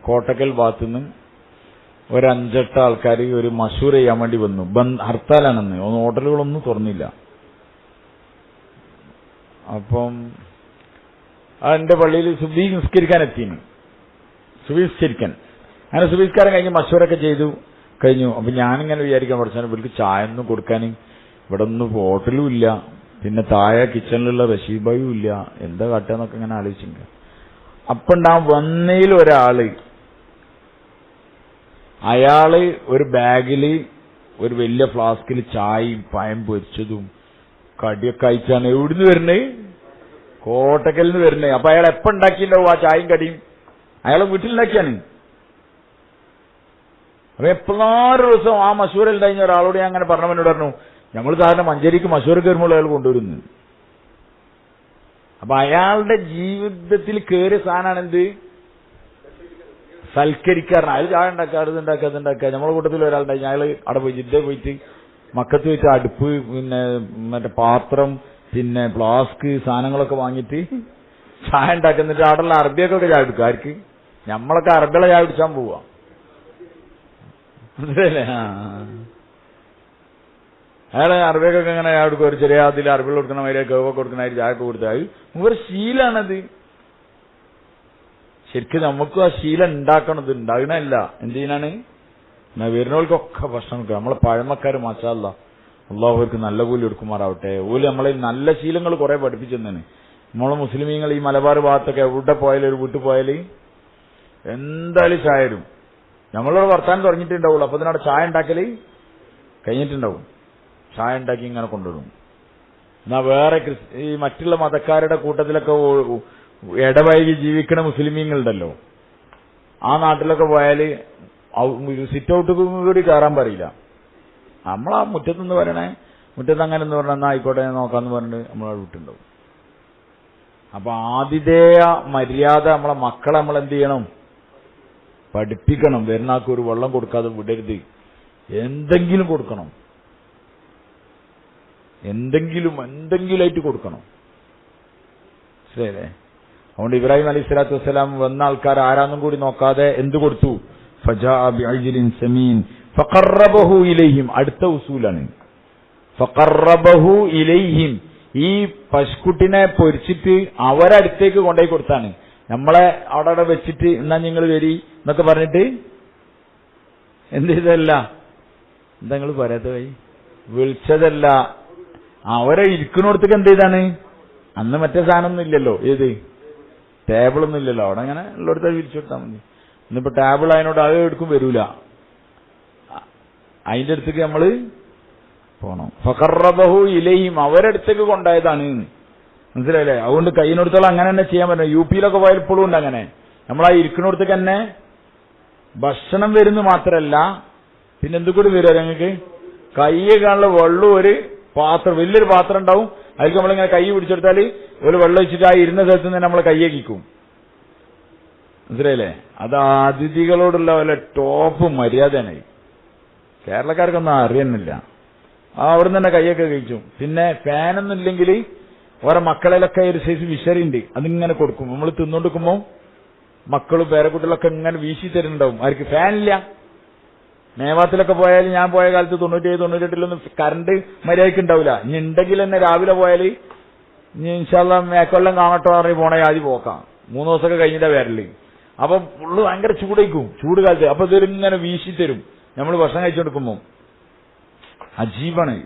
കോട്ടക്കൽ ഭാഗത്തുനിന്ന് ഒരു 5-8 ആൾക്കാർ ഒരു മഷൂർ ചെയ്യാൻ വേണ്ടി വന്നു. ഹർത്താലാണെന്ന്, ഹോട്ടലുകളൊന്നും തുറന്നില്ല. അപ്പം എന്റെ പള്ളിയിൽ സുബഹി നിസ്കരിക്കാൻ എത്തിന്, സുബഹി നിസ്കരിക്കാൻ. അങ്ങനെ സുബഹി നിസ്കാരം കഴിഞ്ഞ് മഷൂറൊക്കെ ചെയ്തു കഴിഞ്ഞു. അപ്പൊ ഞാനിങ്ങനെ വിചാരിക്കാൻ പഠിച്ചാൽ ഇവർക്ക് ചായ ഒന്നും കൊടുക്കാൻ ഇവിടെ ഒന്നും ഹോട്ടലും ഇല്ല, പിന്നെ താഴെ കിച്ചണിലുള്ള റഷീബായും ഇല്ല, എന്താ കാട്ടാന്നൊക്കെ ഇങ്ങനെ ആലോചിച്ചിട്ടുണ്ട്. അപ്പൊ വന്നതിൽ ഒരാള്, അയാള് ഒരു ബാഗില് ഒരു വലിയ ഫ്ലാസ്കിൽ ചായയും പഴം പൊരിച്ചതും കടിയൊക്കെ അയച്ചാണ്. എവിടുന്ന് വരുന്നത്? കോട്ടക്കലിൽ നിന്ന് വരുന്നത്. അപ്പൊ അയാൾ എപ്പോ ഉണ്ടാക്കിയിട്ടുണ്ടാവും ആ ചായയും കടിയും? അയാളെ വീട്ടിലുണ്ടാക്കിയാണ്. അപ്പൊ എപ്പോഴാറ് ദിവസം ആ മഷൂറിൽ കഴിഞ്ഞ ഒരാളോട് ഞാൻ അങ്ങനെ പറഞ്ഞവനോട് പറഞ്ഞു, ഞങ്ങൾ സാധാരണ മഞ്ചേരിക്ക് മഷൂർ കയറുമ്പോൾ അയാൾ കൊണ്ടുവരുന്നു. അപ്പൊ അയാളുടെ ജീവിതത്തിൽ കയറിയ സാധനമാണ് എന്ത്? സൽക്കരിക്കാരൻ. അയാൾ ചായ ഉണ്ടാക്കുക, അതുണ്ടാക്കുക. നമ്മളെ കൂട്ടത്തിൽ ഒരാളുണ്ടായി, അയാൾ അവിടെ പോയി ജിദ്ദ പോയിട്ട് മക്കത്ത് വെച്ച് അടുപ്പ്, പിന്നെ മറ്റേ പാത്രം, പിന്നെ ഫ്ലാസ്ക്, സാധനങ്ങളൊക്കെ വാങ്ങിയിട്ട് ചായ ഉണ്ടാക്കുന്നിട്ട് അവിടെയുള്ള അറബിയൊക്കെ ചായ എടുക്കും. ആർക്ക്? നമ്മളൊക്കെ അറബികളെ ചായ കുടിച്ചാൻ പോവാ, മനസ്സിലല്ലേ? അയാളെ അറബിയൊക്കെ ഇങ്ങനെ ചായ എടുക്കും. ഒരു ചെറിയ അതിൽ അറബികൾ കൊടുക്കണ മാതിരി കേവൊക്കെ കൊടുക്കണ മാതിരി ചായ ഒക്കെ കൊടുത്താൽ ഒരു ശീലാണത്. ശരിക്കും നമുക്കും ആ ശീലം ഉണ്ടാക്കണത്, ഉണ്ടാകണല്ല. എന്ത് ചെയ്യാനാണ്? വരുന്നവർക്കൊക്കെ ഭക്ഷണം കൊടുക്കുക. നമ്മളെ പഴമക്കാർ മാഷാ അല്ലാഹ്, അള്ളാഹു അവർക്ക് നല്ല കൂലി എടുക്കുമാറാവട്ടെ. ഓല് നമ്മളെ നല്ല ശീലങ്ങൾ കുറെ പഠിപ്പിച്ചെന്നാണ്. നമ്മളെ മുസ്ലിമീങ്ങൾ ഈ മലബാർ ഭാഗത്തൊക്കെ എവിടെ പോയാലും, ഒരു വീട്ടിൽ പോയാൽ എന്തായാലും ചായ ഇടും. നമ്മളോട് വർത്താനം തുടങ്ങിയിട്ടുണ്ടാവുള്ളൂ, അപ്പൊ അതിനവിടെ ചായ ഉണ്ടാക്കല് കഴിഞ്ഞിട്ടുണ്ടാവും. ചായ ഉണ്ടാക്കി ഇങ്ങനെ കൊണ്ടുവരും. എന്നാ വേറെ ഈ മറ്റുള്ള മതക്കാരുടെ കൂട്ടത്തിലൊക്കെ ഇടവഴകി ജീവിക്കണ മുസ്ലിമീങ്ങളുണ്ടല്ലോ, ആ നാട്ടിലൊക്കെ പോയാൽ സിറ്റ് ഔട്ട് കൂടി കയറാൻ പറയില്ല. നമ്മളാ മുറ്റത്തുനിന്ന് പറയണേ, മുറ്റത്ത് അങ്ങനെ എന്ന് പറഞ്ഞാൽ എന്നാ ആയിക്കോട്ടെ നോക്കാന്ന് പറഞ്ഞിട്ട് നമ്മളവിടെ വിട്ടുണ്ടാവും. അപ്പൊ ആതിഥേയ മര്യാദ നമ്മളെ മക്കളെ നമ്മൾ എന്ത് ചെയ്യണം? പഠിപ്പിക്കണം. വരുന്നാൾക്ക് ഒരു വെള്ളം കൊടുക്കാതെ വിടരുത്, എന്തെങ്കിലും കൊടുക്കണം, എന്തെങ്കിലുമായിട്ട് കൊടുക്കണം. ശരിയല്ലേ? അതുകൊണ്ട് ഇബ്രാഹിം അലൈഹി സ്വലാത്തു വസ്സലാം വന്ന ആൾക്കാർ ആരാന്നും കൂടി നോക്കാതെ എന്ത് കൊടുത്തു? ഫജാഅ ബിഅജ്ലിൻ സമീൻ ഫഖറബഹു ഇലൈഹിം. അടുത്ത ഉസൂലാണ് ഫഖറബഹു ഇലൈഹിം. ഈ പശുക്കുട്ടിനെ പൊരിച്ചിട്ട് അവരടുത്തേക്ക് കൊണ്ടുപോയി കൊടുത്താണ്. നമ്മളെ അവിടെ വെച്ചിട്ട് എന്നാ നിങ്ങൾ വരി എന്നൊക്കെ പറഞ്ഞിട്ട് എന്ത് ചെയ്തല്ല, എന്താ നിങ്ങൾ പറയാത്ത വഴി വിളിച്ചതല്ല. അവരെ ഇരിക്കുന്നിടത്തേക്ക് എന്ത് ചെയ്താണ്? അന്ന് മറ്റേ സാധനമൊന്നും ഇല്ലല്ലോ, ഏത് ടേബിളൊന്നും ഇല്ലല്ലോ, അവിടെ അങ്ങനെ ഉള്ളിടത്ത് വിരിച്ചു കൊടുത്താൽ മതി. ഇന്നിപ്പോ ടേബിൾ അതിനോട് അത് എടുക്കും വരൂല, അതിന്റെ അടുത്തേക്ക് നമ്മള് പോണം. ഫഖറബഹു ഇലൈഹിം, അവരടുത്തേക്ക് കൊണ്ടായതാണ്. മനസ്സിലായില്ലേ? അതുകൊണ്ട് കൈയിനടുത്തോളം അങ്ങനെ തന്നെ ചെയ്യാൻ പറ്റും. UP-യിലൊക്കെ പോയാൽ ഇപ്പോഴും ഉണ്ട് അങ്ങനെ. നമ്മളാ ഇരിക്കുന്നിടത്തേക്ക് തന്നെ ഭക്ഷണം വരുന്നു മാത്രമല്ല, പിന്നെ എന്തുകൂടി വരും ഞങ്ങൾക്ക്? കയ്യെ കാണുന്ന വെള്ളം, ഒരു പാത്രം, വലിയൊരു പാത്രം ഉണ്ടാവും, അതിൽ നമ്മളിങ്ങനെ കൈ പിടിച്ചെടുത്താൽ ഒരു വെള്ളം വെച്ചിട്ട് ആ ഇരുന്ന സ്ഥലത്ത് നിന്ന് നമ്മളെ കയ്യേക്കിക്കും. മനസ്സിലായില്ലേ? അത് അതിഥികളോടുള്ള വല്ല ടോപ്പ് മര്യാദയാണ്. കേരളക്കാർക്കൊന്നും അറിയുന്നില്ല. അവിടെ നിന്ന് തന്നെ കൈയൊക്കെ കഴിച്ചു. പിന്നെ ഫാനൊന്നും ഇല്ലെങ്കിൽ ഓരോ മക്കളിലൊക്കെ ഒരു സൈസ് വിശറിയുണ്ട്, അതിങ്ങനെ കൊടുക്കും. നമ്മൾ തിന്നുകൊടുക്കുമ്പോൾ മക്കളും പേരക്കുട്ടികളൊക്കെ ഇങ്ങനെ വീശി തരുന്നുണ്ടാവും. ആർക്ക്? ഫാനില്ല. മേവാത്തിലൊക്കെ പോയാൽ, ഞാൻ പോയ കാലത്ത് 97-98 കറണ്ട് മര്യാദയ്ക്ക് ഉണ്ടാവില്ല. ഇനി ഉണ്ടെങ്കിൽ തന്നെ രാവിലെ പോയാൽ ഇനി ഇൻഷാല്ലാ മേക്കൊല്ലം കാണട്ടോ പറഞ്ഞ് പോണേ ആദ്യം പോക്കാം. 3 ദിവസമൊക്കെ കഴിഞ്ഞിട്ടാ വരല്. അപ്പൊ ഫുള്ള് ഭയങ്കര ചൂടേക്കും, ചൂട് കാലത്ത്. അപ്പൊ ഇതിങ്ങനെ വീശി തരും നമ്മൾ ഭക്ഷണം കഴിച്ചുകൊടുക്കുമ്പോൾ. അജീബാണ്.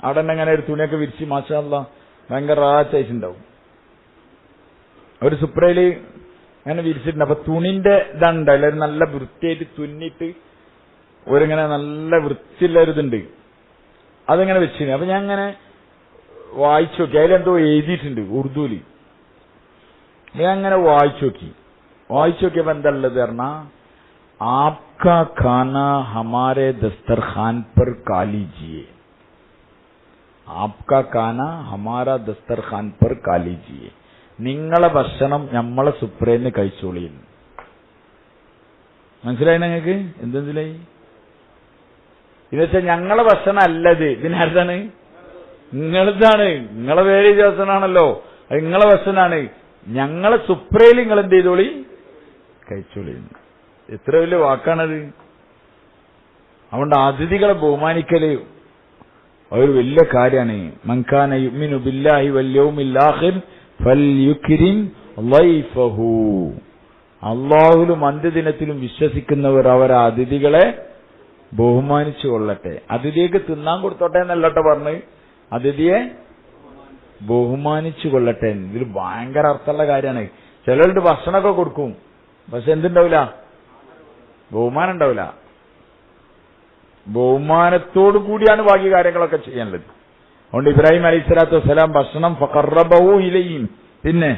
അവിടെ തന്നെ ഇങ്ങനെ ഒരു തുണിയൊക്കെ വിരിച്ച് മാഷാ അല്ലാഹ് ഭയങ്കര റാച്ചയച്ചുണ്ടാവും. ഒരു സുപ്രയില് അങ്ങനെ വിരിച്ചിട്ടുണ്ട്. അപ്പൊ തുണിന്റെ ഇതുണ്ട്, എല്ലാവരും നല്ല വൃത്തിയായിട്ട് തുന്നിയിട്ട് ഒരിങ്ങനെ നല്ല വൃത്തിയുള്ള ഒരു ഇതുണ്ട്, അതിങ്ങനെ വെച്ചിരുന്നു. അപ്പൊ ഞാൻ ഇങ്ങനെ വായിച്ചു നോക്കി, അതിലെന്തോ എഴുതിയിട്ടുണ്ട് ഉറുദുവില്. ഞാൻ അങ്ങനെ വായിച്ചു നോക്കിയപ്പോ എന്താ ഉള്ളത് പറഞ്ഞാ, ആപ്കാ ഖാന ഹമാരെ ദസ്തർഖാൻ പർ കാലിജിയെ, ആപ്കാ ഖാന ഹമാരാ ദസ്തർഖാൻ പർ കാലിജിയെ, നിങ്ങളെ ഭക്ഷണം നമ്മളെ സുപ്രേന്ന് കഴിച്ചോളിയിൽ. മനസ്സിലായി നിങ്ങൾക്ക്? എന്തെന്തിലായി? എന്നുവെച്ചാൽ ഞങ്ങളെ ഭക്ഷണം അല്ലത്, ഇതിനാർക്കാണ്? നിങ്ങളതാണ്. നിങ്ങളെ പേര് ഭക്ഷണമാണല്ലോ, അത് നിങ്ങളെ ഭക്ഷണമാണ്. ഞങ്ങളെ സുപ്രയിൽ നിങ്ങൾ എന്ത് ചെയ്തോളി, കഴിച്ചോളി. എത്ര വലിയ വാക്കാണത്. അതുകൊണ്ട് അതിഥികളെ ബഹുമാനിക്കല് ഒരു വലിയ കാര്യമാണ്. മൻകാന യുഅ്മിനു ബില്ലാഹി വൽ യൗമിൽ ആഖിർ ഫൽയുക്രിം ളൈഫഹു. അല്ലാഹുവിലും അന്ത്യദിനത്തിലും വിശ്വസിക്കുന്നവർ അവരെ അതിഥികളെ ബഹുമാനിച്ചു കൊള്ളട്ടെ. അതിഥിക്ക് തിന്നാൻ കൊടുത്തോട്ടെ എന്നല്ലട്ടോ പറഞ്ഞ്, അതിഥിയെ ബഹുമാനിച്ചു കൊള്ളട്ടെ. ഇതിൽ ഭയങ്കര അർത്ഥമുള്ള കാര്യമാണ്. ചിലരുടെ ഭക്ഷണമൊക്കെ കൊടുക്കും, പക്ഷെ എന്തുണ്ടാവില്ല, ബഹുമാനം ഉണ്ടാവില്ല. ബഹുമാനത്തോടു കൂടിയാണ് ബാക്കി കാര്യങ്ങളൊക്കെ ചെയ്യാനുള്ളത്. അതുകൊണ്ട് ഇബ്രാഹിം അലൈഹിസ്സലാത്തു വസ്സലാം ഭക്ഷണം ഫഖറബഹു ഇലൈഹിം, പിന്നെ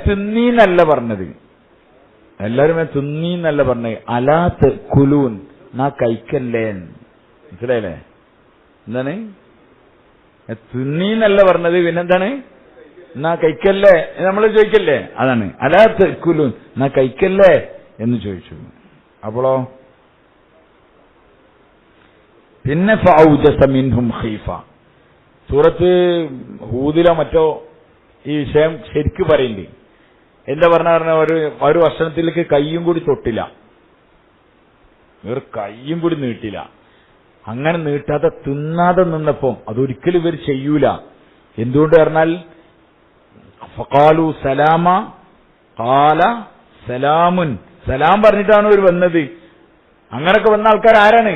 തിന്നീന്നല്ല പറഞ്ഞത്, എല്ലാരും തിന്നീന്നല്ല പറഞ്ഞത്, അലാ തഅ്കുലൂൻ, നാ കഴിക്കല്ലേ. മനസ്സിലായില്ലേ? എന്താണ് തിന്നീന്നല്ല പറഞ്ഞത്, പിന്നെന്താണ് എന്നാ കഴിക്കല്ലേ നമ്മൾ ചോദിക്കല്ലേ, അതാണ് അലാ തഅ്കുലൂൻ, എന്നാ കഴിക്കല്ലേ എന്ന് ചോദിച്ചു. അപ്പോളോ പിന്നെ ഫഔജസ മിൻഹും ഖീഫ. സൂറത്ത് ഹൂദിലോ മറ്റോ ഈ വിഷയം ശരിക്ക് പറയുന്നുണ്ട്. എന്താ പറഞ്ഞ ഒരു ഭക്ഷണത്തിലേക്ക് കയ്യും കൂടി തൊട്ടില്ല, ഇവർ കയ്യും കൂടി നീട്ടില്ല. അങ്ങനെ നീട്ടാതെ തിന്നാതെ നിന്നപ്പം അതൊരിക്കലും ഇവർ ചെയ്യൂല. എന്തുകൊണ്ട് പറഞ്ഞാൽ ഫഖാലു സലാമ ഖാല സലാമുൻ, സലാം പറഞ്ഞിട്ടാണ് ഇവർ വന്നത്. അങ്ങനൊക്കെ വന്ന ആൾക്കാർ ആരാണ്?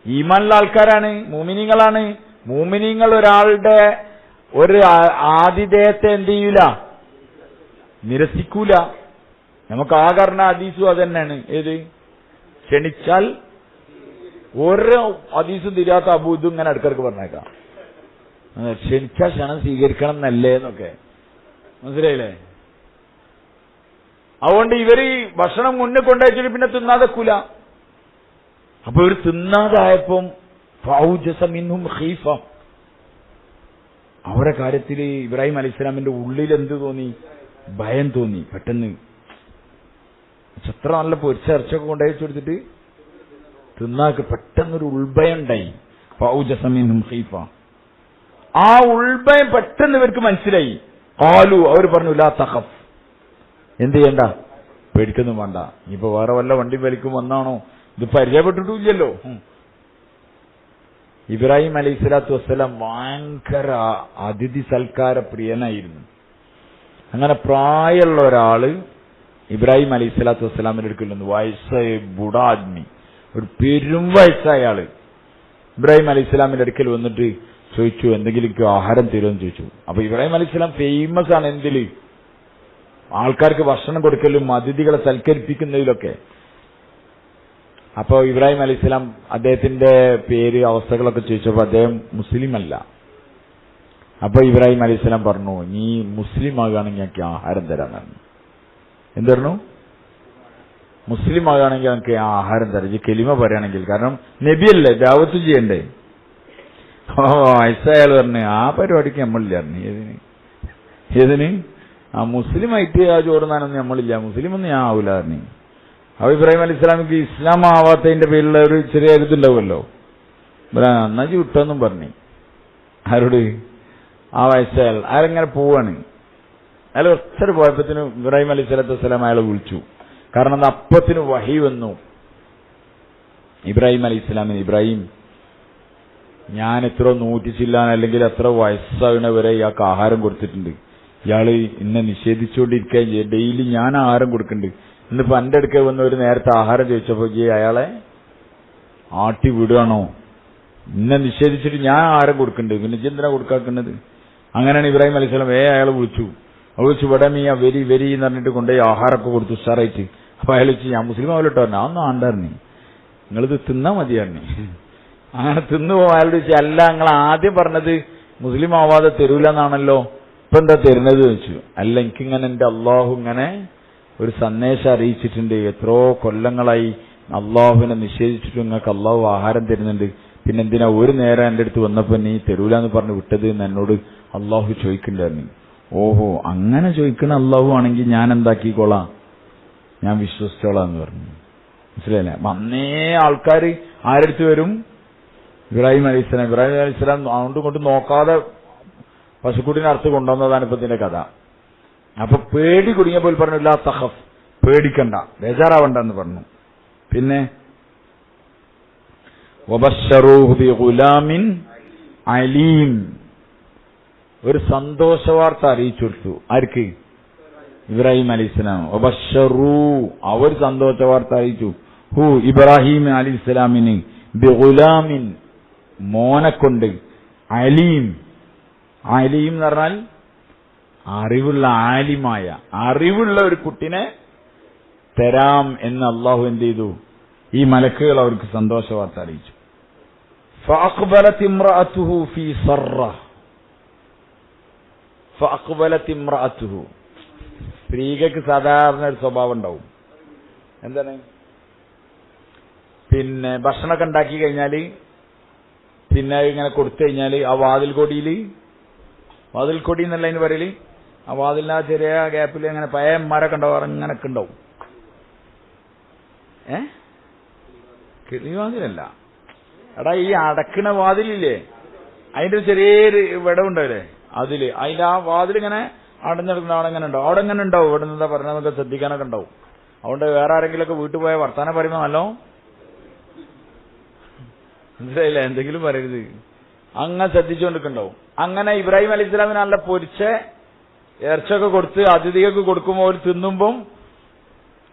ഈമാനുള്ള ആൾക്കാരാണ്, മുഅ്മിനീങ്ങളാണ്. മുഅ്മിനീങ്ങൾ ഒരാളുടെ ഒരു ആതിഥേയത്തെ എന്ത് ചെയ്യൂല, നിരസിക്കൂല. നമുക്ക് ആകർണ ഹദീസും അത് തന്നെയാണ്. ഏത് ക്ഷണിച്ചാൽ ഓരോ ഹദീസും തിരിയാത്ത അബൂദും ഇങ്ങനെ ഇടക്കിടക്ക് പറഞ്ഞേക്കാം, ക്ഷണിച്ചാൽ ക്ഷണം സ്വീകരിക്കണം എന്നല്ലേ എന്നൊക്കെ. മനസ്സിലായില്ലേ? അതുകൊണ്ട് ഇവര് ഭക്ഷണം മുന്നേ കൊണ്ടുവച്ചിട്ട് പിന്നെ തിന്നാതെക്കൂല. അപ്പൊ ഇവർ തിന്നാതായപ്പം ഫൗജസ മിൻഹും ഖീഫ, അവരുടെ കാര്യത്തിൽ ഇബ്രാഹിം അലൈഹിസ്സലാമിന്റെ ഉള്ളിൽ എന്ത് തോന്നി? ഭയം തോന്നി. പെട്ടെന്ന് എത്ര നല്ല പൊരിച്ച ഇറച്ചൊക്കെ കൊണ്ടുവച്ചു കൊടുത്തിട്ട് തിന്നാക്ക് പെട്ടെന്നൊരു ഉൾഭയം ഉണ്ടായി. ഫൗജസ മിൻഹും ഖീഫ, ആ ഉൾഭയം പെട്ടെന്ന് ഇവർക്ക് മനസ്സിലായി. ഖാലു, അവർ പറഞ്ഞു ലാ തഖഫ്, എന്ത് ചെയ്യണ്ട, പേടിക്കൊന്നും വേണ്ട. ഇനിയിപ്പോ വേറെ വല്ല വണ്ടി വലിക്കും വന്നാണോ, ഇത് പരിചയപ്പെട്ടിട്ടില്ലല്ലോ. ഇബ്രാഹിം അലൈഹിസ്സലാത്തു വസ്സലാം ഭയങ്കര അതിഥി സൽക്കാര പ്രിയനായിരുന്നു. അങ്ങനെ പ്രായമുള്ള ഒരാള് ഇബ്രാഹിം അലൈഹിസ്സലാത്തു വസ്സലാമിന്റെ അടുക്കൽ നിന്ന്, വയസ്സായ ബുഡാദ്മി, ഒരു പെരും വയസ്സായ ആള് ഇബ്രാഹിം അലൈഹിസ്സലാമിന്റെ അടുക്കൽ വന്നിട്ട് ചോദിച്ചു, എന്തെങ്കിലും ആഹാരം തരുമെന്ന് ചോദിച്ചു. അപ്പൊ ഇബ്രാഹിം അലൈഹിസ്സലാം ഫേമസ് ആണ് എന്തില്? ആൾക്കാർക്ക് ഭക്ഷണം കൊടുക്കലും അതിഥികളെ സൽക്കരിപ്പിക്കുന്നതിലൊക്കെ. അപ്പൊ ഇബ്രാഹിം അലൈഹിസ്സലാം അദ്ദേഹത്തിന്റെ പേര് അവസ്ഥകളൊക്കെ ചോദിച്ചപ്പോൾ അദ്ദേഹം മുസ്ലിം അല്ല. അപ്പൊ ഇബ്രാഹിം അലൈഹിസ്സലാം പറഞ്ഞു, നീ മുസ്ലിം ആകുകയാണെങ്കിൽ എനിക്ക് ആഹാരം തരാന്നാണ്. എന്ത് പറഞ്ഞു? മുസ്ലിം ആകുകയാണെങ്കിൽ എനിക്ക് ആഹാരം തരാം, ഈ കെലിമ പറയുകയാണെങ്കിൽ. കാരണം നബിയല്ലേ, ദഅവത്ത് ചെയ്യണ്ടേ. വയസ്സായാൽ പറഞ്ഞു ആ പരിപാടിക്ക് നമ്മളില്ല. ഏതിന്? ആ മുസ്ലിം ആയിട്ട് ആ ചോറുന്നാനൊന്നും നമ്മളില്ല, മുസ്ലിം ഒന്നും ഞാൻ ആവൂല പറഞ്ഞു. അപ്പൊ ഇബ്രാഹിം അലൈഹി സ്വലാമിക്ക് ഇസ്ലാം ആവാത്തതിന്റെ പേരിലുള്ള ഒരു ചെറിയ ഇതുണ്ടാവുമല്ലോ, എന്നാ വിട്ടോന്നും പറഞ്ഞു. ആരോട്? ആ വയസ്സായാൽ. അയാളെങ്ങനെ പോവാണ്. അയാൾ ഒറ്റ പോയപ്പത്തിന് ഇബ്രാഹിം അലൈഹി സ്വലാത്തു വസ്സലാം അയാളെ വിളിച്ചു. കാരണം അപ്പത്തിന് വഹി വന്നു ഇബ്രാഹിം അലൈഹി സ്വലാമിന്, ഇബ്രാഹിം, ഞാൻ എത്ര 100 ചില്ലാൻ അല്ലെങ്കിൽ എത്ര വയസ്സാകുന്നവരെ ഇയാൾക്ക് ആഹാരം കൊടുത്തിട്ടുണ്ട്, ഇയാള് ഇന്നെ നിഷേധിച്ചുകൊണ്ടിരിക്കുകയും ചെയ്യും, ഡെയിലി ഞാൻ ആഹാരം കൊടുക്കുന്നുണ്ട്. ഇന്നിപ്പോ എന്റെ അടുക്കൽ വന്ന് ഒരു നേരത്തെ ആഹാരം ചോദിച്ചപ്പോ അയാളെ ആട്ടി വിടുകയാണോ? ഇന്നെ നിഷേധിച്ചിട്ട് ഞാൻ ആഹാരം കൊടുക്കുന്നുണ്ട്, പിന്നെ എന്തിനാ കൊടുക്കാക്കുന്നത്? അങ്ങനെയാണ് ഇബ്രാഹിം അലൈഹി സ്വലാം അയാളെ വിളിച്ചു. ഇവിടെ നീ വെരി വെരി എന്ന് പറഞ്ഞിട്ട് കൊണ്ടുപോയി ആഹാരമൊക്കെ കൊടുത്തു ഉഷാറായിട്ട്. അപ്പൊ അയാൾ വെച്ച് ഞാൻ മുസ്ലിം ആവില്ലോട്ടോ, ഞാൻ ഒന്നും ആണ്ടായിരുന്നു, നിങ്ങളിത് തിന്നാ മതിയായിരുന്നു. അങ്ങനെ തിന്നു പോകും. അയാളോട് ചോദിച്ചു, അല്ല നിങ്ങൾ ആദ്യം പറഞ്ഞത് മുസ്ലിം ആവാതെ തരൂല എന്നാണല്ലോ, ഇപ്പൊ എന്താ തരുന്നത് ചോദിച്ചു. അല്ല, എനിക്കിങ്ങനെ എന്റെ അള്ളാഹു ഇങ്ങനെ ഒരു സന്ദേശം അറിയിച്ചിട്ടുണ്ട്, എത്രയോ കൊല്ലങ്ങളായി അള്ളാഹുവിനെ നിഷേധിച്ചിട്ട് നിങ്ങൾക്ക് അള്ളാഹു ആഹാരം തരുന്നുണ്ട്, പിന്നെ എന്തിനാ ഒരു നേരം എന്റെ അടുത്ത് വന്നപ്പോ നീ തരൂല എന്ന് പറഞ്ഞ് വിട്ടത് എന്ന് എന്നോട് അള്ളാഹു ചോദിക്കണ്ടായിരുന്നു. ഓഹോ, അങ്ങനെ ചോദിക്കണ അള്ളാഹു ആണെങ്കിൽ ഞാൻ എന്താക്കിക്കോളാം, ഞാൻ വിശ്വസിച്ചോളാം എന്ന് പറഞ്ഞു. മനസ്സിലായില്ലേ? അന്നേ ആൾക്കാർ ആരെടുത്ത് വരും? ഇബ്രാഹിം അലൈഹിസ്സലാം. ഇബ്രാഹിം അലൈഹിസ്സലാം അതുകൊണ്ട് കൊണ്ട് നോക്കാതെ പശുക്കുട്ടിനെ അറുത്ത് കൊണ്ടുവന്നതാണ് ഇപ്പൊ ഇതിന്റെ കഥ. അപ്പൊ പേടി കുടുങ്ങിയപ്പോൾ പറഞ്ഞു ലാ തഖഫ്, പേടിക്കണ്ട, ബേജാറാവണ്ടെന്ന് പറഞ്ഞു. പിന്നെ വബശ്ശറൂഹു ബിഗുലാമിൻ അലീം, ഒരു സന്തോഷ വാർത്ത അറിയിച്ചു കൊടുത്തു. ആർക്ക്? ഇബ്രാഹിം അലൈഹിസ്സലാം. വബശ്ശറൂ, അവർ സന്തോഷ വാർത്ത അറിയിച്ചു. ഇബ്രാഹിം അലൈഹിസ്സലാമിന് ബിഗുലാമിൻ, മോനെ കൊണ്ട്. അലീം, അലീം എന്ന് പറഞ്ഞാൽ അറിവുള്ള, ആലിമായ അറിവുള്ള ഒരു കുട്ടിനെ തരാം എന്ന് അള്ളാഹു എന്ത് ചെയ്തു? ഈ മലക്കുകൾ അവർക്ക് സന്തോഷ വാർത്ത അറിയിച്ചു. فأقبلت امرأته في صرة فأقبلت امرأته. സ്ത്രീകൾക്ക് സാധാരണ ഒരു സ്വഭാവം ഉണ്ടാവും. എന്താണ്? പിന്നെ ഭക്ഷണമൊക്കെ ഉണ്ടാക്കി കഴിഞ്ഞാൽ പിന്നെ ഇങ്ങനെ കൊടുത്തു കഴിഞ്ഞാൽ ആ വാതിൽക്കൊടി എന്നല്ല അതിന് പറയല്, ആ വാതിലിന് ആ ചെറിയ ഗ്യാപ്പിൽ അങ്ങനെ പയന്മാരൊക്കെ ഉണ്ടാവും, അങ്ങനൊക്കെ ഉണ്ടാവും. കിളിവാതിലല്ല എടാ, ഈ അടക്കണ വാതിലില്ലേ, അതിന്റെ ചെറിയൊരു വിടവുണ്ടാവില്ലേ, അതിന്റെ ആ വാതിലിങ്ങനെ അടഞ്ഞെടുക്കുന്ന അവിടെ എങ്ങനെ ഉണ്ടാവും, അവിടെ എങ്ങനെ ഉണ്ടാവും, ഇവിടെ നിന്ന് പറഞ്ഞതൊക്കെ ശ്രദ്ധിക്കാനൊക്കെ ഉണ്ടാവും. അതുകൊണ്ട് വേറെ ആരെങ്കിലുമൊക്കെ വീട്ടിൽ പോയാൽ വർത്താനം പറയുമ്പോൾ നല്ലോ മനസ്സിലായില്ല, എന്തെങ്കിലും പറയരുത്, അങ്ങനെ ശ്രദ്ധിച്ചുകൊണ്ടിരിക്കുന്നുണ്ടാവും. അങ്ങനെ ഇബ്രാഹിം അലൈഹി സ്വലാമിന് നല്ല പൊരിച്ച ഇറച്ചൊക്കെ കൊടുത്ത് അതിഥികൾക്ക് കൊടുക്കുമ്പോൾ അവർ തിന്നുമ്പം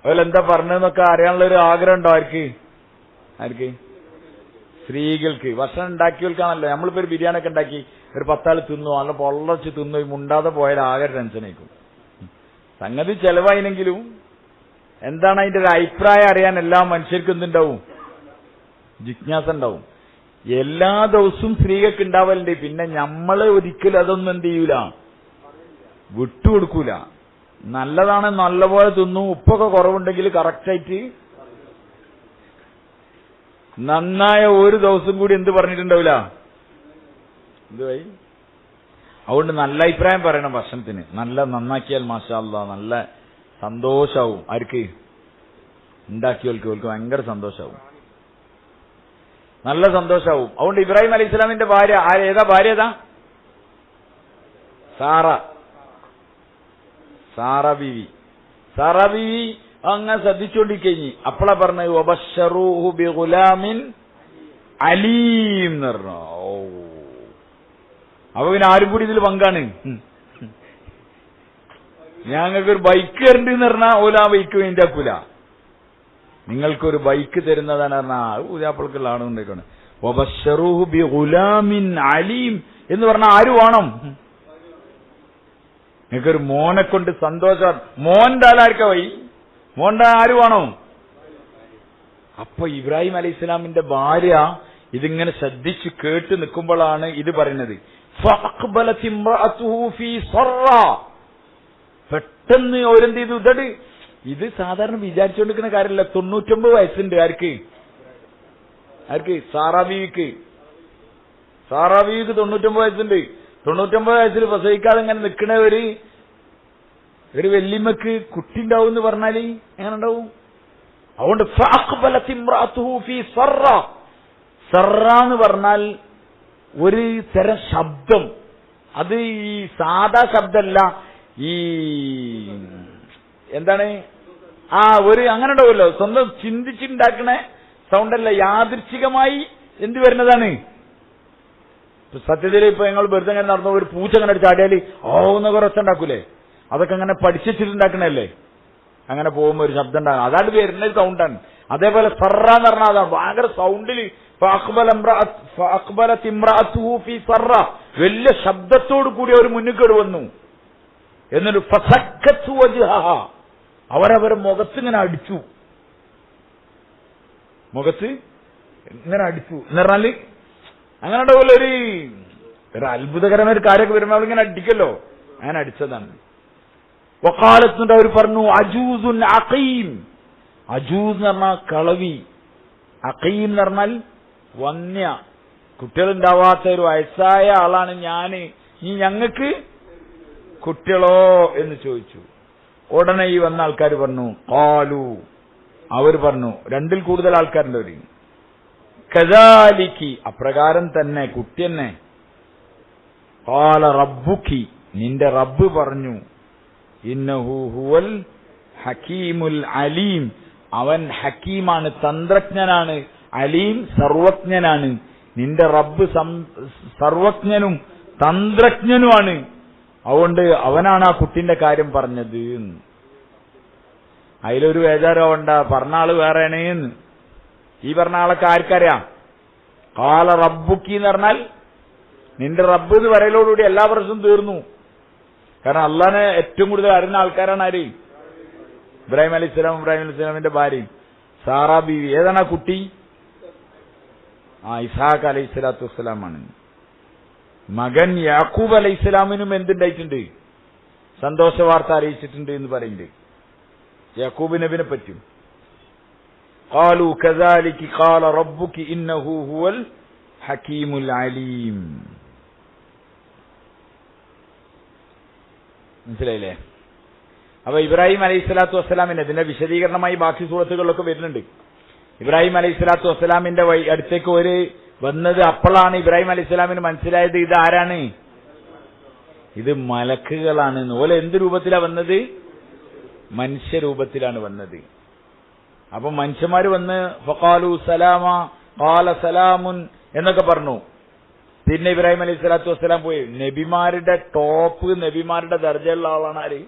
അവരെന്താ പറഞ്ഞതെന്നൊക്കെ അറിയാനുള്ള ഒരു ആഗ്രഹം ഉണ്ടോ? ആർക്ക്? സ്ത്രീകൾക്ക്. ഭക്ഷണം ഉണ്ടാക്കിയവർക്കാണല്ലോ. നമ്മളിപ്പോ ഒരു ബിരിയാണി ഒക്കെ ഉണ്ടാക്കി ഒരു 10 ആൾ തിന്നു, നല്ല പൊള്ളച്ച് തിന്നു, മുണ്ടാതെ പോയാൽ ആകെ ടെൻഷനായിരിക്കും. സംഗതി ചെലവായിനെങ്കിലും എന്താണ് അതിന്റെ ഒരു അഭിപ്രായം അറിയാൻ എല്ലാ മനുഷ്യർക്കും എന്തുണ്ടാവും? ജിജ്ഞാസ ഉണ്ടാവും. എല്ലാ ദിവസവും സ്ത്രീകൾക്ക് ഉണ്ടാവലുണ്ട്. പിന്നെ നമ്മള് ഒരിക്കലും അതൊന്നും എന്ത് ചെയ്യൂല, വിട്ടുകൊടുക്കൂല. നല്ലതാണ്, നല്ലപോലെ തിന്നു. ഉപ്പൊക്കെ കുറവുണ്ടെങ്കിൽ കറക്റ്റായിട്ട് നന്നായ ഒരു ദിവസം കൂടി എന്ത് പറഞ്ഞിട്ടുണ്ടാവില്ല, എന്തുവായി. അതുകൊണ്ട് നല്ല അഭിപ്രായം പറയണം ഭക്ഷണത്തിന്. നന്നാക്കിയാൽ മാഷാ അല്ലാഹ് നല്ല സന്തോഷാവും. ആർക്ക്? ഉണ്ടാക്കിയവർക്ക് ഭയങ്കര സന്തോഷാവും, നല്ല സന്തോഷാവും. അതുകൊണ്ട് ഇബ്രാഹിം അലൈഹി സ്വലാമിന്റെ ഭാര്യ ഏതാ? ഭാര്യ ഏതാ? സാറ ബീവി. അങ്ങനെ ശ്രദ്ധിച്ചുകൊണ്ടിരിക്കഴിഞ്ഞ് അപ്പളാ പറഞ്ഞത് വബശ്ശറൂഹു ബിഗുലാമിൻ അലീം എന്ന് പറഞ്ഞു. അപ്പൊ പിന്നെ ആരും കൂടി ഇതിൽ പങ്കാണ്. ഞങ്ങൾക്കൊരു ബൈക്ക് തരണ്ട് എന്ന് പറഞ്ഞാൽ ഓല ആ ബൈക്ക് വേണ്ടിയാക്കൂല. നിങ്ങൾക്കൊരു ബൈക്ക് തരുന്നതാണ് പറഞ്ഞാൽ ഊരാപ്പിൾക്കുള്ള ആണെന്നുണ്ടായിക്കോണം. വബശ്ശറൂഹു ബിഗുലാമിൻ അലീം എന്ന് പറഞ്ഞാൽ ആര് വേണം? നിങ്ങൾക്കൊരു മോനെ കൊണ്ട് സന്തോഷം. മോന്റെ ആലാർക്ക വൈ? മോന്റെ ആര് വേണോ? അപ്പൊ ഇബ്രാഹിം അലൈഹി സ്വലാമിന്റെ ഭാര്യ ഇതിങ്ങനെ ശ്രദ്ധിച്ചു കേട്ട് നിൽക്കുമ്പോഴാണ് ഇത് പറയുന്നത്. പെട്ടെന്ന് ഓരെന്ത് ചെയ്തു? ഇത് സാധാരണ വിചാരിച്ചുകൊണ്ടിരിക്കുന്ന കാര്യമല്ല. 99 വയസ്സുണ്ട്. ആർക്ക്? സാറാബീവിക്ക് 99 വയസ്സുണ്ട്. 99 വയസ്സിൽ പ്രസവിക്കാതെ ഇങ്ങനെ നിൽക്കണ ഒരു വല്യമ്മക്ക് കുട്ടി ഉണ്ടാവും എന്ന് പറഞ്ഞാല് എങ്ങനെ ഉണ്ടാവും? അതുകൊണ്ട് സറ എന്ന് പറഞ്ഞാൽ ഒരു തരം ശബ്ദം. അത് ഈ സാധാ ശബ്ദമല്ല, ഈ എന്താണ് ഒരു അങ്ങനെ ഉണ്ടാവുമല്ലോ, സ്വന്തം ചിന്തിച്ചുണ്ടാക്കണ സൗണ്ടല്ല, യാദൃച്ഛികമായി എന്ത് വരുന്നതാണ്. സത്യത്തിൽ ഇപ്പൊ ഞങ്ങൾ വെറുതെ അങ്ങനെ നടന്ന ഒരു പൂച്ച അങ്ങനെ ചാടിയാൽ എന്നൊക്കെ ഒച്ച ഉണ്ടാക്കൂലേ, അതൊക്കെ അങ്ങനെ പഠിച്ചിട്ടുണ്ടാക്കണല്ലേ. അങ്ങനെ പോകുമ്പോ ഒരു ശബ്ദം ഉണ്ടാകും, അതാണ് വരുന്ന സൗണ്ടാണ്. അതേപോലെ സറ എന്ന് പറഞ്ഞാൽ അതാണ് ഭയങ്കര സൗണ്ടില്. വലിയ ശബ്ദത്തോടു കൂടി അവർ മുന്നിക്കേട് വന്നു. എന്നിട്ട് അവരവരെ മുഖത്തിങ്ങനെ അടിച്ചു. മുഖത്ത് ഇങ്ങനെ അടിച്ചു എന്ന് പറഞ്ഞാല് അങ്ങനെ ഉണ്ടാവുമല്ലോ ഒരു അത്ഭുതകരമായ ഒരു കാര്യമൊക്കെ വരുമ്പോൾ അവളിങ്ങനെ അടിക്കല്ലോ, അങ്ങനെ അടിച്ചതാണ്. വഖാലത്തുണ്ട്, അവർ പറഞ്ഞു അജൂസുൻ അഖീം. അജൂസ് എന്ന് പറഞ്ഞാൽ കളവി, അഖീം എന്ന് പറഞ്ഞാൽ വന്യ, കുട്ടികളുണ്ടാവാത്ത ഒരു വയസ്സായ ആളാണ് ഞാന്, ഈ ഞങ്ങൾക്ക് കുട്ടികളോ എന്ന് ചോദിച്ചു. ഉടനെ ഈ വന്ന ആൾക്കാർ പറഞ്ഞു ഖാലു, അവർ പറഞ്ഞു, 2ൽ കൂടുതൽ ആൾക്കാരുണ്ട് അവർ, കദാലിക്കി അപ്രകാരം തന്നെ, കുട്ടി തന്നെ, ഖാല റബ്ബുക്കി, നിന്റെ റബ്ബ് പറഞ്ഞു, ഇന്നഹു ഹുവൽ ഹക്കീമുൽ അലീം, അവൻ ഹക്കീമാണ്, തന്ത്രജ്ഞനാണ്, അലീം സർവജ്ഞനാണ്. നിന്റെ റബ്ബ് സർവജ്ഞനും തന്ത്രജ്ഞനുമാണ്. അതുകൊണ്ട് അവനാണ് ആ കുട്ടിന്റെ കാര്യം പറഞ്ഞത്. അതിലൊരു ബേജാറാവണ്ട, പറഞ്ഞ ആള് വേറെയാണ്. ഈ പറഞ്ഞ ആളൊക്കെ ആർക്കറിയാം? ഖാല റബ്ബുക്കി എന്ന് പറഞ്ഞാൽ നിന്റെ റബ്ബ് എന്ന് പറയലോടുകൂടി എല്ലാ പ്രശ്നവും തീർന്നു. കാരണം അള്ളാനെ ഏറ്റവും കൂടുതൽ അറിയുന്ന ആൾക്കാരാണ് ആര്? ഇബ്രാഹിം അലൈഹിസ്സലാം, ഇബ്രാഹിം അലൈഹിസ്സലാമിന്റെ ഭാര്യ സാറാ ബീവി. ഏതാണ് ആ കുട്ടി? ഇസ്ഹാഖ് അലൈഹിസ്സലാത്തു വസ്സലാമാണ്. മകൻ യാക്കൂബ് അലൈഹിസ്സലാമിനും എന്തുണ്ടായിട്ടുണ്ട്? സന്തോഷ വാർത്ത അറിയിച്ചിട്ടുണ്ട് എന്ന് പറയുന്നുണ്ട്. യാക്കൂബ് നബിനെ പറ്റും. ഖാലു കദാലിക ഖാല റബ്ബുക ഇന്നഹു ഹുവൽ ഹകീമുൽ അലീം. മനസ്സിലായില്ലേ? അപ്പൊ ഇബ്രാഹിം അലൈഹിസ്സലാത്തു വസ്സലാമിന്റെ ഇതിന്റെ വിശദീകരണമായി ബാക്കി സൂറത്തുകളിലൊക്കെ വരുന്നുണ്ട്. ഇബ്രാഹിം അലൈഹിസ്സലാത്തു വസ്സലാമിന്റെ അടുത്തേക്ക് ഒരു വന്നത് അപ്പോഴാണ് ഇബ്രാഹിം അലൈഹിസ്സലാമിന് മനസ്സിലായത് ഇത് ആരാണ്? ഇത് മലക്കുകളാണ്. ഓലെ എന്ത് രൂപത്തിലാ വന്നത്? മനുഷ്യരൂപത്തിലാണ് വന്നത്. അപ്പൊ മനുഷ്യന്മാര് വന്ന് ഫഖാലു സലാമ ഖാല സലാമുൻ എന്നൊക്കെ പറഞ്ഞു. പിന്നെ ഇബ്രാഹിം അലൈഹിസ്സലാത്തു വസ്സലാം പോയി. നബിമാരുടെ ടോപ്പ്, നബിമാരുടെ ദർജയുള്ള ആളാണ് ആര്?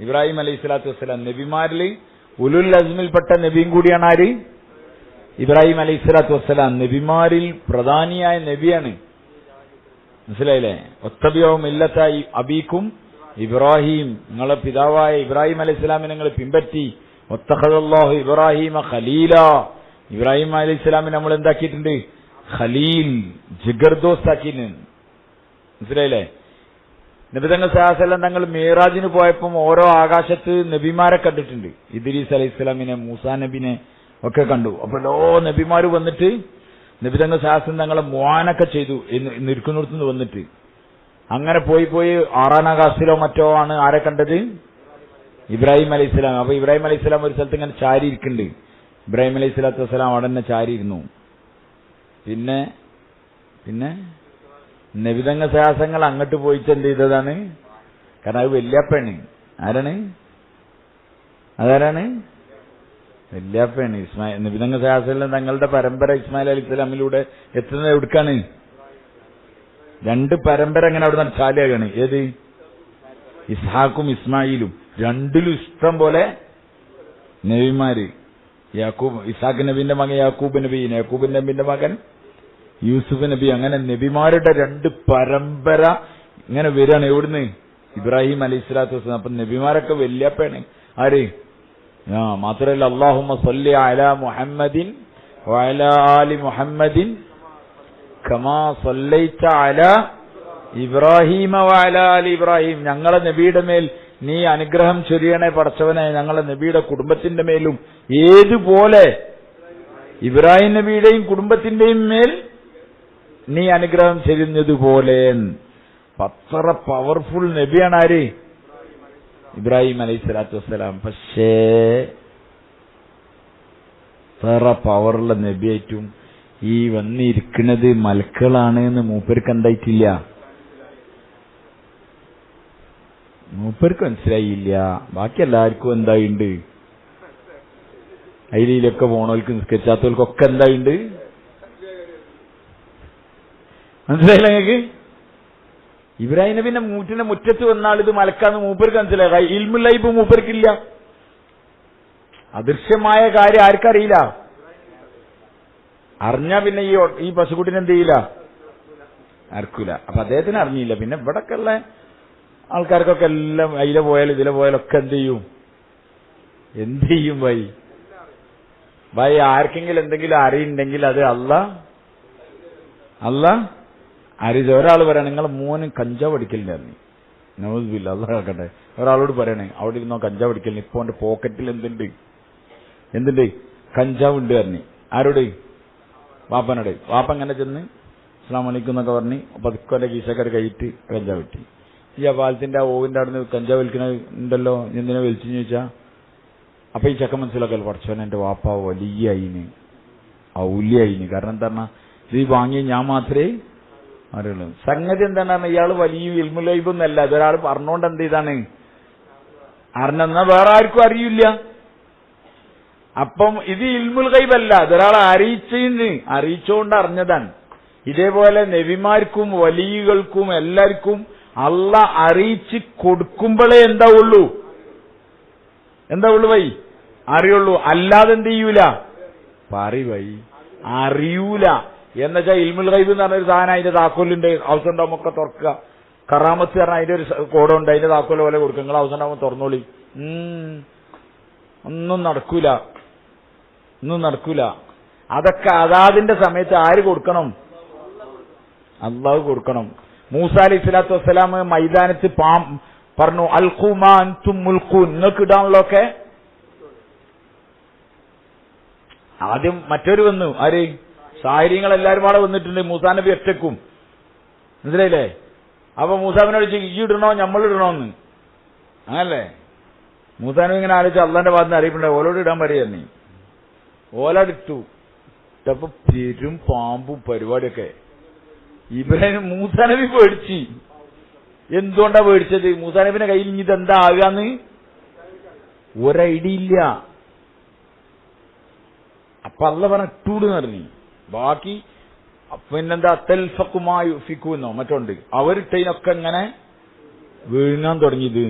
ഇബ്രാഹിം അലൈഹിസ്സലാത്തു വസ്സലാം. നബിമാരിൽ ഉലുൽ അസ്മിൽപ്പെട്ട നബിയും കൂടിയാണ് ആര്? ഇബ്രാഹിം അലൈഹിസ്സലാത്തു വസ്സലാം. നബിമാരിൽ പ്രധാനിയായ നബിയാണ്. മനസ്സിലായില്ലേ? ഒത്തബിയോ മില്ലത്ത അബീക്കും ഇബ്രാഹിം, നിങ്ങളെ പിതാവായ ഇബ്രാഹിം അലൈഹിസ്സലാമിനെ നിങ്ങൾ പിൻപറ്റി. ഒത്തഖദല്ലാഹു ഇബ്രാഹിമ ഖലീല, ഇബ്രാഹിം അലൈഹിസ്സലാമിനെ നമ്മൾ എന്താക്കിയിട്ടുണ്ട്? ഖലീൽ, ജിഗർദോസ്താക്കിയിട്ടുണ്ട്. മനസ്സിലായില്ലേ? നബിതങ്ങൾ സല്ലല്ലാഹു അലൈഹി വസല്ലം തങ്ങൾ മിഅ്റാജിന് പോയപ്പം ഓരോ ആകാശത്ത് നബിമാരെ കണ്ടിട്ടുണ്ട്. ഇദ്രീസ് അലൈഹിസ്സലാമിനെ, മൂസാ നബിനെ ഒക്കെ കണ്ടു. അപ്പോൾ നബിമാര് വന്നിട്ട് നബിതങ്ങൾ സല്ലല്ലാഹു അലൈഹി വസല്ലം തങ്ങളെ മുആനൊക്കെ ചെയ്തു നിൽക്കുന്നിടത്തുനിന്ന് വന്നിട്ട്. അങ്ങനെ പോയി 6-ാം ആകാശത്തിലോ മറ്റോ ആണ് ആരെ കണ്ടത്? ഇബ്രാഹിം അലൈഹിസ്സലാം. അപ്പൊ ഇബ്രാഹിം അലൈഹിസ്സലാം ഒരു സ്ഥലത്ത് ഇങ്ങനെ ചാരി ഇരിക്കുന്നുണ്ട്. ഇബ്രാഹിം അലൈഹിസ്സലാത്തു വസ്സലാം അവിടെ തന്നെ ചാരി ഇരുന്നു. പിന്നെ നബിതങ്ങൾ സഹാസങ്ങൾ അങ്ങോട്ട് പോയിട്ട് എന്ത് ചെയ്തതാണ്? കാരണം അത് വല്യാപ്പയാണ്. ആരാണ്? അതാരാണ്? വല്യാപ്പയാണ്. നബിതങ്ങൾ സഹാസങ്ങൾ തങ്ങളുടെ പരമ്പര ഇസ്മായിൽ അലൈഹിസ്സലാമിലൂടെ എത്തുന്നത് എവിടുക്കാണ്? 2 പരമ്പര അങ്ങനെ അവിടെ നിന്ന് ചാലിയാകാണ്. ഏത്? ഇസ്ഹാഖും ഇസ്മായിലും. 2ലും ഇഷ്ടം പോലെ നബിമാര്. യാക്കൂബ്, ഇസ്ഹാഖ് നബിന്റെ മകൻ യാക്കൂബ് നബി, യാക്കൂബ് നബിന്റെ മകൻ യൂസുഫ് നബി. അങ്ങനെ നബിമാരുടെ 2 പരമ്പര ഇങ്ങനെ വരികയാണ്. എവിടുന്ന്? ഇബ്രാഹിം അലൈഹിസ്സലാത്തു വസ്സലാം. അപ്പൊ നബിമാരൊക്കെ വല്യപ്പയാണ്. ആര്? മാത്രമല്ല അല്ലാഹുമ്മ സ്വല്ലി അലാ മുഹമ്മദിൻ വഅലാ ആലി മുഹമ്മദിൻ കമാ സ്വല്ലൈത അലാ ഇബ്രാഹിമ വഅലാ ആലി ഇബ്രാഹിം. ഞങ്ങളെ നബിയുടെ മേൽ നീ അനുഗ്രഹം ചൊരിയണേ പടച്ചവനെ, ഞങ്ങളെ നബിയുടെ കുടുംബത്തിന്റെ മേലും ഏതുപോലെ ഇബ്രാഹിം നബിയുടെയും കുടുംബത്തിന്റെയും മേൽ നീ അനുഗ്രഹം ചൊരിഞ്ഞതുപോലെ. അത്ര പവർഫുൾ നബിയാണ് ആര്? ഇബ്രാഹിം അലൈഹിസ്സലാത്തു വസ്സലാം. പക്ഷേ അത്ര പവറുള്ള നബിയായിട്ടും ഈ വന്നിരിക്കുന്നത് മലക്കുകളാണ് എന്ന് മൂപ്പർക്ക് എന്തായിട്ടില്ല? മൂപ്പർക്ക് മനസ്സിലായില്ല. ബാക്കി എല്ലാവർക്കും എന്തായിണ്ട്? അതിലൊക്കെ പോണവർക്ക് നിസ്കരിച്ചാത്തവർക്കൊക്കെ എന്തായിണ്ട്? മനസ്സിലായില്ല നിങ്ങൾക്ക്? ഇബ്രാഹിം നബിന്റെ മൂറ്റിന്റെ മുറ്റത്ത് വന്നാൽ ഇത് മലക്കാന്ന് മൂപ്പർക്ക് മനസ്സിലായി. ഇൽമുൽ ഗൈബ് മൂപ്പർക്കില്ല. അദൃശ്യമായ കാര്യം ആർക്കറിയില്ല. അറിഞ്ഞാ പിന്നെ ഈ പശുക്കുട്ടിനെ എന്ത് ചെയ്യില്ല? അർക്കൂല. അപ്പൊ അദ്ദേഹത്തിന് അറിഞ്ഞില്ല. പിന്നെ ഇവിടൊക്കെ ഉള്ള ആൾക്കാർക്കൊക്കെ എല്ലാം അതിലെ പോയാലും ഇതിലെ പോയാലൊക്കെ എന്ത് ചെയ്യും? ഭായി ആർക്കെങ്കിലും എന്തെങ്കിലും അറിയുണ്ടെങ്കിൽ അത് അല്ല അറിയിച്ച. ഒരാൾ പറയണേ നിങ്ങളെ മോന് കഞ്ചാവ് അടിക്കലില്ലായിരുന്നു. നൗസുബില്ല, അല്ലാഹ് കേൾക്കട്ടെ. ഒരാളോട് പറയണേ അവിടെ ഇരുന്നോ കഞ്ചാവ് അടിക്കലിന്. ഇപ്പൊ അവന്റെ പോക്കറ്റിൽ എന്തുണ്ട്? കഞ്ചാവ് ഉണ്ട് പറഞ്ഞു. ആരോട്? വാപ്പനോട്. വാപ്പ അങ്ങനെ ചെന്ന് അസ്സലാമു അലൈക്കും എന്നൊക്കെ പറഞ്ഞ് പതുക്കൊല്ലെ കീശക്കാർ കഴിയിട്ട് കഞ്ചാവ് കിട്ടി. ഈ പാലത്തിന്റെ ഓവിന്റെ അവിടെ നിന്ന് കഞ്ചാവ് വലിക്കണുണ്ടല്ലോ, എന്തിനാ വലിച്ചു ചോദിച്ചാ? അപ്പൊ ഈ ചക്ക മനസ്സിലാക്കൽ പഠിച്ചവൻ എന്റെ വാപ്പ വലിയ ഔല്യായിന്. കാരണം എന്താ പറഞ്ഞാ ഇത് വാങ്ങിയ ഞാൻ മാത്രമേ അറിയുള്ളൂ. സംഗതി എന്താണ്, ഇയാള് വലിയ ഇൽമുൽ ഗൈബൊന്നല്ല, ഇതൊരാൾ പറഞ്ഞോണ്ട് എന്ത് ചെയ്താണ് അറിഞ്ഞെന്നാ വേറെ ആർക്കും അറിയില്ല. അപ്പം ഇത് ഇൽമുൽ ഗൈബല്ല, ഇതൊരാളെ അറിയിച്ചോണ്ട് അറിഞ്ഞതാണ്. ഇതേപോലെ നബിമാർക്കും വലിയകൾക്കും എല്ലാവർക്കും അള്ളാഹ് അറിയിച്ച് കൊടുക്കുമ്പോഴേ എന്താ ഉള്ളൂ വൈ അറിയുള്ളൂ. അല്ലാതെ എന്ത് ചെയ്യൂല, വൈ അറിയൂല. എന്നുവെച്ചാൽ ഇൽമുൽ ഗൈബ് എന്ന് പറഞ്ഞൊരു സാധനം, അതിന്റെ താക്കോലുണ്ട്, ഹൗസ് ഉണ്ടാകുമ്പോൾ ഒക്കെ തുറക്കുക. കറാമത്ത് പറഞ്ഞാൽ അതിന്റെ ഒരു കോഡുണ്ട്, അതിന്റെ താക്കോല് പോലെ കൊടുക്കുക, നിങ്ങൾ ഹൗസ് ഉണ്ടാകുമ്പോൾ തുറന്നോളി. ഒന്നും നടക്കൂല. അതൊക്കെ അതാതിന്റെ സമയത്ത് ആര് കൊടുക്കണം? അള്ളാഹു കൊടുക്കണം. മൂസാ അലൈഹി സ്വലാത്തു വസ്സലാം മൈതാനത്ത് പറഞ്ഞു, അൽഖുമാൻ തും മുൽഖൂൻ, നിങ്ങൾക്ക് ഇടാനുള്ളതൊക്കെ. ആദ്യം മറ്റൊരു വന്നു, ആര്? സാഹിര്യങ്ങൾ എല്ലാവരും അവിടെ വന്നിട്ടുണ്ട്, മൂസാ നബി ഒറ്റക്കും. മനസ്സിലായില്ലേ? അപ്പൊ മൂസാബിനോട് ചോദിച്ചു, ഈ ഇടണോ നമ്മളിടണോന്ന്. അങ്ങനല്ലേ? മൂസാ നബി ഇങ്ങനെ ആലോചിച്ച് അള്ളാന്റെ ഭാഗത്ത് അറിയിപ്പുണ്ട്, ഓലോട് ഇടാൻ പറയുന്നേ. ഓലടിട്ടു. ഇട്ടപ്പോ പെരും പാമ്പും പരിപാടിയൊക്കെ. ഇബ്രാഹിം മൂസാ നബി പേടിച്ച്. എന്തുകൊണ്ടാ പേടിച്ചത്? മൂസാ നബിന്റെ കയ്യിൽ ഇനി ഇതെന്താ ആകാന്ന് ഒരു ഐഡിയ ഇല്ല. അപ്പൊ അള്ള പറഞ്ഞ ഇട്ടൂടെന്ന് പറഞ്ഞു. ബാക്കി പിന്നെന്താ തെൽഫക്കുമായി ഫിക്കുന്നോ മറ്റോണ്ട് അവരിട്ടതിനൊക്കെ ഇങ്ങനെ വീഴാൻ തുടങ്ങിയത്.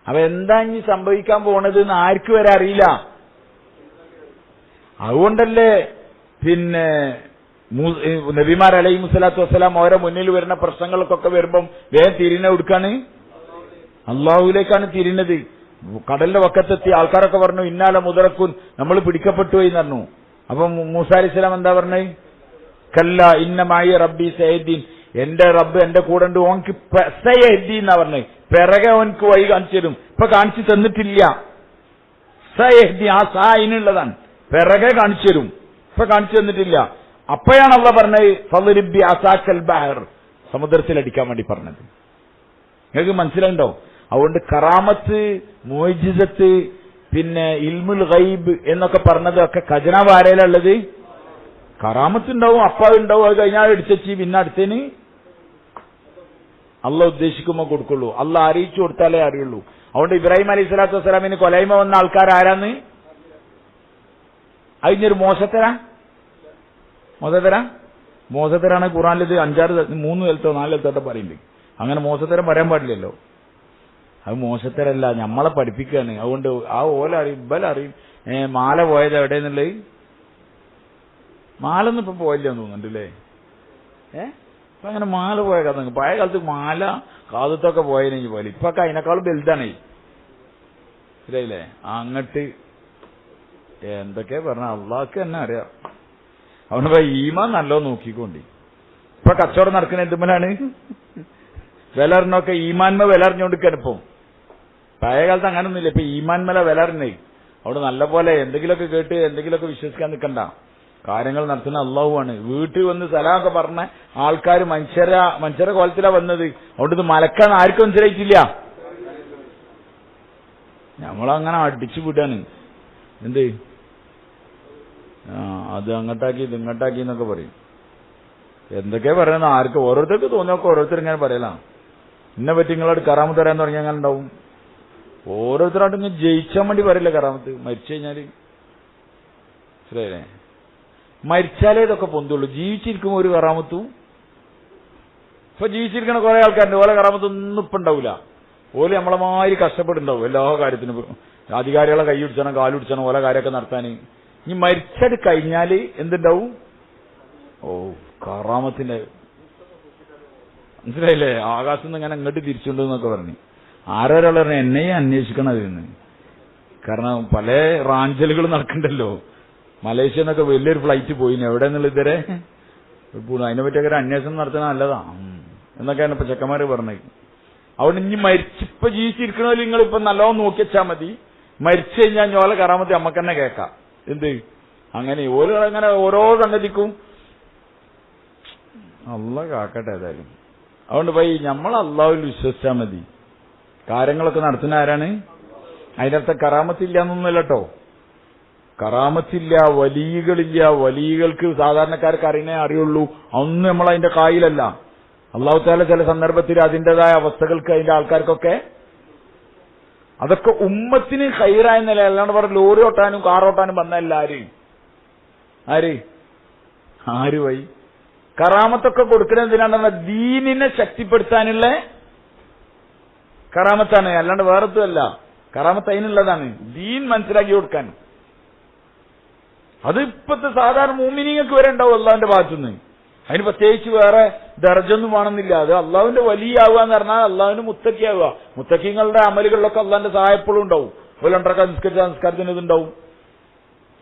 അപ്പൊ എന്താ ഇനി സംഭവിക്കാൻ പോണത് എന്ന് ആർക്ക് വരെ അറിയില്ല. അതുകൊണ്ടല്ലേ പിന്നെ നബിമാർ അലൈഹി സ്വലാത്തു വസ്സലാം ഓരോ മുന്നിൽ വരുന്ന പ്രശ്നങ്ങൾക്കൊക്കെ വരുമ്പം വേഗം തിരിഞ്ഞ കൊടുക്കാണ്, അള്ളാഹുവിലേക്കാണ് തിരിഞ്ഞത്. കടലിന്റെ വക്കത്തെത്തി ആൾക്കാരൊക്കെ പറഞ്ഞു, ഇന്നാല മുതറക്കുൻ, നമ്മൾ പിടിക്കപ്പെട്ടു പോയി എന്ന് പറഞ്ഞു. അപ്പൊ മൂസാ അലൈഹി സ്വലാം എന്താ പറഞ്ഞത്? കല്ല ഇന്നമായി റബ്ബി സയദ്ദീൻ, എന്റെ റബ്ബ് എന്റെ കൂടെ ഉണ്ട്, ഓൻക്ക് സയദ്ദീൻ എന്നാ പറഞ്ഞത്. പിറകെ ഓൻക്ക് വഴി കാണിച്ചു തരും. ഇപ്പൊ കാണിച്ചു തന്നിട്ടില്ല. സയദ്ദീൻ ആ സായിനുള്ളതാണ്, പിറകെ കാണിച്ചു തരും. ഇപ്പൊ കാണിച്ചു തന്നിട്ടില്ല. അപ്പോഴാണ് അള്ളാഹ് പറഞ്ഞത് ഫളിബി അസാക്കൽ ബഹർ, സമുദ്രത്തിൽ അടിക്കാൻ വേണ്ടി പറഞ്ഞത്. നിങ്ങൾക്ക് മനസ്സിലായിണ്ടോ? അതുകൊണ്ട് കറാമത്ത്, മുഅ്ജിസത്ത്, പിന്നെ ഇൽമുൽ ഗൈബ് എന്നൊക്കെ പറഞ്ഞത് ഒക്കെ ഖജനാവ് ആരേലുള്ളത്? കറാമത്ത് ഉണ്ടാവും, അപ്പാവ് ഉണ്ടാവും. അത് കഴിഞ്ഞാൽ അടിച്ചു, പിന്നെ അടുത്തതിന് അള്ളാഹ് ഉദ്ദേശിക്കുമ്പോൾ കൊടുക്കുള്ളൂ. അള്ളാഹ് അറിയിച്ചു കൊടുത്താലേ അറിയുള്ളൂ. അതുകൊണ്ട് ഇബ്രാഹിം അലൈഹി സ്വലാത്തു വസ്സലാമിന് കൊലൈമ വന്ന ആൾക്കാർ ആരാന്ന്? അതിനൊരു മോശത്തരാണ് ഖുറാനിൽ 3 സ്ഥലത്തോ 4 സ്ഥലത്തോ പറയുന്നുണ്ട്. അങ്ങനെ മോശത്തരം പറയാൻ പാടില്ലല്ലോ. അത് മോശത്തരല്ല, നമ്മളെ പഠിപ്പിക്കുകയാണ്. അതുകൊണ്ട് ആ ഓല അറിയും, ഇബലറിയും. മാല പോയത് എവിടെയെന്നുള്ളത്, മാലൊന്നും ഇപ്പൊ പോയില്ലെന്ന് തോന്നുന്നുണ്ടല്ലേ? ഇപ്പൊ അങ്ങനെ മാല പോയ കഥ. പഴയ കാലത്ത് മാല കാതത്തൊക്കെ പോയതിനെങ്കിൽ പോലെ ഇപ്പൊ അതിനേക്കാളും വലുതാണ്. ശരിയല്ലേ? അങ്ങട്ട് എന്തൊക്കെ പറഞ്ഞ അള്ളാഹ്ക്ക് തന്നെ അറിയാം. അതുകൊണ്ട് ഈമാൻ നല്ലോ നോക്കിക്കൊണ്ടി. ഇപ്പൊ കച്ചവടം നടക്കുന്ന എന്തുമ്പോഴാണ് വിലറിഞ്ഞൊക്കെ ഈമാൻമ വിലറിഞ്ഞുകൊണ്ടിരിക്കാൻ. ഇപ്പം പഴയ കാലത്ത് അങ്ങനൊന്നുമില്ല. ഇപ്പൊ ഈമാൻമല വിലറിഞ്ഞേ. അവിടെ നല്ല പോലെ എന്തെങ്കിലുമൊക്കെ കേട്ട് എന്തെങ്കിലുമൊക്കെ വിശ്വസിക്കാൻ നിൽക്കണ്ട. കാര്യങ്ങൾ നടത്തുന്ന അള്ളാഹുവാണ്. വീട്ടിൽ വന്ന് സലാമൊക്കെ പറഞ്ഞ ആൾക്കാർ മനുഷ്യരെ കോലത്തിലാ വന്നത്. അതുകൊണ്ട് ഇത് മലക്കാൻ ആർക്കും മനസ്സിലായിട്ടില്ല. നമ്മളങ്ങനെ അടിച്ചു വിടാണ്. എന്ത് അത് അങ്ങോട്ടാക്കി ഇത് ഇങ്ങോട്ടാക്കി എന്നൊക്കെ പറയും. എന്തൊക്കെയാ പറയുന്ന ആർക്ക് ഓരോരുത്തർക്ക് തോന്നിയൊക്കെ ഓരോരുത്തർ ഇങ്ങനെ പറയലാം. ഇന്നെ പറ്റി നിങ്ങളോട് കറാമത്ത് തരാന്ന് പറഞ്ഞാൽ അങ്ങനെ ഉണ്ടാവും. ഓരോരുത്തരായിട്ട് ഇങ്ങനെ ജയിച്ചാൻ വേണ്ടി പറയില്ല കറാമത്ത്. മരിച്ചു കഴിഞ്ഞാല് ശരിയല്ലേ? മരിച്ചാലേ ഇതൊക്കെ പൊന്തുള്ളൂ. ജീവിച്ചിരിക്കുമ്പോൾ ഒരു കറാമത്തും. ഇപ്പൊ ജീവിച്ചിരിക്കണ കുറെ ആൾക്കാരുണ്ട്, ഓരോ കറാമത്തൊന്നും ഇപ്പൊ ഉണ്ടാവില്ല. ഓല് നമ്മളെമാതിരി കഷ്ടപ്പെടുണ്ടാവും എല്ലാ കാര്യത്തിനും. അധികാരികളെ കൈ പിടിച്ചണം, കാല് പിടിച്ചണം, ഓരോ കാര്യമൊക്കെ നടത്താൻ. ഇനി മരിച്ചത് കഴിഞ്ഞാല് എന്തുണ്ടാവും? കറാമത്തിന്റെ മനസ്സിലായില്ലേ? ആകാശത്ത് നിന്ന് ഇങ്ങനെ ഇങ്ങോട്ട് തിരിച്ചുണ്ടെന്നൊക്കെ പറഞ്ഞു. ആരൊരാൾ പറഞ്ഞു എന്നെയും അന്വേഷിക്കണം അതിന്. കാരണം പല റാഞ്ചലുകൾ നടക്കണ്ടല്ലോ. മലേഷ്യ എന്നൊക്കെ വലിയൊരു ഫ്ലൈറ്റ് പോയിന്, എവിടെ നിന്നുള്ള ഇതുവരെ അതിനെ പറ്റിയൊക്കെ ഒരു അന്വേഷണം നടത്തുന്നത് നല്ലതാ എന്നൊക്കെയാണ് ഇപ്പൊ ചെക്കന്മാര് പറഞ്ഞത്. അവിടെ ഇനി മരിച്ചിപ്പോ ജീവിച്ചിരിക്കണമല്ലോ, നിങ്ങളിപ്പോ നല്ലോണം നോക്കി വെച്ചാൽ മതി. മരിച്ചു കഴിഞ്ഞാൽ ഞോല കറാമത്തി അമ്മക്ക് തന്നെ കേൾക്കാം. എന്ത് അങ്ങനെ ഓരോ അങ്ങനെ ഓരോ സംഗതിക്കും അള്ളാഹ് കാക്കട്ടെ ഏതായാലും. അതുകൊണ്ട് പോയി നമ്മൾ അള്ളാഹുവിൽ വിശ്വസിച്ചാൽ മതി. കാര്യങ്ങളൊക്കെ നടത്തുന്ന ആരാണ്? അതിനർത്ഥം കറാമത്തില്ല എന്നൊന്നുമല്ല കേട്ടോ. കറാമത്തില്ല, വലിയകളില്ല. വലിയകൾക്ക് സാധാരണക്കാർക്ക് അറിയുള്ളൂ. അതൊന്നും നമ്മൾ അതിന്റെ കായിലല്ല. അള്ളാഹു തആല ചില സന്ദർഭത്തിൽ അതിൻ്റെതായ അവസ്ഥകൾക്ക് അതിന്റെ ആൾക്കാർക്കൊക്കെ അതൊക്കെ ഉമ്മത്തിന് ഖൈറായ നില. അല്ലാണ്ട് പറഞ്ഞ ലോറി ഓട്ടാനും കാർ ഓട്ടാനും വന്നല്ല. ആര് വഴി കറാമത്തൊക്കെ കൊടുക്കുന്നത് എന്തിനാണെന്ന് ദീനിനെ ശക്തിപ്പെടുത്താനുള്ള കറാമത്താണ്, അല്ലാണ്ട് വേറൊന്നുമല്ല. കറാമത്ത് അതിനുള്ളതാണ്, ദീൻ മനസ്സിലാക്കി കൊടുക്കാൻ. അത് ഇപ്പത്തെ സാധാരണ മുഅ്മിനീങ്ങൾക്ക് വരെ ഉണ്ടാവും അള്ളാഹുവിന്റെ ഭാഗത്തുനിന്ന്. അതിന് പ്രത്യേകിച്ച് വേറെ ദർജൊന്നും വേണമെന്നില്ല. അത് അള്ളാഹുവിന്റെ വലിയാവുക എന്ന് പറഞ്ഞാൽ അള്ളാഹുവിന് മുത്തക്കിയാവുക. മുത്തക്കിങ്ങളുടെ അമലുകളിലൊക്കെ അള്ളാഹിന്റെ സഹായം എപ്പോഴും ഉണ്ടാവും. ഒരു രണ്ടരക്ക നിസ്കരിച്ചതിന് ഇതുണ്ടാവും,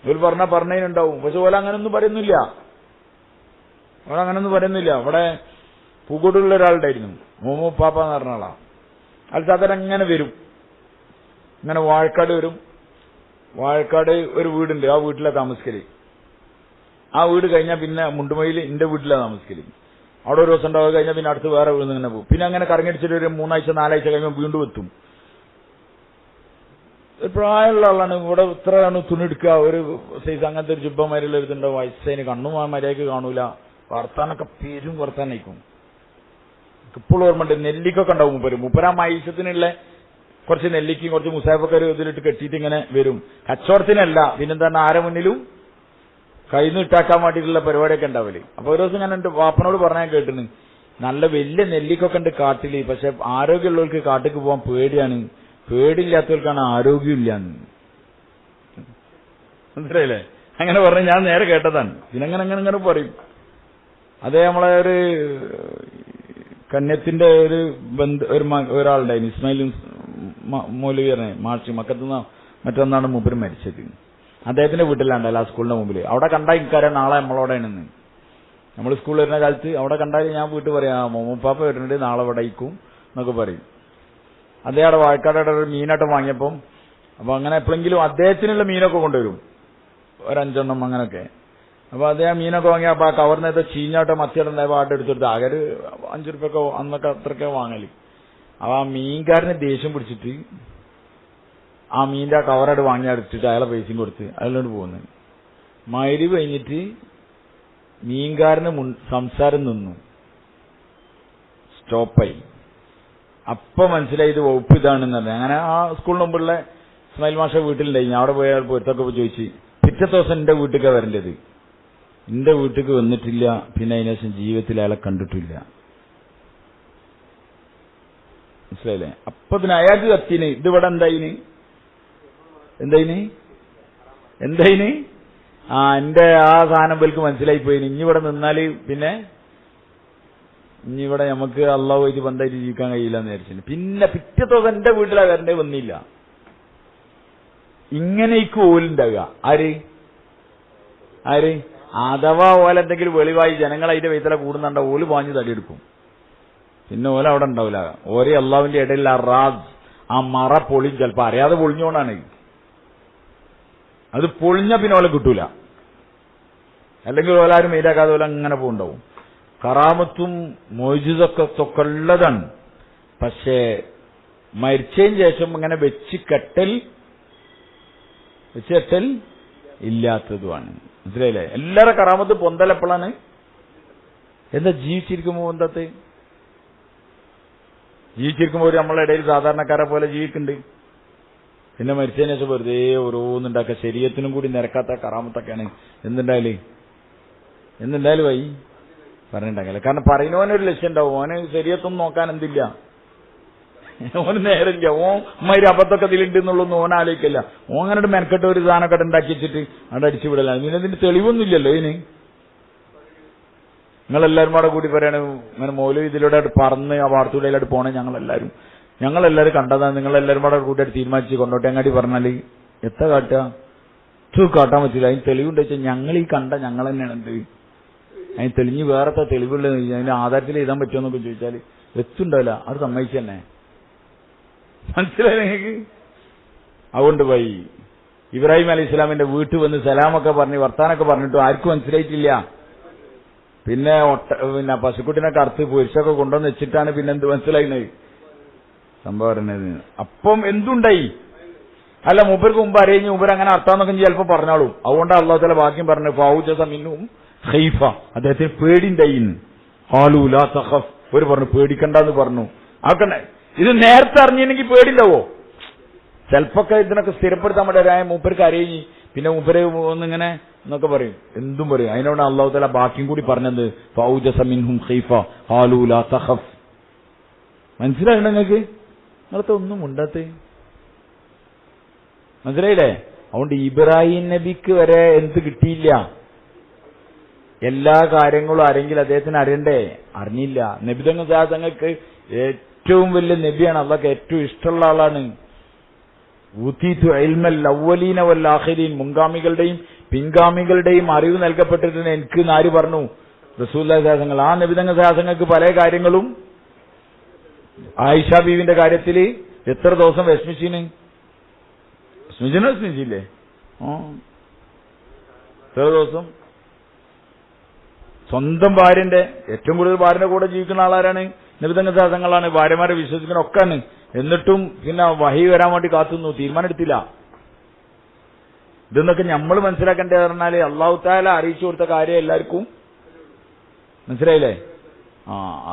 ഒരു പറഞ്ഞതിനുണ്ടാവും. പക്ഷെ ഓല അങ്ങനൊന്നും പറയുന്നില്ല. ഇവിടെ പൂക്കോട്ടുള്ള ഒരാളുണ്ടായിരുന്നു, മോമോപ്പാപ്പ എന്ന് പറഞ്ഞ ആളാ. അത് സാധാരണ ഇങ്ങനെ വരും, ഇങ്ങനെ വാഴക്കാട് വരും. വാഴക്കാട് ഒരു വീടുണ്ട്, ആ വീട്ടിലാണ് താമസിക്കല്. ആ വീട് കഴിഞ്ഞാൽ പിന്നെ മുണ്ടുമയിൽ എന്റെ വീട്ടിലാണ് താമസിക്കല്. അവിടെ ഒരു ദിവസം ഉണ്ടാവുക, കഴിഞ്ഞാൽ പിന്നെ അടുത്ത് വേറെ വീട് ഇങ്ങനെ പോകും. പിന്നെ അങ്ങനെ കറങ്ങിടിച്ചിട്ട് ഒരു 3 ആഴ്ച 4 ആഴ്ച കഴിയുമ്പോൾ വീണ്ടും എത്തും. ഒരു പ്രായമുള്ള ആളാണ്. ഇവിടെ ഇത്രയാണ് തുണി എടുക്കുക, ഒരു സൈസ് അങ്ങനത്തെ ഒരു ജുബ്ബമാരിലുള്ള ഇതുണ്ടാവും. വയസ്സതിന് കണ്ണും മര്യാദക്ക് കാണൂല. വർത്താനൊക്കെ പേരും വർത്താനായിക്കും. ഇപ്പോഴും ഓർമ്മയുണ്ട്, നെല്ലിക്കൊക്കെ ഉണ്ടാവും മൂപ്പരാ മൈസത്തിനുള്ള കുറച്ച് നെല്ലിക്കും കുറച്ച് മുസാഫൊക്കെ ഒരു ഇതിലിട്ട് കെട്ടിയിട്ട് ഇങ്ങനെ വരും. കച്ചവടത്തിനല്ല, പിന്നെന്താണ് ആരെ മുന്നിലും കൈന്ന് ഇട്ടാക്കാൻ വേണ്ടിയിട്ടുള്ള പരിപാടിയൊക്കെ ഉണ്ടാവില്ലേ. അപ്പൊ ഒരു ദിവസം ഞാൻ എന്റെ വാപ്പനോട് പറഞ്ഞാൽ കേട്ടിന്, നല്ല വലിയ നെല്ലിക്കൊക്കെ ഉണ്ട് കാട്ടില്, പക്ഷെ ആരോഗ്യമുള്ളവർക്ക് കാട്ടിക്ക് പോകാൻ പേടിയാണ്, പേടിയില്ലാത്തവർക്കാണ് ആരോഗ്യമില്ലാന്ന്. മനസ്സിലായില്ലേ? അങ്ങനെ പറഞ്ഞ് ഞാൻ നേരെ കേട്ടതാണ്. പിന്നെ അങ്ങനെ പറയും. അതേ നമ്മളെ ഒരു കന്യത്തിന്റെ ഒരു ഒരാളുണ്ടായിരുന്നു, ഇസ്മായിൽ മൗലവിയറിനെ മാർച്ച് മക്കത്തുനിന്ന് മറ്റൊന്നാണ് മൂപ്പര് മരിച്ചത്. അദ്ദേഹത്തിന്റെ വീട്ടിലാണ്ടല്ലോ, ആ സ്കൂളിന്റെ മുമ്പിൽ. അവിടെ കണ്ടാൽ എനിക്കറിയാം നാളെ നമ്മളോടെയാണെന്ന്. നമ്മൾ സ്കൂളിൽ വരുന്ന കാലത്ത് അവിടെ കണ്ടാൽ ഞാൻ വീട്ടിൽ പറയാം, മോമുപ്പാപ്പ വരുന്നുണ്ട് നാളെ ഇവിടെ ഇരിക്കും എന്നൊക്കെ പറയും. അദ്ദേഹം അവിടെ വാഴക്കാട് ഒരു മീനായിട്ട് വാങ്ങിയപ്പം അപ്പൊ അങ്ങനെ എപ്പോഴെങ്കിലും അദ്ദേഹത്തിനുള്ള മീനൊക്കെ കൊണ്ടുവരും, ഒരു 5 എണ്ണം അങ്ങനെയൊക്കെ. അപ്പൊ അദ്ദേഹം മീനൊക്കെ വാങ്ങിയ അപ്പൊ ആ കവറിനകത്ത് ചീഞ്ഞാട്ടോ മത്തിയോട്ടുണ്ടായപ്പോ ആട്ട് എടുത്തെടുത്ത് ആകെ ഒരു 5 രൂപയൊക്കെ അന്നൊക്കെ അത്രയൊക്കെ വാങ്ങല്. അപ്പൊ ആ മീൻകാരന് ദേഷ്യം പിടിച്ചിട്ട് ആ മീൻ്റെ ആ കവറായിട്ട് വാങ്ങി അടിച്ചിട്ട് അയാളെ പൈസയും കൊടുത്ത് അയാളോട് പോകുന്നത്. മഗ്‌രിബ് കഴിഞ്ഞിട്ട് മീൻകാരന് സംസാരം നിന്നു, സ്റ്റോപ്പായി. അപ്പൊ മനസ്സിലായി ഇത് വകുപ്പ് ഇതാണെന്ന് പറഞ്ഞു. അങ്ങനെ ആ സ്കൂളിന് മുമ്പുള്ള ഇസ്മായിൽ മാഷ വീട്ടിലുണ്ടായി. അവിടെ പോയ പൊരുത്തൊക്കെ ചോദിച്ച് പിറ്റത്തെ ദിവസം എന്റെ വീട്ടിലേക്കാണ് വരേണ്ടത്. എന്റെ വീട്ടിലേക്ക് വന്നിട്ടില്ല. പിന്നെ അതിനുശേഷം ജീവിതത്തിൽ അയാളെ കണ്ടിട്ടില്ല. മനസ്സിലായില്ലേ? അപ്പൊ പിന്നെ അയാൾക്ക് കത്തിന് ഇതിവിടെ എന്തായിന് എന്റെ ആ സാധനം പോലും മനസ്സിലായി പോയിന്. ഇനി ഇവിടെ നിന്നാല് പിന്നെ ഇനി ഇവിടെ നമുക്ക് അള്ളാഹു ആയിട്ട് ബന്ധമായിട്ട് ജീവിക്കാൻ കഴിയില്ല എന്ന് വിചാരിച്ചു. പിന്നെ പിറ്റേ ദിവസം എന്റെ വീട്ടിലാ വരണ്ടേ വന്നില്ല. ഇങ്ങനെയൊക്കെ ഓലുണ്ടാവുക. ആര് അഥവാ ഓലെന്തെങ്കിലും വെളിവായി ജനങ്ങൾ അതിന്റെ വൈത്തല കൂടുന്നുണ്ടോ ഓല് പാഞ്ഞു തടിയെടുക്കും. പിന്നെ ഓല അവിടെ ഉണ്ടാവില്ല. ഓരേ അള്ളാഹുവിന്റെ ഇടയിൽ ആ റാസ്, ആ മറ പൊളിയും. ചിലപ്പോ അറിയാതെ പൊളിഞ്ഞോണ്ടാണ്. അത് പൊളിഞ്ഞ പിന്നെ ഓല കിട്ടൂല. അല്ലെങ്കിൽ ഓലാരും മെയിലാക്കാതെ ഓല അങ്ങനെ പോണ്ടാവും. കറാമത്തും മോജിതൊക്കെ ഉള്ളതാണ്. പക്ഷേ മരിച്ചതിന് ശേഷം ഇങ്ങനെ വെച്ച് കെട്ടൽ ഇല്ലാത്തതുമാണ്. മനസ്സിലായില്ലേ? എല്ലാവരുടെ കറാമത്ത് പൊന്തലെപ്പോഴാണ്? എന്താ ജീവിച്ചിരിക്കുമ്പോ പൊന്തത്ത്? ജീവിച്ചിരിക്കുമ്പോൾ നമ്മളെ ഇടയിൽ സാധാരണക്കാരെ പോലെ ജീവിക്കുന്നുണ്ട്. പിന്നെ മരിച്ചതിന് ശേഷം വെറുതെ ഓരോന്നുണ്ടാക്കുക. ശരീരത്തിനും കൂടി നിരക്കാത്ത കറാമത്തൊക്കെയാണ്. എന്തുണ്ടായാലും വൈ പറഞ്ഞിട്ടുണ്ടാകില്ല. കാരണം പറയുന്നവനൊരു ലക്ഷ്യം ഉണ്ടാവും. ഓന് ശരീരത്തൊന്നും നോക്കാൻ എന്തില്ല, ഓന് നേരമില്ല. ഓന്മാര് അബദ്ധമൊക്കെ ഇതിലുണ്ട് എന്നുള്ളൊന്നും ഓൻ ആലോചിക്കില്ല. ഓൻ അങ്ങനെ മെനക്കെട്ട് ഒരു സാധനമൊക്കെ ഉണ്ടാക്കി വെച്ചിട്ട് അവിടെ അടിച്ചു വിടല. ഇതിന് തെളിവൊന്നുമില്ലല്ലോ. നിങ്ങളെല്ലാവരും കൂടെ കൂടി പറയാണ് ഇങ്ങനെ മൗലവി ഇതിലൂടെ പറന്ന് ആ വാർത്തയിലോട്ട് പോണേ. ഞങ്ങളെല്ലാവരും കണ്ടതാണ്. നിങ്ങളെല്ലാവരും കൂടെ കൂട്ടിയിട്ട് തീരുമാനിച്ച് കൊണ്ടോട്ടെ അങ്ങാടി പറഞ്ഞാല് എത്ര കാട്ടാൻ പറ്റില്ല. അതിന് തെളിവുണ്ട് വെച്ചാൽ ഞങ്ങൾ ഈ കണ്ട ഞങ്ങൾ തന്നെയാണ്. അതിന് തെളിഞ്ഞ് വേറത്തെ തെളിവുള്ള അതിന്റെ ആധാരത്തിൽ എഴുതാൻ പറ്റുമോ എന്നൊക്കെ ചോദിച്ചാൽ എത്തുണ്ടാവില്ല. അത് സമ്മതിച്ചു തന്നെ. മനസ്സിലായി നിങ്ങൾക്ക്? അതുകൊണ്ട് പോയി ഇബ്രാഹിം അലൈഹി ഇസ്ലാമിന്റെ വീട്ടിൽ വന്ന് സലാമൊക്കെ പറഞ്ഞ് വർത്താനൊക്കെ പറഞ്ഞിട്ടും ആർക്കും മനസ്സിലായിട്ടില്ല. പിന്നെ പശുക്കുട്ടിനൊക്കെ അറുത്ത് പൊരിച്ചൊക്കെ കൊണ്ടുവന്ന് വെച്ചിട്ടാണ് പിന്നെ എന്ത് മനസ്സിലായിരുന്നത് സംഭവം പറയുന്നത്. അപ്പം എന്തുണ്ടായി? അല്ല മൂപ്പർക്ക് മുമ്പ് അറിയിഞ്ഞ് മൂപ്പർ അങ്ങനെ അർത്ഥമെന്നൊക്കെ ചിലപ്പോൾ പറഞ്ഞോളും. അതുകൊണ്ട് അള്ളാഹു തആല ബാക്കിയും പറഞ്ഞു ഫൗജസ മിൻഹും ഖൈഫ, അദ്ദേഹത്തിന് പേടിണ്ടായിന്ന്. ഖാലൂ ലാ തഖഫ്, ഒരു പറഞ്ഞു പേടിക്കണ്ടെന്ന് പറഞ്ഞു. ആക്കണ്ടേ, ഇത് നേരത്തെ അറിഞ്ഞില്ലെങ്കിൽ പേടിണ്ടാവോ? ചിലപ്പൊക്കെ ഇതിനൊക്കെ സ്ഥിരപ്പെടുത്താൻ വേണ്ടി മൂപ്പർക്ക് അറിയിഞ്ഞ് പിന്നെ മൂപ്പര് ഒന്നിങ്ങനെ എന്നൊക്കെ പറയും, എന്തും പറയും. അതിനോട് അള്ളാഹു തആല ബാക്കിയും കൂടി പറഞ്ഞത് ഫൗജസ മിൻഹും ഖൈഫ ഖാലൂ ലാ തഖഫ്. മനസ്സിലായില്ല നിങ്ങൾക്ക്? നിങ്ങളത്തെ ഒന്നും ഉണ്ടാത്തേ മനസ്സിലായില്ലേ? അതുകൊണ്ട് ഇബ്രാഹിം നബിക്ക് വരെ എന്ത് കിട്ടിയില്ല, എല്ലാ കാര്യങ്ങളും ആരെങ്കിലും അദ്ദേഹത്തിന് അറിയണ്ടേ, അറിഞ്ഞില്ല. നബിതങ്ങൾക്ക് ഏറ്റവും വലിയ നബിയാണ്, അള്ളാഹ്ക്ക് ഏറ്റവും ഇഷ്ടമുള്ള ആളാണ്. ഊതീതു ഇൽമൽ അവ്വലീന വൽ ആഖിരീൻ, മുൻഗാമികളുടെയും പിൻഗാമികളുടെയും അറിവ് നൽകപ്പെട്ടിട്ടുണ്ട് എനിക്ക് ആര് പറഞ്ഞു? റസൂലുള്ളാഹി സ്വല്ലല്ലാഹു അലൈഹി വസല്ലം. ആ നബിതങ്ങൾ സ്വല്ലല്ലാഹു പല കാര്യങ്ങളും ആയിഷ ബീവിന്റെ കാര്യത്തിൽ എത്ര ദിവസം വിഷമിച്ചില്ലേ? എത്ര ദിവസം സ്വന്തം ഭാര്യന്റെ, ഏറ്റവും കൂടുതൽ ഭാര്യന്റെ കൂടെ ജീവിക്കുന്ന ആളാരാണ്? നബിതങ്ങൾ സാധനങ്ങളാണ്. ഭാര്യമാരെ വിശ്വസിക്കുന്ന ഒക്കെയാണ്. എന്നിട്ടും പിന്നെ വഹി വരാൻ വേണ്ടി കാത്തുന്നു, തീരുമാനം എടുത്തില്ല. ഇതെന്നൊക്കെ നമ്മൾ മനസ്സിലാക്കേണ്ടത് പറഞ്ഞാല് അള്ളാഹു തആല അറിയിച്ചു കൊടുത്ത കാര്യം എല്ലാവർക്കും മനസ്സിലായില്ലേ?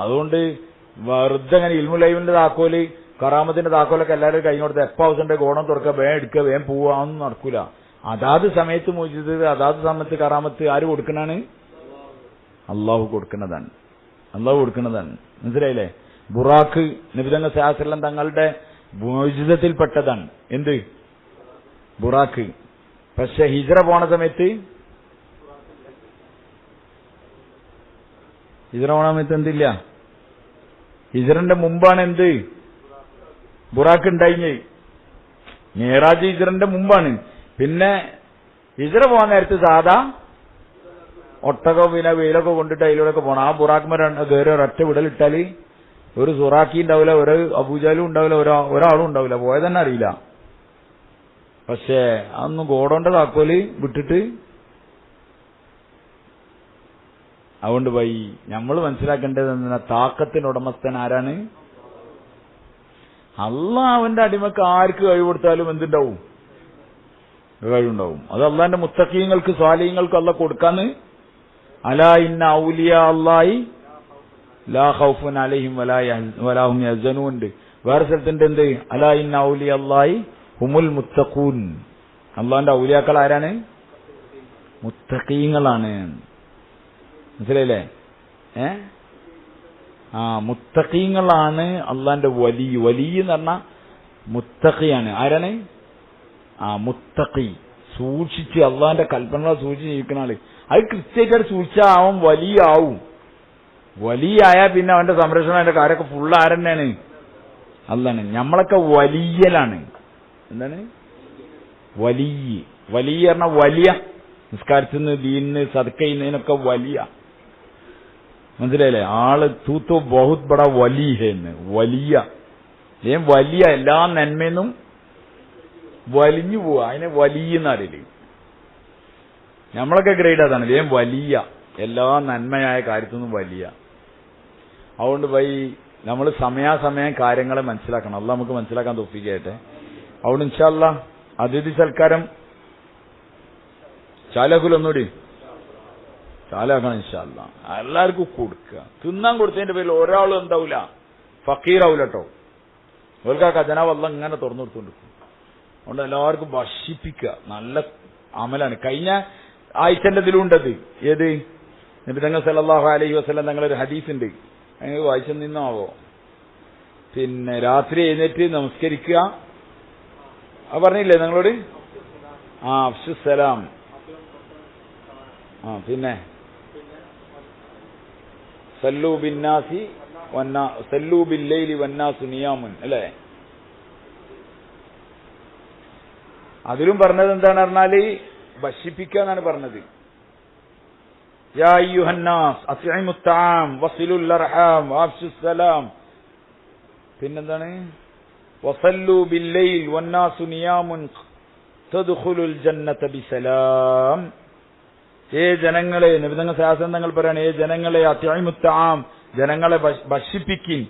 അതുകൊണ്ട് വെറുതെ അങ്ങനെ ഇൽമുൽ ഗൈബിന്റെ താക്കോല്, കറാമത്തിന്റെ താക്കോലൊക്കെ എല്ലാവരും കൈ കൊടുത്ത് എപ്പോ അവസരന്റെ ഗോണം തുറക്കുക, വേഗം എടുക്കുക, വേഗം പോവുക, ഒന്നും നടക്കൂല. അതാത് സമയത്ത് മോചിത്, അതാത് സമയത്ത് കറാമത്ത് ആര് കൊടുക്കണാണ്? അള്ളാഹു കൊടുക്കുന്നതാണ്. അള്ളാഹു കൊടുക്കുന്നതാണ്. മനസ്സിലായില്ലേ? ബുറാഖ് നബിതങ്ങൾ സല്ലല്ലാഹു അലൈഹി വസല്ലം തങ്ങളുടെ മോചിതത്തിൽപ്പെട്ടതാണ്. എന്ത് ബുറാഖ്? പക്ഷെ ഹിജ്റ പോണ സമയത്ത് എന്തില്ല? ഹിജ്റന്റെ മുമ്പാണ് എന്ത് ബുറാഖ് ഉണ്ടായിഞ്ഞ്. മേറാജ് ഹിജ്റന്റെ മുമ്പാണ്. പിന്നെ ഹിജ്റ പോകാൻ നേരത്ത് സാധാ ഒട്ടകോ പിന്നെ വെയിലൊക്കെ കൊണ്ടിട്ട് അതിലൂടെയൊക്കെ പോകണം. ആ ബുറാഖ്മാർ കയറി ഒരൊറ്റ വിടലിട്ടാല് ഒരു സുറാഖി ഉണ്ടാവില്ല, ഒരു അബൂജാലും ഉണ്ടാവില്ല, ഒരാളും ഉണ്ടാവില്ല, പോയതന്നെ അറിയില്ല. പക്ഷേ അതൊന്നും ഗോഡോന്റെ താക്കോല് വിട്ടിട്ട്. അതുകൊണ്ട് പോയി നമ്മൾ മനസ്സിലാക്കേണ്ടത് എന്താ? താക്കത്തിന് ഉടമസ്ഥൻ ആരാണ്? അള്ളാഹ്. അവന്റെ അടിമക്ക് ആർക്ക് കഴിവ് കൊടുത്താലും എന്തുണ്ടാവും? കഴിവുണ്ടാവും. അത് അള്ളാന്റെ മുത്തഖീങ്ങൾക്ക് സ്വാലിഹീങ്ങൾക്ക് അള്ളാഹ് കൊടുക്കാന്ന്. അലാ ഇന്ന ഔലിയാ അല്ലാഹി ലാ ഖൗഫുൻ അലൈഹിം വലാ ഹും യഹ്സനൂൻ. വേറെ സ്ഥലത്തിന്റെ എന്ത്? അലാ ഇന്ന ഔലിയാ അല്ലാഹി ഹുമുൽ മുത്തഖൂൻ. അള്ളാന്റെ ഔലിയാക്കൾ ആരാണ്? മുത്തഖീങ്ങളാണ്. മനസ്സിലായില്ലേ? മുത്തഖീങ്ങളാണ് അള്ളാന്റെ വലി. വലി എന്ന് പറഞ്ഞാൽ മുത്തഖിയാണ്. ആരാണ്? മുത്തഖി. സൂക്ഷിച്ച് അള്ളാന്റെ കൽപ്പനകളെ സൂക്ഷിച്ച് ജീവിക്കുന്ന ആള്. അത് കൃത്യമായിട്ട് സൂക്ഷിച്ചാൽ അവൻ വലിയ ആവും. വലിയായാൽ പിന്നെ അവന്റെ സംരക്ഷണം, അവന്റെ കാര്യമൊക്കെ ഫുള്ള് ആരെന്നെയാണ്? അള്ളാണ്. നമ്മളൊക്കെ വലിയലാണ്. എന്താണ് വലിയ? വലിയ പറഞ്ഞാൽ വലിയ. നിസ്കാരത്തിന്, ദീനിന്, സദക്കയിനൊക്കെ വലിയ. മനസ്സിലായില്ലേ? ആള് തൂത്തോ ബഹുത് ബട വലിയെന്ന്. വലിയ വലിയ എല്ലാ നന്മയെന്നും വലിഞ്ഞു പോവുക. അതിനെ വലിയെന്നറിയില്ലേ? നമ്മളൊക്കെ ഗ്രേഡ് അതാണ്. വലിയ എല്ലാ നന്മയായ കാര്യത്തിൽ നിന്നും വലിയ. അതുകൊണ്ട് നമ്മൾ സമയാസമയം കാര്യങ്ങളെ മനസ്സിലാക്കണം. അള്ളാഹ് നമുക്ക് മനസ്സിലാക്കാൻ തോഫീക്ക്. അതുകൊണ്ട് ഇൻഷാ അല്ലാഹ് അതിഥി സൽക്കാരം ചാലാക്കുലൊന്നുകൂടി ചാലാക്കണം ഇൻഷാ അല്ലാഹ്. എല്ലാവർക്കും കൊടുക്കുക. തിന്നാൻ കൊടുത്തതിന്റെ പേരിൽ ഒരാളും എന്താവൂല, ഫക്കീറാവൂല കേട്ടോ. അവർക്ക് ആ ഖജനാവ് അള്ളാഹ് ഇങ്ങനെ തുറന്നു കൊടുത്തുകൊണ്ടിരിക്കും. അതുകൊണ്ട് എല്ലാവർക്കും ഭക്ഷിപ്പിക്കുക. നല്ല അമലാണ്. കഴിഞ്ഞ ആഴ്ചന്റെ ഇതിലുണ്ടത്. ഏത്? നബി തങ്ങൾ സല്ലല്ലാഹു അലൈഹി വസല്ലം തങ്ങളൊരു ഹദീസ് ഉണ്ട്, അങ്ങനെ വായിച്ചു നിന്നാവോ. പിന്നെ രാത്രി എഴുന്നേറ്റ് നമസ്കരിക്കുക. അത് പറഞ്ഞില്ലേ നിങ്ങളോട്? അഫ്ശുസ്സലാം. പിന്നെ സല്ലൂ ബിന്നാസി സല്ലൂ ബില്ലൈലി വന്നാസു നിയാമുൻ അല്ലേ? അതിലും പറഞ്ഞത് എന്താണ് പറഞ്ഞാല് ഭക്ഷിപ്പിക്കുക എന്നാണ് പറഞ്ഞത്. യാ അയ്യുഹന്നാസ് അത്ഇമുത് തആം വസിലുൽ അർഹാം വഅഫ്ശുസ്സലാം. പിന്നെന്താണ്? വസല്ലൂ ബില്ലൈൽ വന്നാസു നിയാമുൻ തദ്ഖുലുൽ ജന്നത ബിസലാം. ജനങ്ങളെ, നബിതങ്ങൾ ശാസനങ്ങൾ പറയാണ്, ജനങ്ങളെ അത്ഇമുത് തആം, ജനങ്ങളെ ഭക്ഷിപ്പിക്കിൻ.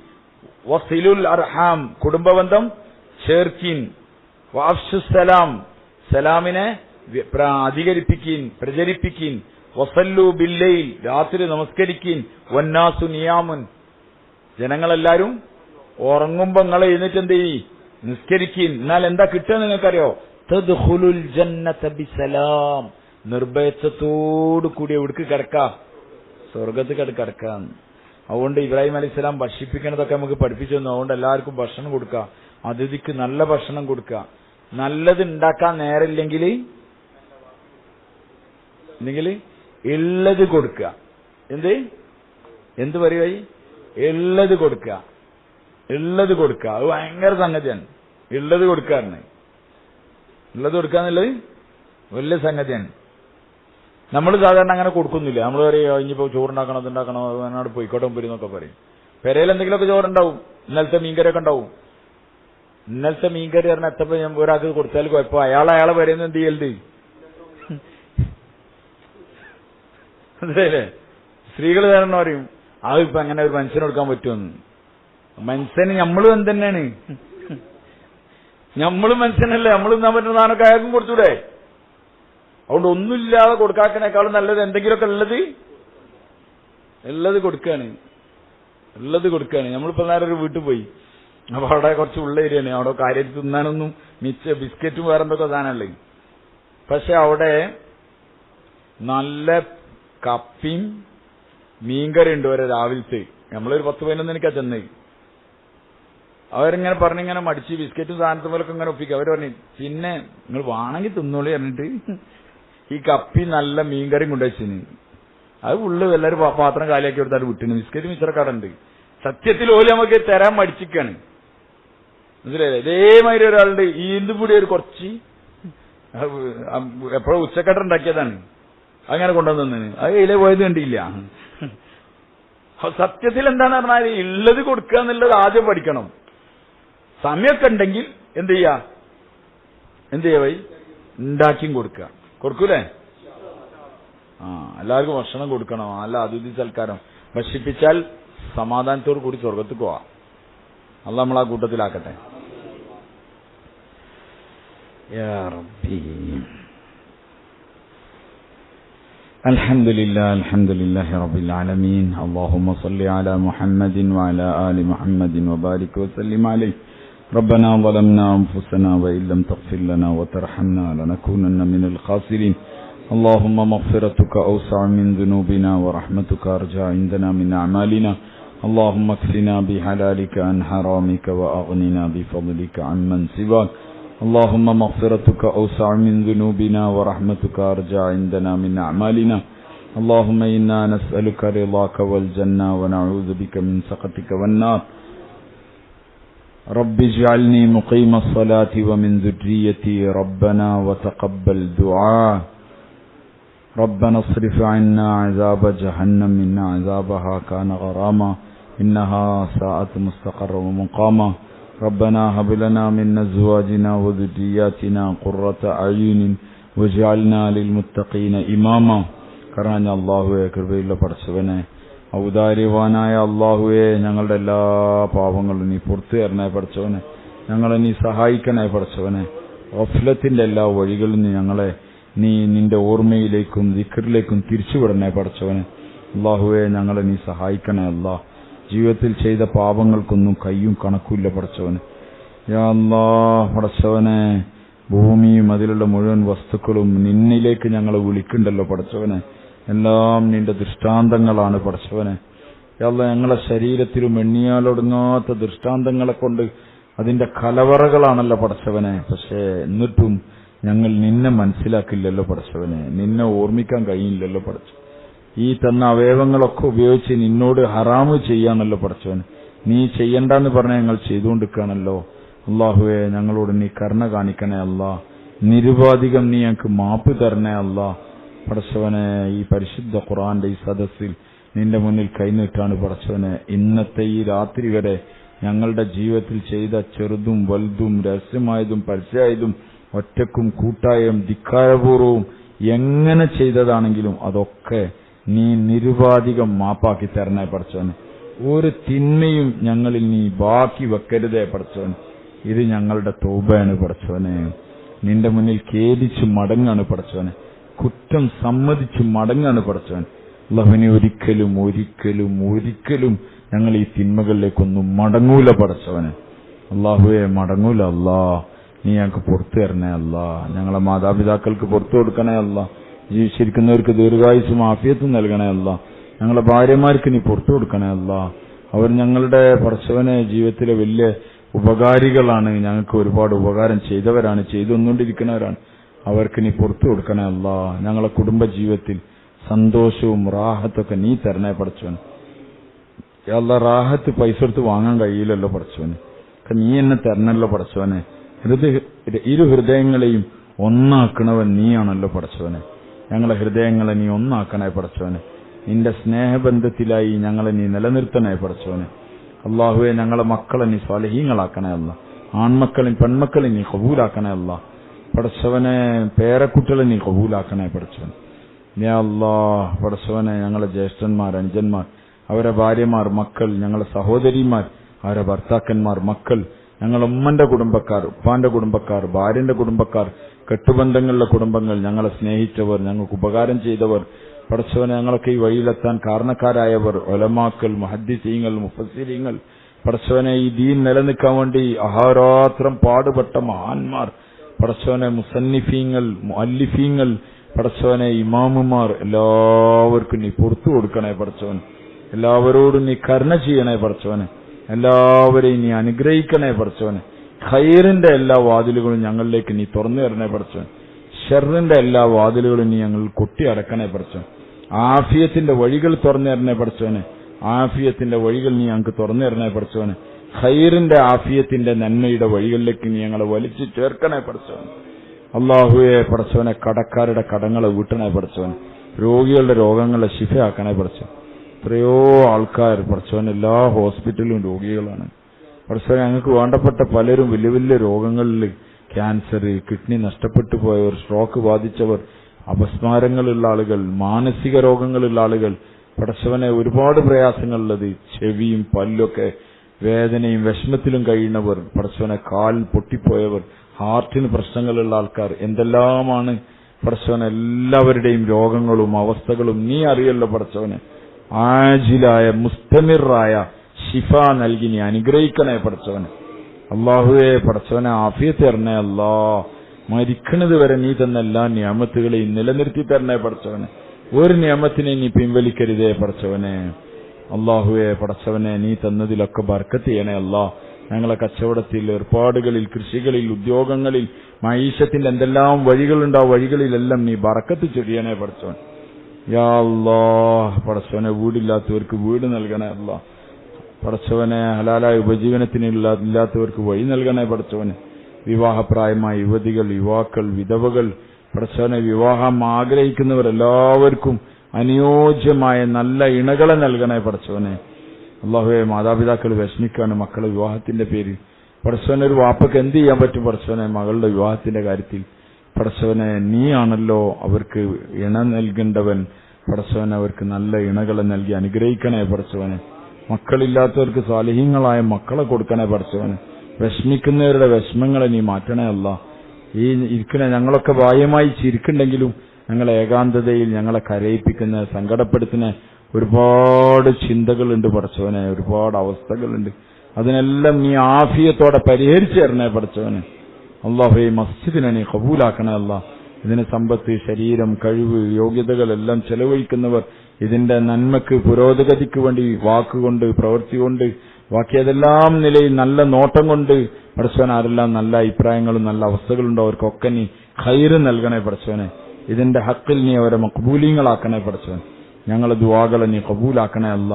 വസിലുൽ അർഹാം, കുടുംബബന്ധം ചേർക്കിൻ. വഅഫ്ശുസ്സലാം, സലാമിനെ അധികരിപ്പിക്കീൻ, പ്രചരിപ്പിക്കീൻ. വസല്ലു ബില്ലൈൽ, രാത്രി നമസ്കരിക്കീൻ. വന്നാസു നിയാമുൻ, ജനങ്ങളെല്ലാരും ഉറങ്ങുമ്പോ നിങ്ങൾ എഴുന്നേറ്റ് എന്ത് ചെയ്യ്, നിസ്കരിക്കീൻ. എന്നാൽ എന്താ കിട്ടുക നിങ്ങൾക്കറിയോ? തദ്ഖുലുൽ ജന്നത ബിസലാം, നിർഭയത്വത്തോടു കൂടി എവിടേക്ക് കിടക്കാം? സ്വർഗത്തിൽ കിടക്കാം. അതുകൊണ്ട് ഇബ്രാഹിം അലൈഹിസ്സലാം ഭക്ഷിപ്പിക്കണതൊക്കെ നമുക്ക് പഠിപ്പിച്ചു തന്നു. അതുകൊണ്ട് എല്ലാവർക്കും ഭക്ഷണം കൊടുക്കുക, അതിഥിക്ക് നല്ല ഭക്ഷണം കൊടുക്കുക. നല്ലത് ഉണ്ടാക്കാൻ നേരമില്ലെങ്കിൽ ഉള്ളത് കൊടുക്കുക. എന്ത് പറയുക? ഉള്ളത് കൊടുക്കുക. ഉള്ളത് കൊടുക്കുക, അത് ഭയങ്കര സംഗതിയാണ്. ഉള്ളത് കൊടുക്കാറുണ്ട്. ഉള്ളത് കൊടുക്കുക എന്നുള്ളത് വലിയ സംഗതിയാണ്. നമ്മൾ സാധാരണ അങ്ങനെ കൊടുക്കുന്നില്ല. നമ്മൾ പറയും ഇനിയിപ്പോ ചോറുണ്ടാക്കണം, അതുണ്ടാക്കണം, അതിനോട് പോയിക്കോട്ടെ മുമ്പിൽ എന്നൊക്കെ പറയും. പെരയിൽ എന്തെങ്കിലുമൊക്കെ ചോറുണ്ടാവും, ഇന്നലത്തെ മീൻകറിയൊക്കെ ഉണ്ടാവും. ഇന്നലത്തെ മീൻകറി പറഞ്ഞാൽ എത്തപ്പോ ഞാൻ ഒരാൾക്ക് കൊടുത്താൽ കുഴപ്പം, അയാളെ പറയുന്നത് എന്ത് ചെയ്യരുത്. അതല്ലേ സ്ത്രീകൾ കാരണം പറയും അതിപ്പോ അങ്ങനെ ഒരു മനുഷ്യന് കൊടുക്കാൻ പറ്റുമെന്ന്. മനുഷ്യന് നമ്മളും എന്തെന്നാണ്, നമ്മളും മനുഷ്യനല്ലേ, നമ്മൾ തിന്നാൻ പറ്റുന്ന സാധനമൊക്കെ അയാൾക്കും കൊടുത്തൂടെ? അതുകൊണ്ട് ഒന്നുമില്ലാതെ കൊടുക്കാനേക്കാളും നല്ലത് എന്തെങ്കിലുമൊക്കെ ഉള്ളത് കൊടുക്കുകയാണ്. നമ്മളിപ്പോ നേരെ ഒരു വീട്ടിൽ പോയി, അപ്പൊ അവിടെ കുറച്ച് ഉള്ള ഏരിയയാണ്, അവിടെ കാര്യത്തിൽ തിന്നാനൊന്നും ബിസ്ക്കറ്റും വേറെ എന്തൊക്കെ സാധനമല്ലേ. പക്ഷെ അവിടെ നല്ല കപ്പിയും മീൻകറി ഉണ്ട് വരെ രാവിലത്തെ. നമ്മളൊരു 10-11 മണിക്കാ ചെന്നേ. അവരിങ്ങനെ പറഞ്ഞിങ്ങനെ മടിച്ച് ബിസ്ക്കറ്റും സാധനത്തെ പോലൊക്കെ ഇങ്ങനെ ഒപ്പിക്കുക. അവർ പറഞ്ഞു പിന്നെ നിങ്ങൾ വേണമെങ്കിൽ തിന്നോളി പറഞ്ഞിട്ട് ഈ കപ്പി നല്ല മീൻകറിയും കൊണ്ടുവച്ചിന്. അത് ഉള്ളു എല്ലാവരും പാത്രം കാലിയാക്കി കൊടുത്താൽ വിട്ടിന്. ബിസ്ക്കറ്റ് മിച്ചറക്കാടുണ്ട്. സത്യത്തിൽ ഓല് നമുക്ക് തരാൻ മടിച്ചിക്കാണ്. മനസ്സിലായില്ലേ? ഇതേമാതിരി ഒരാളുണ്ട് ഈന്തും കൂടി ഒരു കുറച്ച് എപ്പോഴും ഉച്ചക്കട്ട ഉണ്ടാക്കിയതാണ്, അങ്ങനെ കൊണ്ടുവന്നു. അത് കയ്യിലെ പോയത് കണ്ടില്ല. സത്യത്തിൽ എന്താന്ന് പറഞ്ഞാൽ ഉള്ളത് കൊടുക്കുക എന്നുള്ളത് ആദ്യം പഠിക്കണം. സമയമൊക്കെ ഉണ്ടെങ്കിൽ എന്ത് ചെയ്യാ ഉണ്ടാക്കിയും കൊടുക്കൂലേ? എല്ലാവർക്കും ഭക്ഷണം കൊടുക്കണം. നല്ല അതിഥി സൽക്കാരം ഭക്ഷിപ്പിച്ചാൽ സമാധാനത്തോടു കൂടി സ്വർഗത്തിൽ പോവാം. അള്ളാഹ് നമ്മളാ കൂട്ടത്തിലാക്കട്ടെ. യാ റബ്ബി. അൽഹംദുലില്ലാഹി റബ്ബിൽ ആലമീൻ. അല്ലാഹുമ്മ സ്വല്ലി അലാ മുഹമ്മദിൻ വഅലാ ആലി മുഹമ്മദിൻ വബാരിക് വസല്ലിം അലൈഹി. ربنا ظلمنا أنفسنا وإن لم تغفر لنا وترحمنا لنكونن من الخاسرين. اللهم مغفرتك أوسع من ذنوبنا ورحمتك أرجى عندنا من أعمالنا. اللهم اكفنا بحلالك عن حرامك وأغننا بفضلك عمن سواك. اللهم مغفرتك أوسع من ذنوبنا ورحمتك أرجى عندنا من أعمالنا. اللهم إنا نسألك رضاك والجنة ونعوذ بك من سخطك والنار. رب اجعلني مقيم الصلاة ومن ذريتي ربنا وتقبل دعاء. ربنا اصرف عنا عذاب جهنم إن عذابها كان غراما إنها ساءت مستقرا ومقاما. ربنا هب لنا من أزواجنا وذرياتنا قرة أعين واجعلنا للمتقين إماما. കർണഞ്ഞ അല്ലാഹുവേ, കൃപയുള്ള പടച്ചവനെ, ഔദാര്യവാനായ അല്ലാഹുവേ, ഞങ്ങളുടെ എല്ലാ പാപങ്ങളും നീ പുറത്തു തരണേ പടച്ചവനെ. ഞങ്ങളെ നീ സഹായിക്കണേ പടച്ചവനെ. ഗഫ്ലത്തിന്റെ എല്ലാ വഴികളും ഞങ്ങളെ നീ നിന്റെ ഓർമ്മയിലേക്കും ദിക്റിലേക്കും തിരിച്ചുവിടണേ പടച്ചവനെ. അല്ലാഹുവേ, ഞങ്ങളെ നീ സഹായിക്കണേ അല്ലാഹ്. ജീവിതത്തിൽ ചെയ്ത പാപങ്ങൾക്കൊന്നും കയ്യും കണക്കുമില്ല പടച്ചവനെ. യാ അല്ലാഹ് പടച്ചവനെ, ഭൂമിയും അതിലുള്ള മുഴുവൻ വസ്തുക്കളും നിന്നിലേക്ക് ഞങ്ങളെ വിളിക്കണ്ടല്ലോ പടച്ചവനെ. എല്ലാം നിന്റെ ദൃഷ്ടാന്തങ്ങളാണ് പടച്ചവനെ. യാ അല്ലാഹ്, ഞങ്ങളെ ശരീരത്തിലും എണ്ണിയാലൊടുങ്ങാത്ത ദൃഷ്ടാന്തങ്ങളെ കൊണ്ട് അതിന്റെ കലവറകളാണല്ലോ പടച്ചവനെ. പക്ഷേ എന്നിട്ടും ഞങ്ങൾ നിന്നെ മനസ്സിലാക്കില്ലല്ലോ പടച്ചവനെ. നിന്നെ ഓർമ്മിക്കാൻ കഴിയില്ലല്ലോ പടച്ചവൻ. ഈ തന്ന അവയവങ്ങളൊക്കെ ഉപയോഗിച്ച് നിന്നോട് ഹറാമ് ചെയ്യാണല്ലോ പടച്ചവൻ. നീ ചെയ്യണ്ടെന്ന് പറഞ്ഞാൽ ഞങ്ങൾ ചെയ്തുകൊണ്ടിരിക്കുകയാണല്ലോ. അള്ളാഹുവേ, ഞങ്ങളോട് നീ കരുണ കാണിക്കണേ അല്ലാ. നിരുപാധികം നീ ഞങ്ങൾക്ക് മാപ്പ് തരണേ അല്ലാ. പടച്ചവനെ, ഈ പരിശുദ്ധ ഖുർആന്റെ ഈ സദസ്സിൽ നിന്റെ മുന്നിൽ കൈനീട്ടാണ് പടച്ചവനെ. ഇന്നത്തെ ഈ രാത്രി വരെ ഞങ്ങളുടെ ജീവിതത്തിൽ ചെയ്ത ചെറുതും വലുതും രഹസ്യമായതും പരസ്യമായതും ഒറ്റക്കും കൂട്ടായും ധിക്കാരപൂർവവും എങ്ങനെ ചെയ്തതാണെങ്കിലും അതൊക്കെ നീ നിരുപാധികം മാപ്പാക്കി തരണേ പടച്ചവനെ. ഒരു തിന്മയും ഞങ്ങളിൽ നീ ബാക്കി വെക്കരുതേ പടച്ചവൻ. ഇത് ഞങ്ങളുടെ തൗബയാണ് പടച്ചവനെ. നിന്റെ മുന്നിൽ ഖേദിച്ച് മടങ്ങാണ് പടച്ചവനെ, കുറ്റം സമ്മതിച്ച് മടങ്ങാണ് പടച്ചവൻ. അല്ലാഹുവിനെ ഒരിക്കലും ഒരിക്കലും ഒരിക്കലും ഞങ്ങൾ ഈ തിന്മകളിലേക്കൊന്നും മടങ്ങൂല പടച്ചവനെ. അല്ലാഹുവേ മടങ്ങൂല. അല്ലാ നീ ഞങ്ങൾക്ക് പുറത്തു തരണേ. അല്ലാ ഞങ്ങളെ മാതാപിതാക്കൾക്ക് പുറത്തു കൊടുക്കണേ. അല്ലാ ജീവിച്ചിരിക്കുന്നവർക്ക് ദീർഘായുസ്സും ആഫിയത്തും നൽകണേ. അല്ലാ ഞങ്ങളെ ഭാര്യമാർക്ക് നീ പുറത്തു കൊടുക്കണേ. അല്ലാ അവർ ഞങ്ങളുടെ പടച്ചവനെ ജീവിതത്തിലെ വലിയ ഉപകാരികളാണ്, ഞങ്ങൾക്ക് ഒരുപാട് ഉപകാരം ചെയ്തവരാണ്, ചെയ്തുകൊണ്ടിരിക്കുന്നവരാണ്. അവർക്ക് നീ പുറത്തു കൊടുക്കണേ. അല്ലാ ഞങ്ങളെ കുടുംബ ജീവിതത്തിൽ സന്തോഷവും റാഹത്തൊക്കെ നീ തരണേ പടച്ചവൻ. അല്ലാ റാഹത്ത് പൈസ കൊടുത്ത് വാങ്ങാൻ കഴിയില്ലല്ലോ പടച്ചവന്, നീ എന്നെ തരണല്ലോ പടച്ചവനെ. ഇരു ഹൃദയങ്ങളെയും ഒന്നാക്കണവൻ നീയാണല്ലോ പടച്ചവനെ. ഞങ്ങളെ ഹൃദയങ്ങളെ നീ ഒന്നാക്കണേ പടച്ചവനെ. നിന്റെ സ്നേഹബന്ധത്തിലായി ഞങ്ങളെ നീ നിലനിർത്തണേ പടച്ചവനെ. അല്ലാഹുവെ ഞങ്ങളെ മക്കളെ നീ സ്വാലിഹീങ്ങളാക്കണേ. അല്ല ആൺമക്കളെയും പെൺമക്കളെയും നീ കബൂലാക്കണേ. അല്ല പടച്ചവനെ പേരക്കുട്ടികളെ നീ കബൂലാക്കണേ പടച്ചവൻ. യാ അല്ലാഹ് പടച്ചവനെ ഞങ്ങളെ ജ്യേഷ്ഠന്മാർ, അനുജന്മാർ, അവരെ ഭാര്യമാർ, മക്കൾ, ഞങ്ങളെ സഹോദരിമാർ, അവരെ ഭർത്താക്കന്മാർ, മക്കൾ, ഞങ്ങളുടെ ഉമ്മന്റെ കുടുംബക്കാർ, ഉപ്പാന്റെ കുടുംബക്കാർ, ഭാര്യന്റെ കുടുംബക്കാർ, കെട്ടുബന്ധങ്ങളിലെ കുടുംബങ്ങൾ, ഞങ്ങളെ സ്നേഹിച്ചവർ, ഞങ്ങൾക്ക് ഉപകാരം ചെയ്തവർ, പടച്ചവനെ ഞങ്ങളൊക്കെ ഈ വഴിയിലെത്താൻ കാരണക്കാരായവർ, ഉലമാക്കൾ, മുഹദ്ദിസീങ്ങൾ, മുഫസ്സിരീങ്ങൾ, പടച്ചവനെ ഈ ദീൻ നിലനിൽക്കാൻ വേണ്ടി അഹോരാത്രം പാടുപെട്ട മഹാന്മാർ, പടച്ചവനെ മുസന്നിഫീങ്ങൾ, മുഅല്ലിഫീങ്ങൾ, പടച്ചവനെ ഇമാമുമാർ, എല്ലാവർക്കും നീ പുറത്തു കൊടുക്കണേ പടച്ചവൻ. എല്ലാവരോടും നീ കരുണ ചെയ്യണേ പടച്ചവനെ. എല്ലാവരെയും നീ അനുഗ്രഹിക്കണേ പടച്ചവനെ. ഖൈറിന്റെ എല്ലാ വാതിലുകളും ഞങ്ങളിലേക്ക് നീ തുറന്നു തരണേ പടച്ചവൻ. ഷർറിന്റെ എല്ലാ വാതിലുകളും നീ ഞങ്ങൾ കൊട്ടി അടക്കണേ പടച്ചവൻ. ആഫിയത്തിന്റെ വഴികൾ തുറന്നു തരണേ പടച്ചവനെ. ആഫിയത്തിന്റെ വഴികൾ നീ ഞങ്ങൾക്ക് തുറന്നു തരണേ പടച്ചവനെ. ഖൈറിന്റെ ആഫിയത്തിന്റെ നന്മയുടെ വഴികളിലേക്ക് നീ ഞങ്ങളെ വലിച്ചു ചേർക്കണേ പടച്ചവൻ. അല്ലാഹുവേ പടച്ചവനെ കടക്കാരുടെ കടങ്ങളെ വീട്ടണേ പടച്ചവൻ. രോഗികളുടെ രോഗങ്ങളെ ശിഫയാക്കണേ പടച്ചവൻ. എത്രയോ ആൾക്കാർ പടച്ചവൻ എല്ലാ ഹോസ്പിറ്റലിലും രോഗികളാണ് പടച്ചവൻ. ഞങ്ങൾക്ക് വേണ്ടപ്പെട്ട പലരും വലിയ വലിയ രോഗങ്ങളിൽ, ക്യാൻസർ, കിഡ്നി നഷ്ടപ്പെട്ടു പോയവർ, സ്ട്രോക്ക് ബാധിച്ചവർ, അപസ്മാരങ്ങളുള്ള ആളുകൾ, മാനസിക രോഗങ്ങളുള്ള ആളുകൾ, പടച്ചവനെ ഒരുപാട് പ്രയാസങ്ങളുള്ളത്, ചെവിയും പല്ലൊക്കെ വേദനയും വിഷമത്തിലും കഴിയുന്നവർ, പടച്ചവനെ കാൽ പൊട്ടിപ്പോയവർ, ഹാർട്ടിന് പ്രശ്നങ്ങളുള്ള ആൾക്കാർ, എന്തെല്ലാമാണ് പടച്ചവനെ എല്ലാവരുടെയും രോഗങ്ങളും അവസ്ഥകളും നീ അറിയല്ലോ പടച്ചവനെ. ആജിലായ മുസ്തമിറായ ശിഫ നൽകി നീ അനുഗ്രഹിക്കണേ പടച്ചവനെ. അല്ലാഹുവേ പടച്ചവനെ ആഫിയത്ത് തരണേ. അല്ലാ മരിക്കുന്നത് വരെ നീ തന്ന എല്ലാ നിയമത്തുകളെയും നിലനിർത്തി തരണേ പടച്ചവനെ. ഒരു നിയമത്തിനെ നീ പിൻവലിക്കരുതേ പടച്ചവനെ. അല്ലാഹുവേ പടച്ചവനെ നീ തന്നതിലൊക്കെ ബർക്കത്ത് ചെയ്യണേ. അല്ലാ ഞങ്ങളെ കച്ചവടത്തിൽ, ഏർപ്പാടുകളിൽ, കൃഷികളിൽ, ഉദ്യോഗങ്ങളിൽ, മഈശത്തിന്റെ എന്തെല്ലാം വഴികളുണ്ടോ ആ വഴികളിലെല്ലാം നീ ബർക്കത്ത് ചൊരിയണേ പടച്ചവൻ. യാ അല്ലാഹ് പടച്ചവനെ വീടില്ലാത്തവർക്ക് വീട് നൽകണേ. അല്ലാ പടച്ചവനെ ഹലാലായ ഉപജീവനത്തിന് ഇല്ലാത്തവർക്ക് വഴി നൽകണേ പടച്ചവനെ. വിവാഹപ്രായമായ യുവതികൾ, യുവാക്കൾ, വിധവകൾ, പടച്ചവനെ വിവാഹം ആഗ്രഹിക്കുന്നവർ എല്ലാവർക്കും അനുയോജ്യമായ നല്ല ഇണകളെ നൽകണേ പടച്ചവനെ. അല്ലാഹുവേ മാതാപിതാക്കൾ വിഷമിക്കാണ് മക്കളെ വിവാഹത്തിന്റെ പേരിൽ. പടച്ചവനെ ഒരു വാപ്പക്ക് എന്ത് ചെയ്യാൻ പറ്റും പടച്ചവനെ മകളുടെ വിവാഹത്തിന്റെ കാര്യത്തിൽ? പടച്ചവനെ നീയാണല്ലോ അവർക്ക് ഇണ നൽകേണ്ടവൻ. പടച്ചവനെ അവർക്ക് നല്ല ഇണകളെ നൽകി അനുഗ്രഹിക്കണേ പടച്ചവനെ. മക്കളില്ലാത്തവർക്ക് സാലിഹീങ്ങളായ മക്കളെ കൊടുക്കണേ പടച്ചവനെ. വിഷമിക്കുന്നവരുടെ വിഷമങ്ങളെ നീ മാറ്റണേ. അല്ല ഈ ഇരിക്കണ ഞങ്ങളൊക്കെ ബാഹ്യമായി ചിരിക്കുണ്ടെങ്കിലും ഞങ്ങളെ ഏകാന്തതയിൽ ഞങ്ങളെ കരയിപ്പിക്കുന്ന, സങ്കടപ്പെടുത്തുന്ന ഒരുപാട് ചിന്തകളുണ്ട് പടച്ചവനെ, ഒരുപാട് അവസ്ഥകളുണ്ട്. അതിനെല്ലാം നീ ആഫിയത്തോടെ പരിഹരിച്ചു തരണേ പടച്ചവനെ. അല്ലാഹു ഈ മസ്ജിദിനെ നീ കബൂലാക്കണേ. അല്ല ഇതിന് സമ്പത്ത്, ശരീരം, കഴിവ്, യോഗ്യതകളെല്ലാം ചെലവഴിക്കുന്നവർ ഇതിന്റെ നന്മക്ക്, പുരോഗതിക്ക് വേണ്ടി വാക്കുകൊണ്ട്, പ്രവൃത്തി കൊണ്ട്, ബാക്കി ഏതെല്ലാം നിലയിൽ നല്ല നോട്ടം കൊണ്ട് പടച്ചവൻ ആരെല്ലാം നല്ല അഭിപ്രായങ്ങളും നല്ല അവസ്ഥകളുണ്ടോ അവർക്കൊക്കെ നീ ഖൈറ് നൽകണേ പടച്ചവനെ. ഇതിന്റെ ഹക്കിൽ നീ അവരെ മഖ്ബൂലീങ്ങളാക്കണേ പടച്ചവൻ. ഞങ്ങളെ ദുആകളെ നീ കബൂലാക്കണേ. അല്ല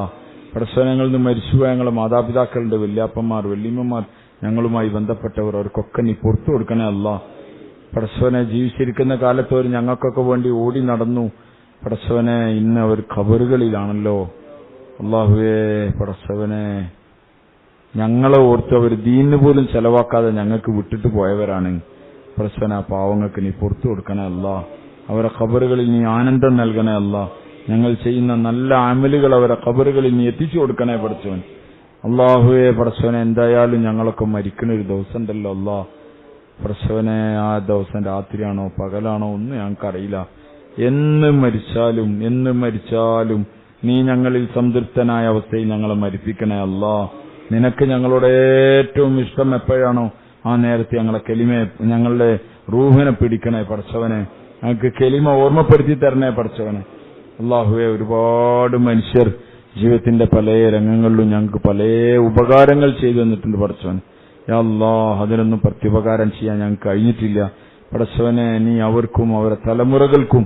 പടച്ചവൻ ഞങ്ങളിൽ നിന്ന് മരിച്ചുപോയ ഞങ്ങളെ മാതാപിതാക്കളുടെ വല്യാപ്പന്മാർ, വല്യമ്മമാർ, ഞങ്ങളുമായി ബന്ധപ്പെട്ടവർ അവർക്കൊക്കെ നീ പുറത്തു കൊടുക്കണേ. അല്ല പടച്ചവനെ ജീവിച്ചിരിക്കുന്ന കാലത്ത് അവർ ഞങ്ങൾക്കൊക്കെ വേണ്ടി ഓടി നടന്നു പടച്ചവനെ. ഇന്ന് അവർ ഖബറുകളിലാണല്ലോ. അല്ലാഹുവേ പടച്ചവനെ ഞങ്ങളെ ഓർത്ത് അവർ ദീനിന് പോലും ചെലവാക്കാതെ ഞങ്ങൾക്ക് വിട്ടിട്ട് പോയവരാണ് പടച്ചവനെ. ആ പാവങ്ങൾക്ക് നീ പുറത്തു കൊടുക്കണേ. അല്ല അവരെ ഖബറുകളിൽ നീ ആനന്ദം നൽകണേ. അല്ല ഞങ്ങൾ ചെയ്യുന്ന നല്ല അമലുകൾ അവരെ ഖബറുകളിൽ നീ എത്തിച്ചു കൊടുക്കണേ പടച്ചവൻ. അള്ളാഹുവെ പടച്ചവനെ എന്തായാലും ഞങ്ങളൊക്കെ മരിക്കുന്ന ഒരു ദിവസം ഉണ്ടല്ലോ അല്ലാ. പടച്ചവനെ ആ ദിവസം രാത്രിയാണോ പകലാണോ ഒന്നും ഞങ്ങൾക്കറിയില്ല. എന്ന് മരിച്ചാലും നീ ഞങ്ങളിൽ സംതൃപ്തനായ അവസ്ഥയിൽ ഞങ്ങളെ മരിപ്പിക്കണേ അല്ലാ. നിനക്ക് ഞങ്ങളോട് ഏറ്റവും ഇഷ്ടം എപ്പോഴാണോ ആ നേരത്തെ ഞങ്ങളുടെ റൂഹിനെ പിടിക്കണേ പടച്ചവനെ. ഞങ്ങൾക്ക് കെലിമ ഓർമ്മപ്പെടുത്തി തരണേ പടച്ചവനെ. അള്ളാഹുവെ ഒരുപാട് മനുഷ്യർ ജീവിതത്തിന്റെ പല രംഗങ്ങളിലും ഞങ്ങൾക്ക് പല ഉപകാരങ്ങൾ ചെയ്തു തന്നിട്ടുണ്ട് പടച്ചവനെ. യാ അല്ലാഹ്, അതിനൊന്നും പ്രത്യുപകാരം ചെയ്യാൻ ഞങ്ങൾക്ക് കഴിഞ്ഞിട്ടില്ല പടച്ചവനെ. നീ അവർക്കും അവരുടെ തലമുറകൾക്കും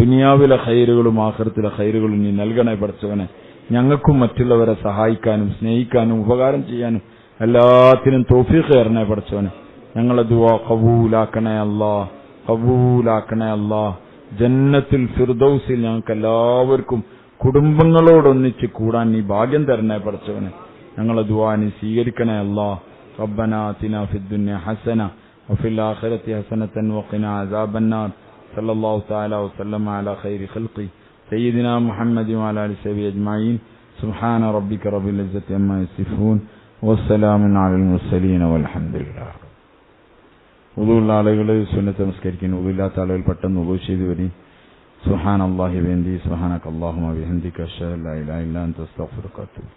ദുനിയാവിലെ ഖൈറുകളും ആഖിറത്തിലെ ഖൈറുകളും നീ നൽകണേ പടച്ചവനെ. ഞങ്ങൾക്കും മറ്റുള്ളവരെ സഹായിക്കാനും സ്നേഹിക്കാനും ഉപകാരം ചെയ്യാനും എല്ലാത്തിനും തൗഫീഖ് തരണേ പടച്ചവനെ. ഞങ്ങളെ ദുആ ഖബൂലാക്കണേ അല്ലാഹ്, ഖബൂലാക്കണേ അല്ലാഹ്. ജന്നത്തുൽ ഫിർദൗസിൽ ഞങ്ങൾക്ക് എല്ലാവർക്കും കുടുംബങ്ങളോടൊന്നിച്ച് കൂടാൻ നീ ഭാഗ്യം തരണേ പടച്ചവനെ. ഞങ്ങളെ ദുആ നീ സ്വീകരിക്കണേ അല്ലാഹ്. റബ്ബനാ ആതിനാ ഫിദ്ദുനിയ ഹസന വഫിൽ ആഖിറതി ഹസനതൻ വഖിനാ അസാബന്നാർ. സല്ലല്ലാഹു തആല വസല്ലമ അലാ ഖൈരി ഖൽഖി സയ്യിദിനാ മുഹമ്മദി വഅലാ ആലിഹി വസഹ്ബിഹി അജ്മഈൻ. സുബ്ഹാന റബ്ബിക റബ്ബിൽ ഇസ്സതി അമ്മാ യസിഫൂൻ വസ്സലാമുൻ അലൽ മുർസലീൻ വൽഹംദുലില്ലാഹ്. ഉദുള്ള ആളുകൾ സുന്നത്ത് നമസ്കരിക്കുന്നു. ഉദുല്ലാത്ത ആളുകൾ പെട്ടെന്ന് ഉദു ചെയ്തു വരി. സുബ്ഹാനല്ലാഹി വബിഹംദിഹി സുബ്ഹാനകല്ലാഹുമ്മ വബിഹംദിക അഷ്ഹദു അല്ലാ ഇലാഹ ഇല്ലാ അൻത അസ്തഗ്ഫിറുക വഅത്തൂബു